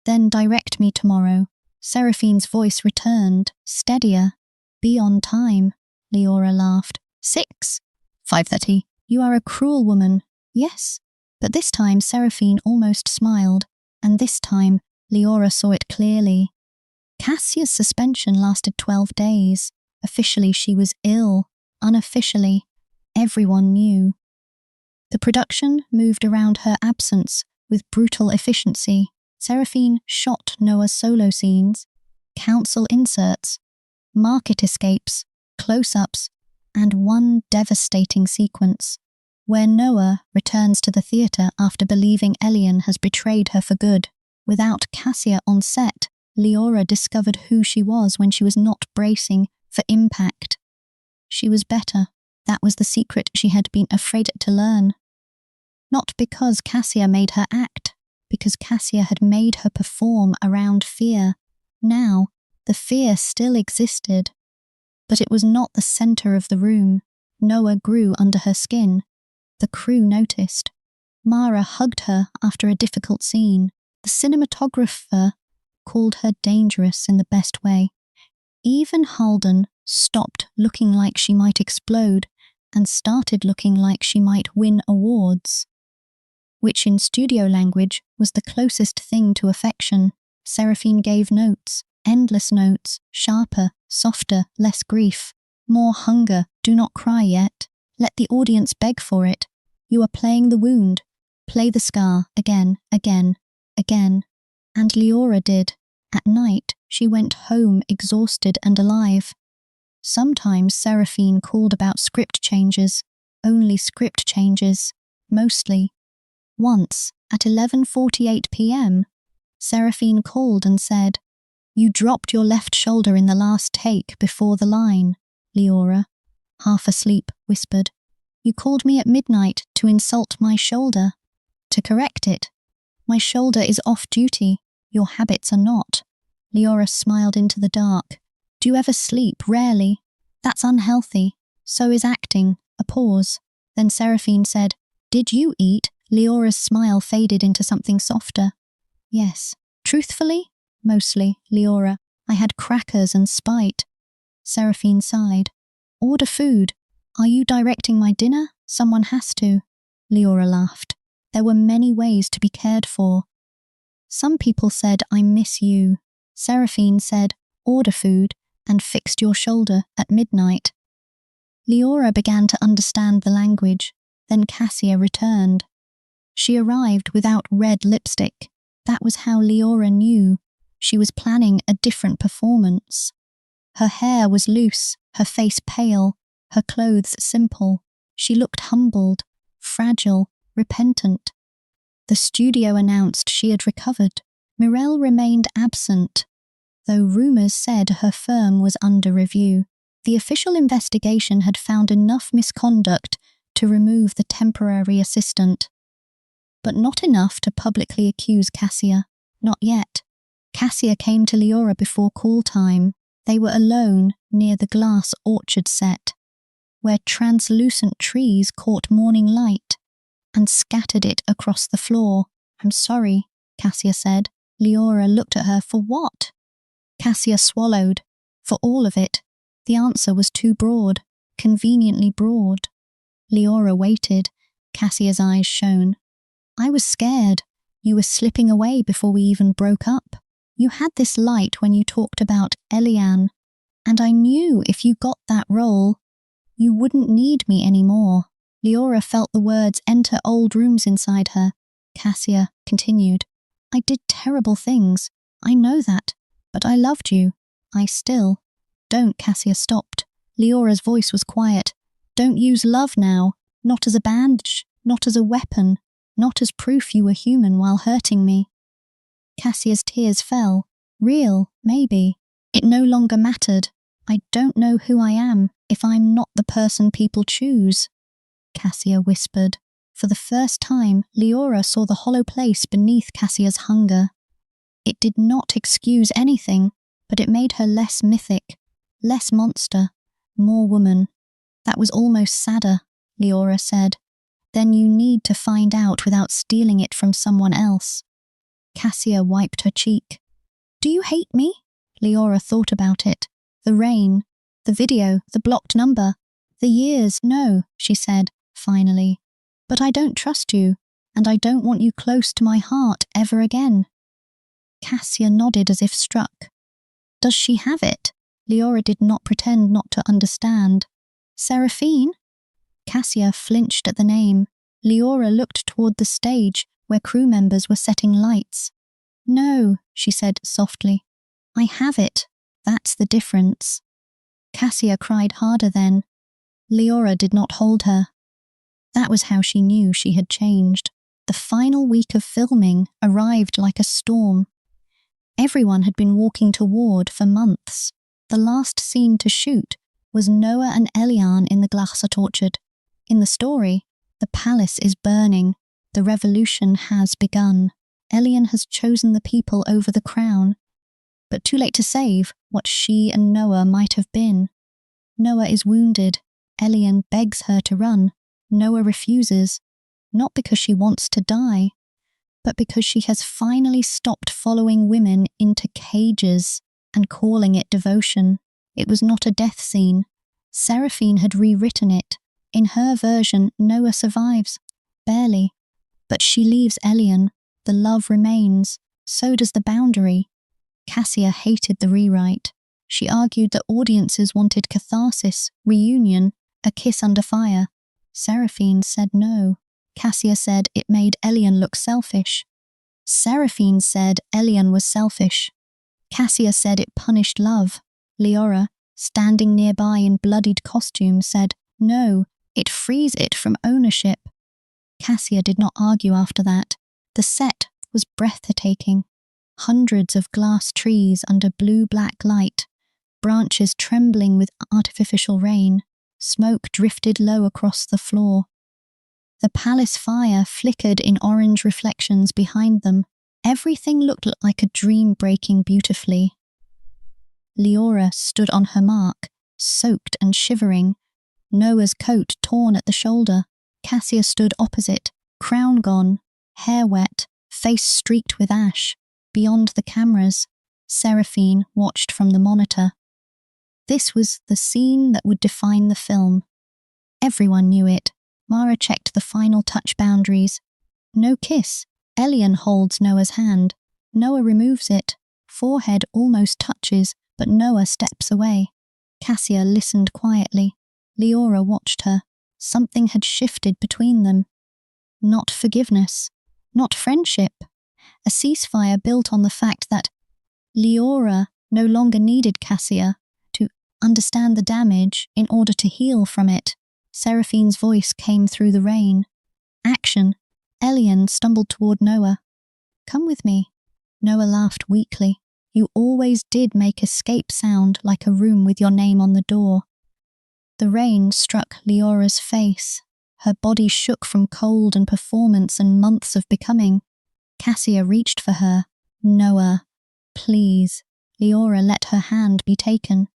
Then direct me tomorrow. Seraphine's voice returned, steadier. Be on time. Leora laughed. 6. 5:30. You are a cruel woman. Yes. But this time Seraphine almost smiled, and this time Leora saw it clearly. Cassia's suspension lasted 12 days. Officially she was ill. Unofficially, everyone knew. The production moved around her absence with brutal efficiency. Seraphine shot Noah's solo scenes, council inserts, market escapes, close-ups, and one devastating sequence, where Noah returns to the theatre after believing Elian has betrayed her for good. Without Cassia on set, Leora discovered who she was when she was not bracing for impact. She was better. That was the secret she had been afraid to learn. Not because Cassia made her act, because Cassia had made her perform around fear. Now, the fear still existed. But it was not the centre of the room. Noah grew under her skin. The crew noticed. Mara hugged her after a difficult scene. The cinematographer called her dangerous in the best way. Even Holden stopped looking like she might explode and started looking like she might win awards. Which in studio language was the closest thing to affection. Seraphine gave notes, endless notes, sharper, softer, less grief, more hunger, do not cry yet. Let the audience beg for it. You are playing the wound. Play the scar, again, again, again. And Leora did. At night, she went home exhausted and alive. Sometimes Seraphine called about script changes, only script changes, mostly. Once, at 11:48 p.m., Seraphine called and said, "You dropped your left shoulder in the last take before the line," Leora, half asleep, whispered. "You called me at midnight to insult my shoulder. To correct it. My shoulder is off duty. Your habits are not." Leora smiled into the dark. "Do you ever sleep? Rarely. That's unhealthy. So is acting." A pause. Then Seraphine said, "Did you eat?" Leora's smile faded into something softer. "Yes." "Truthfully?" "Mostly, Leora. I had crackers and Spite." Seraphine sighed. "Order food. Are you directing my dinner? Someone has to." Leora laughed. There were many ways to be cared for. Some people said, "I miss you." Seraphine said, "Order food," and fixed your shoulder at midnight. Leora began to understand the language. Then Cassia returned. She arrived without red lipstick. That was how Leora knew. She was planning a different performance. Her hair was loose, her face pale, her clothes simple. She looked humbled, fragile, repentant. The studio announced she had recovered. Mirelle remained absent, though rumours said her firm was under review. The official investigation had found enough misconduct to remove the temporary assistant, but not enough to publicly accuse Cassia. Not yet. Cassia came to Leora before call time. They were alone near the glass orchard set, where translucent trees caught morning light and scattered it across the floor. "I'm sorry," Cassia said. Leora looked at her. "For what?" Cassia swallowed. "For all of it." The answer was too broad, conveniently broad. Leora waited. Cassia's eyes shone. "I was scared. You were slipping away before we even broke up. You had this light when you talked about Eliane, and I knew if you got that role, you wouldn't need me anymore." Leora felt the words enter old rooms inside her. Cassia continued, "I did terrible things. I know that. But I loved you. I still." "Don't," Cassia stopped. Leora's voice was quiet. "Don't use love now. Not as a bandage. Not as a weapon. Not as proof you were human while hurting me." Cassia's tears fell. Real, maybe. It no longer mattered. "I don't know who I am if I'm not the person people choose," Cassia whispered. For the first time, Leora saw the hollow place beneath Cassia's hunger. It did not excuse anything, but it made her less mythic, less monster, more woman. "That was almost sadder," Leora said. "Then you need to find out without stealing it from someone else." Cassia wiped her cheek. "Do you hate me?" Leora thought about it. The rain, the video, the blocked number, the years. "No," she said, finally. "But I don't trust you, and I don't want you close to my heart ever again." Cassia nodded as if struck. "Does she have it?" Leora did not pretend not to understand. "Seraphine?" Cassia flinched at the name. Leora looked toward the stage where crew members were setting lights. "No," she said softly. "I have it. That's the difference." Cassia cried harder then. Leora did not hold her. That was how she knew she had changed. The final week of filming arrived like a storm. Everyone had been walking toward for months. The last scene to shoot was Noah and Eliane in the glassat orchard. In the story, the palace is burning. The revolution has begun. Eliane has chosen the people over the crown, but too late to save what she and Noah might have been. Noah is wounded. Eliane begs her to run. Noah refuses, not because she wants to die, but because she has finally stopped following women into cages and calling it devotion. It was not a death scene. Seraphine had rewritten it. In her version, Noah survives. Barely. But she leaves Elian. The love remains. So does the boundary. Cassia hated the rewrite. She argued that audiences wanted catharsis, reunion, a kiss under fire. Seraphine said no. Cassia said it made Elian look selfish. Seraphine said Elian was selfish. Cassia said it punished love. Leora, standing nearby in bloodied costume, said, no, it frees it from ownership. Cassia did not argue after that. The set was breathtaking. Hundreds of glass trees under blue-black light, branches trembling with artificial rain, smoke drifted low across the floor. The palace fire flickered in orange reflections behind them. Everything looked like a dream breaking beautifully. Leora stood on her mark, soaked and shivering, Noah's coat torn at the shoulder. Cassia stood opposite, crown gone, hair wet, face streaked with ash. Beyond the cameras, Seraphine watched from the monitor. This was the scene that would define the film. Everyone knew it. Mara checked the final touch boundaries. No kiss. Elian holds Noah's hand. Noah removes it. Forehead almost touches, but Noah steps away. Cassia listened quietly. Leora watched her. Something had shifted between them. Not forgiveness. Not friendship. A ceasefire built on the fact that Leora no longer needed Cassia to understand the damage in order to heal from it. Seraphine's voice came through the rain. Action. Elian stumbled toward Noah. Come with me. Noah laughed weakly. You always did make escape sound like a room with your name on the door. The rain struck Leora's face. Her body shook from cold and performance and months of becoming. Cassia reached for her. Noah, please. Leora let her hand be taken.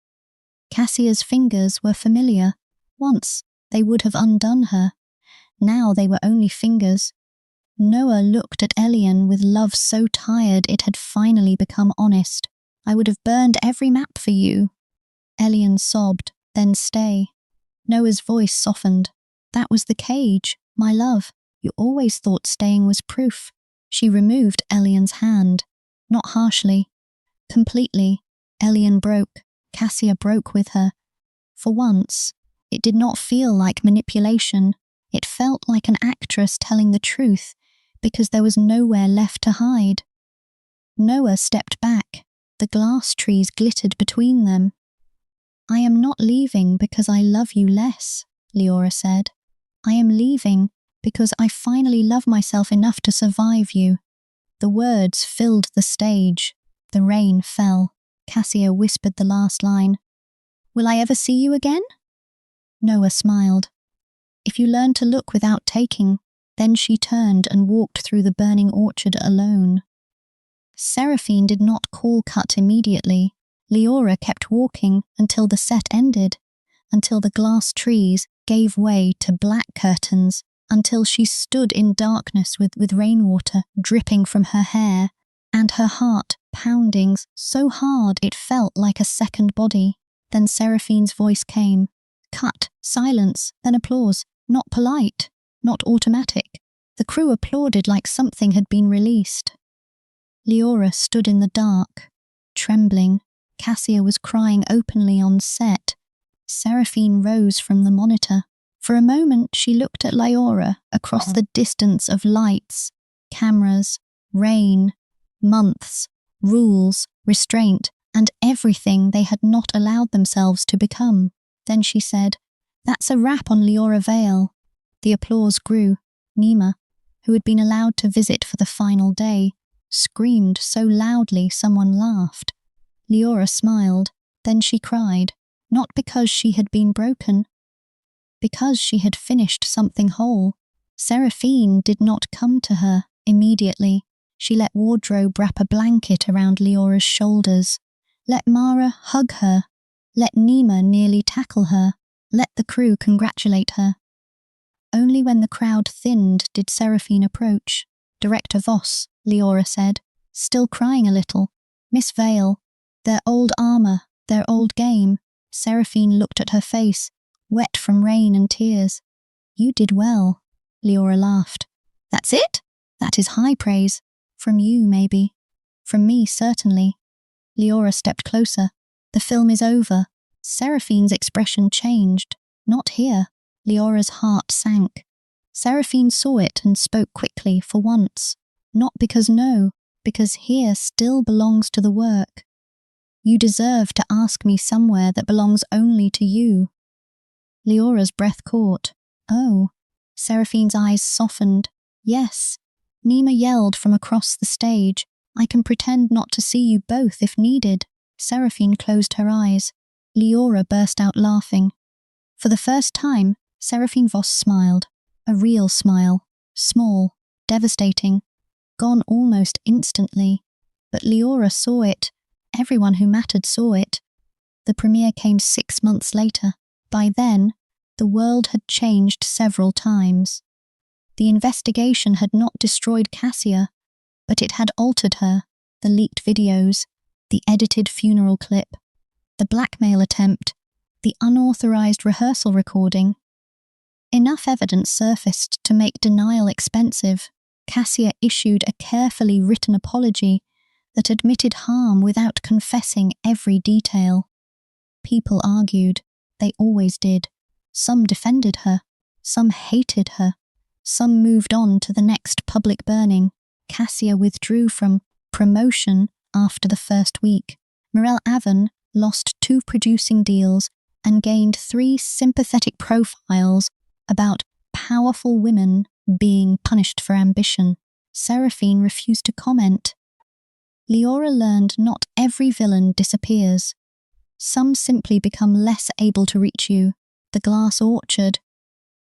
Cassia's fingers were familiar. Once, they would have undone her. Now they were only fingers. Noah looked at Elian with love so tired it had finally become honest. I would have burned every map for you. Elian sobbed, then stay. Noah's voice softened. That was the cage, my love. You always thought staying was proof. She removed Elian's hand. Not harshly. Completely. Elian broke. Cassia broke with her. For once, it did not feel like manipulation. It felt like an actress telling the truth, because there was nowhere left to hide. Noah stepped back. The glass trees glittered between them. I am not leaving because I love you less, Leora said. I am leaving because I finally love myself enough to survive you. The words filled the stage. The rain fell. Cassia whispered the last line. Will I ever see you again? Noah smiled. If you learn to look without taking. Then she turned and walked through the burning orchard alone. Seraphine did not call cut immediately. Leora kept walking until the set ended, until the glass trees gave way to black curtains, until she stood in darkness with rainwater dripping from her hair, and her heart pounding so hard it felt like a second body. Then Seraphine's voice came. Cut, silence, then applause. Not polite, not automatic. The crew applauded like something had been released. Leora stood in the dark, trembling. Cassia was crying openly on set. Seraphine rose from the monitor. For a moment she looked at Leora across the distance of lights, cameras, rain, months, rules, restraint, and everything they had not allowed themselves to become. Then she said, That's a wrap on Leora Vale. The applause grew. Nima, who had been allowed to visit for the final day, screamed so loudly someone laughed. Leora smiled. Then she cried, not because she had been broken, because she had finished something whole. Seraphine did not come to her immediately. She let Wardrobe wrap a blanket around Leora's shoulders. Let Mara hug her. Let Nima nearly tackle her. Let the crew congratulate her. Only when the crowd thinned did Seraphine approach. Director Voss, Leora said, still crying a little. Miss Vale, their old armour, their old game. Seraphine looked at her face, wet from rain and tears. You did well, Leora laughed. That's it? That is high praise. From you, maybe. From me, certainly. Leora stepped closer. The film is over. Seraphine's expression changed. Not here. Leora's heart sank. Seraphine saw it and spoke quickly for once. Not because no, because here still belongs to the work. You deserve to ask me somewhere that belongs only to you. Leora's breath caught. Oh. Seraphine's eyes softened. Yes. Nima yelled from across the stage. I can pretend not to see you both if needed. Seraphine closed her eyes. Leora burst out laughing. For the first time, Seraphine Voss smiled. A real smile. Small. Devastating. Gone almost instantly. But Leora saw it. Everyone who mattered saw it. The premiere came 6 months later. By then, the world had changed several times. The investigation had not destroyed Cassia, but it had altered her. The leaked videos, the edited funeral clip, the blackmail attempt, the unauthorized rehearsal recording. Enough evidence surfaced to make denial expensive. Cassia issued a carefully written apology that admitted harm without confessing every detail. People argued. They always did. Some defended her. Some hated her. Some moved on to the next public burning. Cassia withdrew from promotion after the first week. Mirelle Avon lost 2 producing deals and gained 3 sympathetic profiles about powerful women being punished for ambition. Seraphine refused to comment. Leora learned not every villain disappears. Some simply become less able to reach you. The Glass Orchard,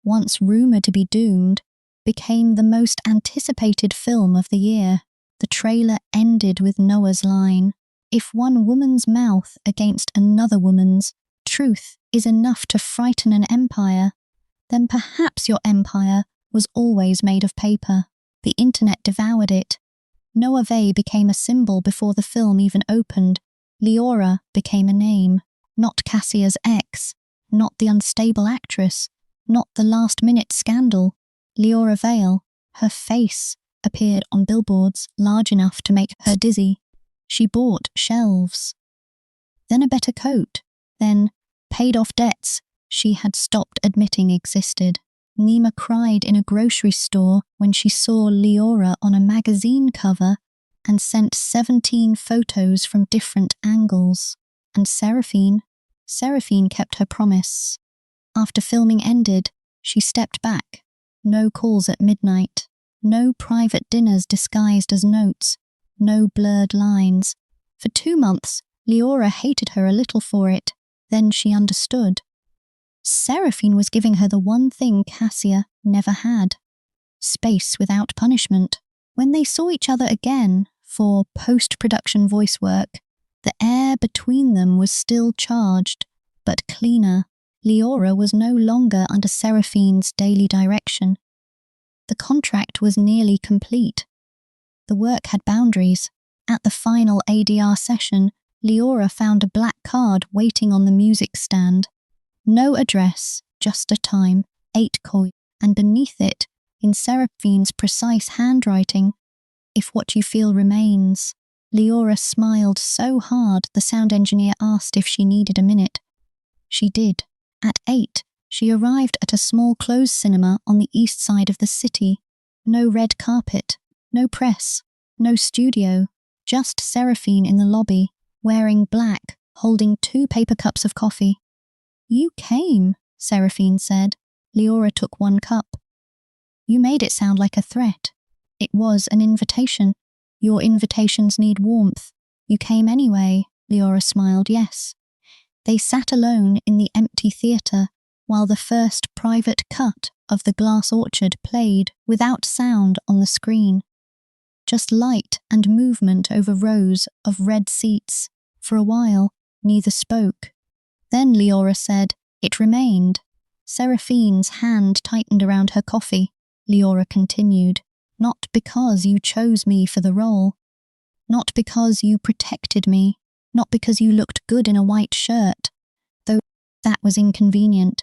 once rumoured to be doomed, became the most anticipated film of the year. The trailer ended with Noah's line, "If one woman's mouth against another woman's truth is enough to frighten an empire, then perhaps your empire was always made of paper." The internet devoured it. Noah Vey became a symbol before the film even opened. Leora became a name, not Cassia's ex, not the unstable actress, not the last-minute scandal. Leora Vale, her face, appeared on billboards large enough to make her dizzy. She bought shelves. Then a better coat. Then paid off debts she had stopped admitting existed. Nima cried in a grocery store when she saw Leora on a magazine cover and sent 17 photos from different angles. And Seraphine kept her promise. After filming ended, she stepped back. No calls at midnight. No private dinners disguised as notes. No blurred lines. For 2 months, Leora hated her a little for it. Then she understood. Seraphine was giving her the one thing Cassia never had. Space without punishment. When they saw each other again for post-production voice work, the air between them was still charged, but cleaner. Leora was no longer under Seraphine's daily direction. The contract was nearly complete. The work had boundaries. At the final ADR session, Leora found a black card waiting on the music stand. No address, just a time, 8 coins, and beneath it, in Seraphine's precise handwriting, "If what you feel remains." Leora smiled so hard the sound engineer asked if she needed a minute. She did. At 8, she arrived at a small closed cinema on the east side of the city. No red carpet, no press, no studio, just Seraphine in the lobby, wearing black, holding 2 paper cups of coffee. "You came," Seraphine said. Leora took 1 cup. "You made it sound like a threat. It was an invitation. Your invitations need warmth. You came anyway." Leora smiled. "Yes." They sat alone in the empty theatre while the first private cut of The Glass Orchard played without sound on the screen. Just light and movement over rows of red seats. For a while, neither spoke. Then Leora said, "It remained." Seraphine's hand tightened around her coffee. Leora continued, "Not because you chose me for the role. Not because you protected me. Not because you looked good in a white shirt. Though that was inconvenient."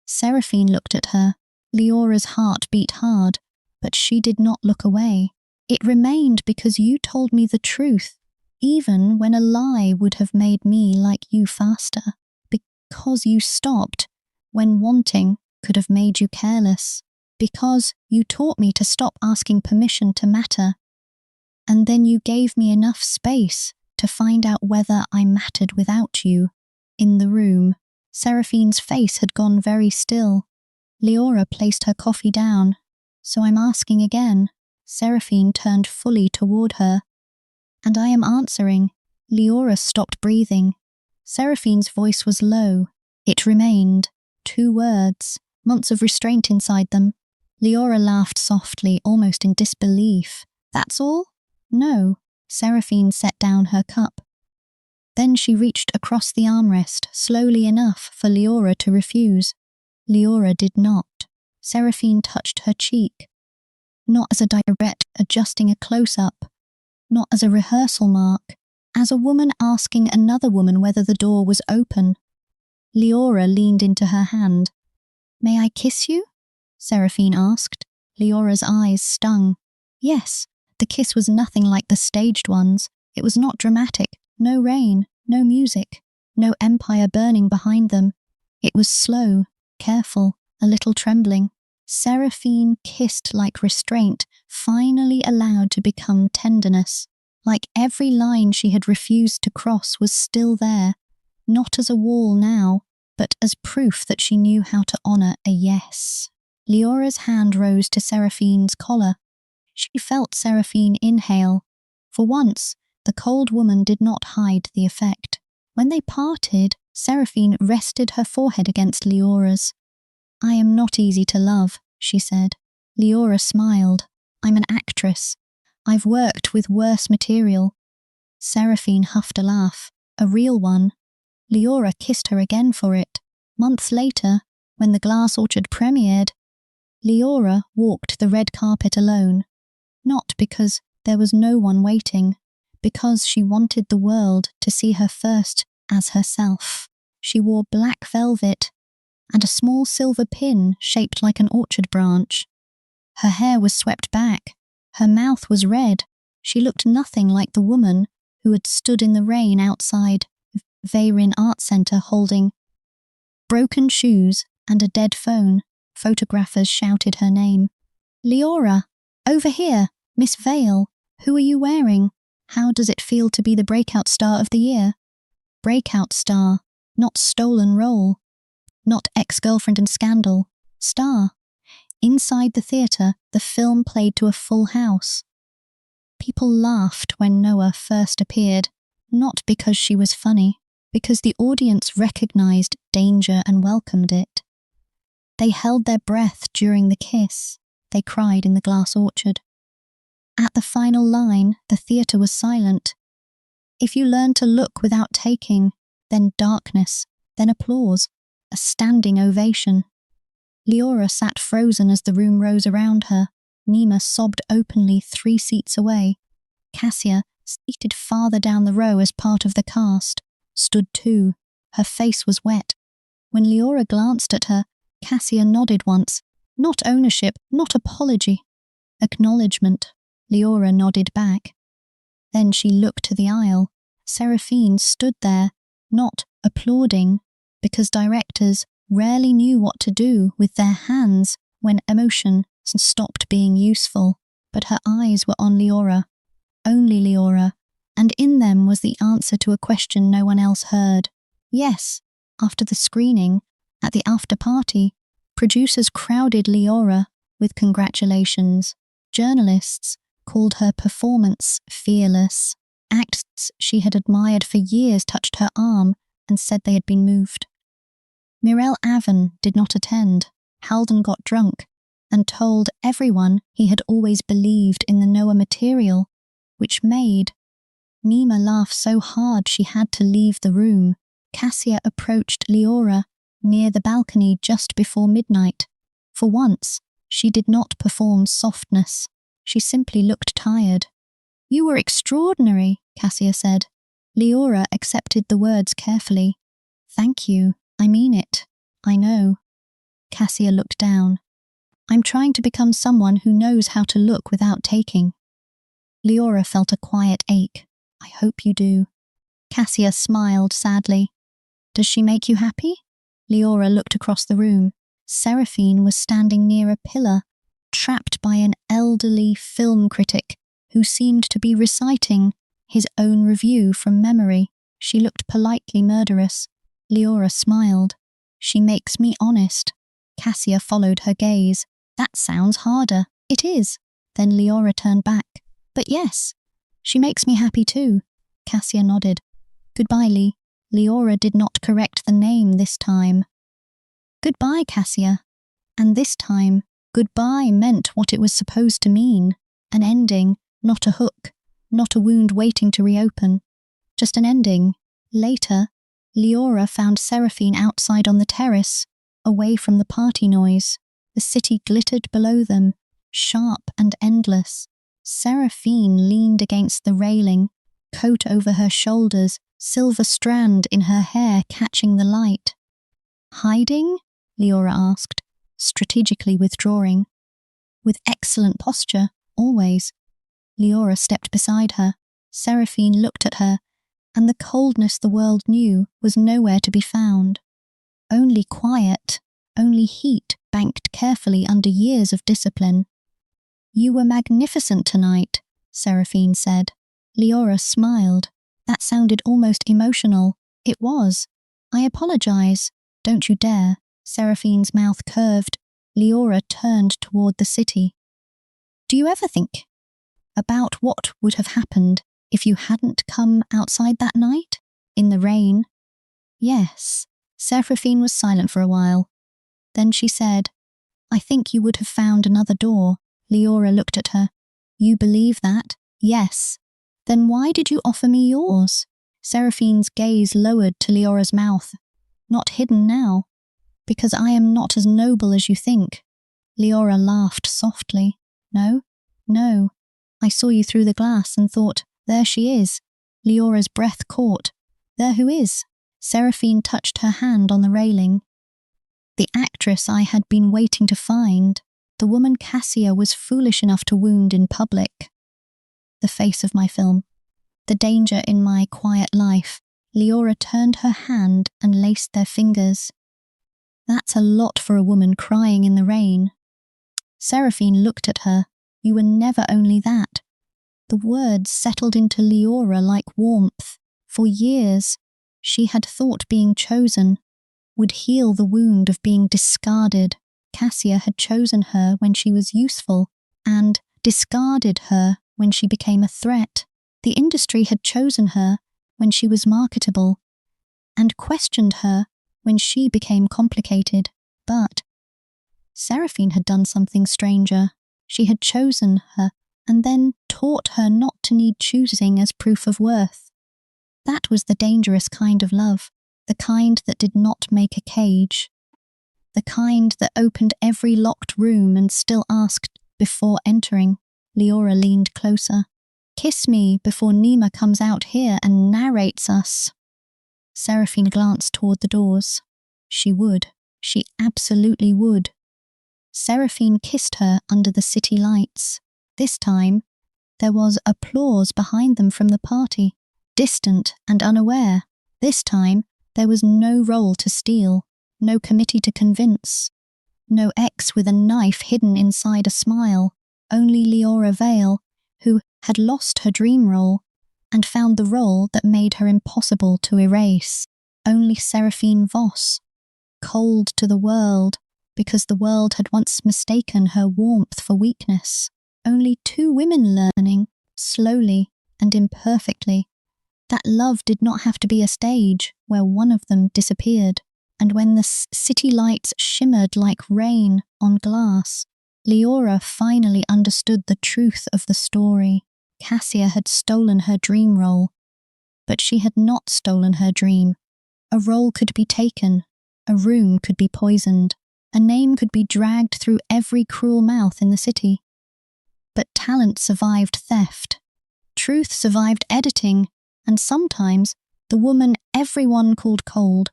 Seraphine looked at her. Leora's heart beat hard, but she did not look away. It remained because you told me the truth, even when a lie would have made me like you faster. Because you stopped when wanting could have made you careless. Because you taught me to stop asking permission to matter. And then you gave me enough space to find out whether I mattered without you. In the room, Seraphine's face had gone very still. Leora placed her coffee down. So I'm asking again. Seraphine turned fully toward her. And I am answering. Leora stopped breathing. Seraphine's voice was low. It remained. 2 words, months of restraint inside them. Leora laughed softly, almost in disbelief. That's all? No. Seraphine set down her cup. Then she reached across the armrest, slowly enough for Leora to refuse. Leora did not. Seraphine touched her cheek. Not as a direct adjusting a close-up, not as a rehearsal mark, as a woman asking another woman whether the door was open. Leora leaned into her hand. May I kiss you? Seraphine asked. Leora's eyes stung. Yes, the kiss was nothing like the staged ones. It was not dramatic, no rain, no music, no empire burning behind them. It was slow, careful, a little trembling. Seraphine kissed like restraint, finally allowed to become tenderness. Like every line she had refused to cross was still there, not as a wall now, but as proof that she knew how to honor a yes. Leora's hand rose to Seraphine's collar. She felt Seraphine inhale. For once, the cold woman did not hide the effect. When they parted, Seraphine rested her forehead against Leora's. I am not easy to love, she said. Leora smiled. I'm an actress. I've worked with worse material. Seraphine huffed a laugh, a real one. Leora kissed her again for it. Months later, when the Glass Orchard premiered, Leora walked the red carpet alone. Not because there was no one waiting, because she wanted the world to see her first as herself. She wore black velvet and a small silver pin shaped like an orchard branch. Her hair was swept back. Her mouth was red. She looked nothing like the woman who had stood in the rain outside Veyrin Art Center holding broken shoes and a dead phone. Photographers shouted her name. Leora, over here, Miss Vale, who are you wearing? How does it feel to be the breakout star of the year? Breakout star, not stolen role, not ex-girlfriend and scandal. Star. Inside the theatre, the film played to a full house. People laughed when Noah first appeared, not because she was funny, because the audience recognized danger and welcomed it. They held their breath during the kiss. They cried in the glass orchard. At the final line, the theatre was silent. If you learn to look without taking, then darkness, then applause, a standing ovation. Leora sat frozen as the room rose around her. Nima sobbed openly 3 seats away. Cassia, seated farther down the row as part of the cast, stood too. Her face was wet. When Leora glanced at her, Cassia nodded once. Not ownership, not apology. Acknowledgement. Leora nodded back. Then she looked to the aisle. Seraphine stood there, not applauding, because directors rarely knew what to do with their hands when emotion stopped being useful. But her eyes were on Leora, only Leora, and in them was the answer to a question no one else heard. Yes, after the screening, at the after-party, producers crowded Leora with congratulations. Journalists called her performance fearless. Acts she had admired for years touched her arm and said they had been moved. Mirel Avon did not attend. Halden got drunk and told everyone he had always believed in the Noah material, which made Nima laugh so hard she had to leave the room. Cassia approached Leora near the balcony just before midnight. For once, she did not perform softness. She simply looked tired. You were extraordinary, Cassia said. Leora accepted the words carefully. Thank you. I mean it. I know. Cassia looked down. I'm trying to become someone who knows how to look without taking. Leora felt a quiet ache. I hope you do. Cassia smiled sadly. Does she make you happy? Leora looked across the room. Seraphine was standing near a pillar, trapped by an elderly film critic who seemed to be reciting his own review from memory. She looked politely murderous. Leora smiled. She makes me honest. Cassia followed her gaze. That sounds harder. It is. Then Leora turned back. But yes, she makes me happy too. Cassia nodded. Goodbye, Lee. Leora did not correct the name this time. Goodbye, Cassia. And this time, goodbye meant what it was supposed to mean. An ending, not a hook, not a wound waiting to reopen. Just an ending. Later, Leora found Seraphine outside on the terrace, away from the party noise. The city glittered below them, sharp and endless. Seraphine leaned against the railing, coat over her shoulders, silver strand in her hair catching the light. Hiding? Leora asked, strategically withdrawing. With excellent posture, always. Leora stepped beside her. Seraphine looked at her, and the coldness the world knew was nowhere to be found. Only quiet, only heat banked carefully under years of discipline. You were magnificent tonight, Seraphine said. Leora smiled. That sounded almost emotional. It was. I apologize. Don't you dare. Seraphine's mouth curved. Leora turned toward the city. Do you ever think about what would have happened if you hadn't come outside that night? In the rain? Yes. Seraphine was silent for a while. Then she said, I think you would have found another door. Leora looked at her. You believe that? Yes. Then why did you offer me yours? Seraphine's gaze lowered to Leora's mouth. Not hidden now. Because I am not as noble as you think. Leora laughed softly. No, no. I saw you through the glass and thought, there she is. Leora's breath caught. There who is? Seraphine touched her hand on the railing. The actress I had been waiting to find. The woman Cassia was foolish enough to wound in public. The face of my film. The danger in my quiet life. Leora turned her hand and laced their fingers. That's a lot for a woman crying in the rain. Seraphine looked at her. You were never only that. The words settled into Leora like warmth. For years, she had thought being chosen would heal the wound of being discarded. Cassia had chosen her when she was useful and discarded her when she became a threat. The industry had chosen her when she was marketable and questioned her when she became complicated. But Seraphine had done something stranger. She had chosen her and then taught her not to need choosing as proof of worth. That was the dangerous kind of love, the kind that did not make a cage, the kind that opened every locked room and still asked before entering. Leora leaned closer. Kiss me before Nima comes out here and narrates us. Seraphine glanced toward the doors. She would. She absolutely would. Seraphine kissed her under the city lights. This time, there was applause behind them from the party, distant and unaware. This time, there was no role to steal, no committee to convince, no ex with a knife hidden inside a smile, only Leora Vale, who had lost her dream role and found the role that made her impossible to erase. Only Seraphine Voss, cold to the world because the world had once mistaken her warmth for weakness. Only two women learning, slowly and imperfectly, that love did not have to be a stage where one of them disappeared. And when the city lights shimmered like rain on glass, Leora finally understood the truth of the story. Cassia had stolen her dream role, but she had not stolen her dream. A role could be taken, a room could be poisoned, a name could be dragged through every cruel mouth in the city. But talent survived theft, truth survived editing, and sometimes the woman everyone called cold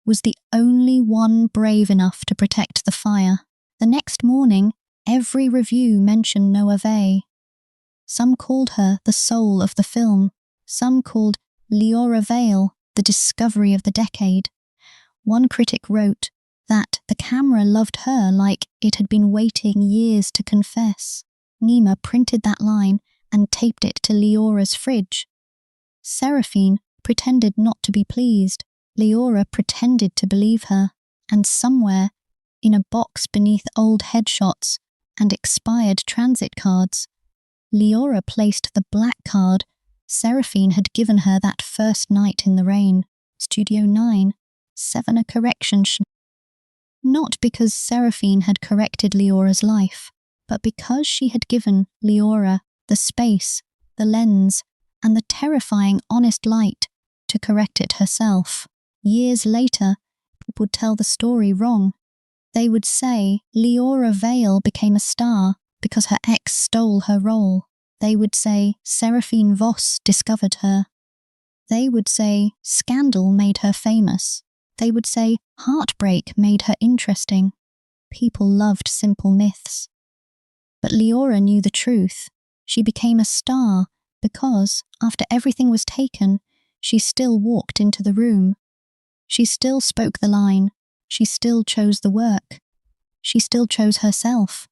was the only one brave enough to protect the fire. The next morning, every review mentioned Noa Vey. Some called her the soul of the film. Some called Leora Vale the discovery of the decade. One critic wrote that the camera loved her like it had been waiting years to confess. Nima printed that line and taped it to Leora's fridge. Seraphine pretended not to be pleased. Leora pretended to believe her. And somewhere, in a box beneath old headshots and expired transit cards, Leora placed the black card Seraphine had given her that first night in the rain. Studio 9, 7 a correction. Not because Seraphine had corrected Leora's life, but because she had given Leora the space, the lens, and the terrifying honest light to correct it herself. Years later, people would tell the story wrong. They would say Leora Vale became a star because her ex stole her role. They would say Seraphine Voss discovered her. They would say scandal made her famous. They would say heartbreak made her interesting. People loved simple myths. But Leora knew the truth. She became a star because, after everything was taken, she still walked into the room. She still spoke the line. She still chose the work. She still chose herself.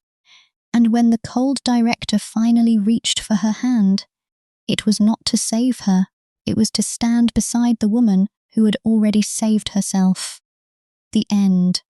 And when the cold director finally reached for her hand, it was not to save her. It was to stand beside the woman who had already saved herself. The end.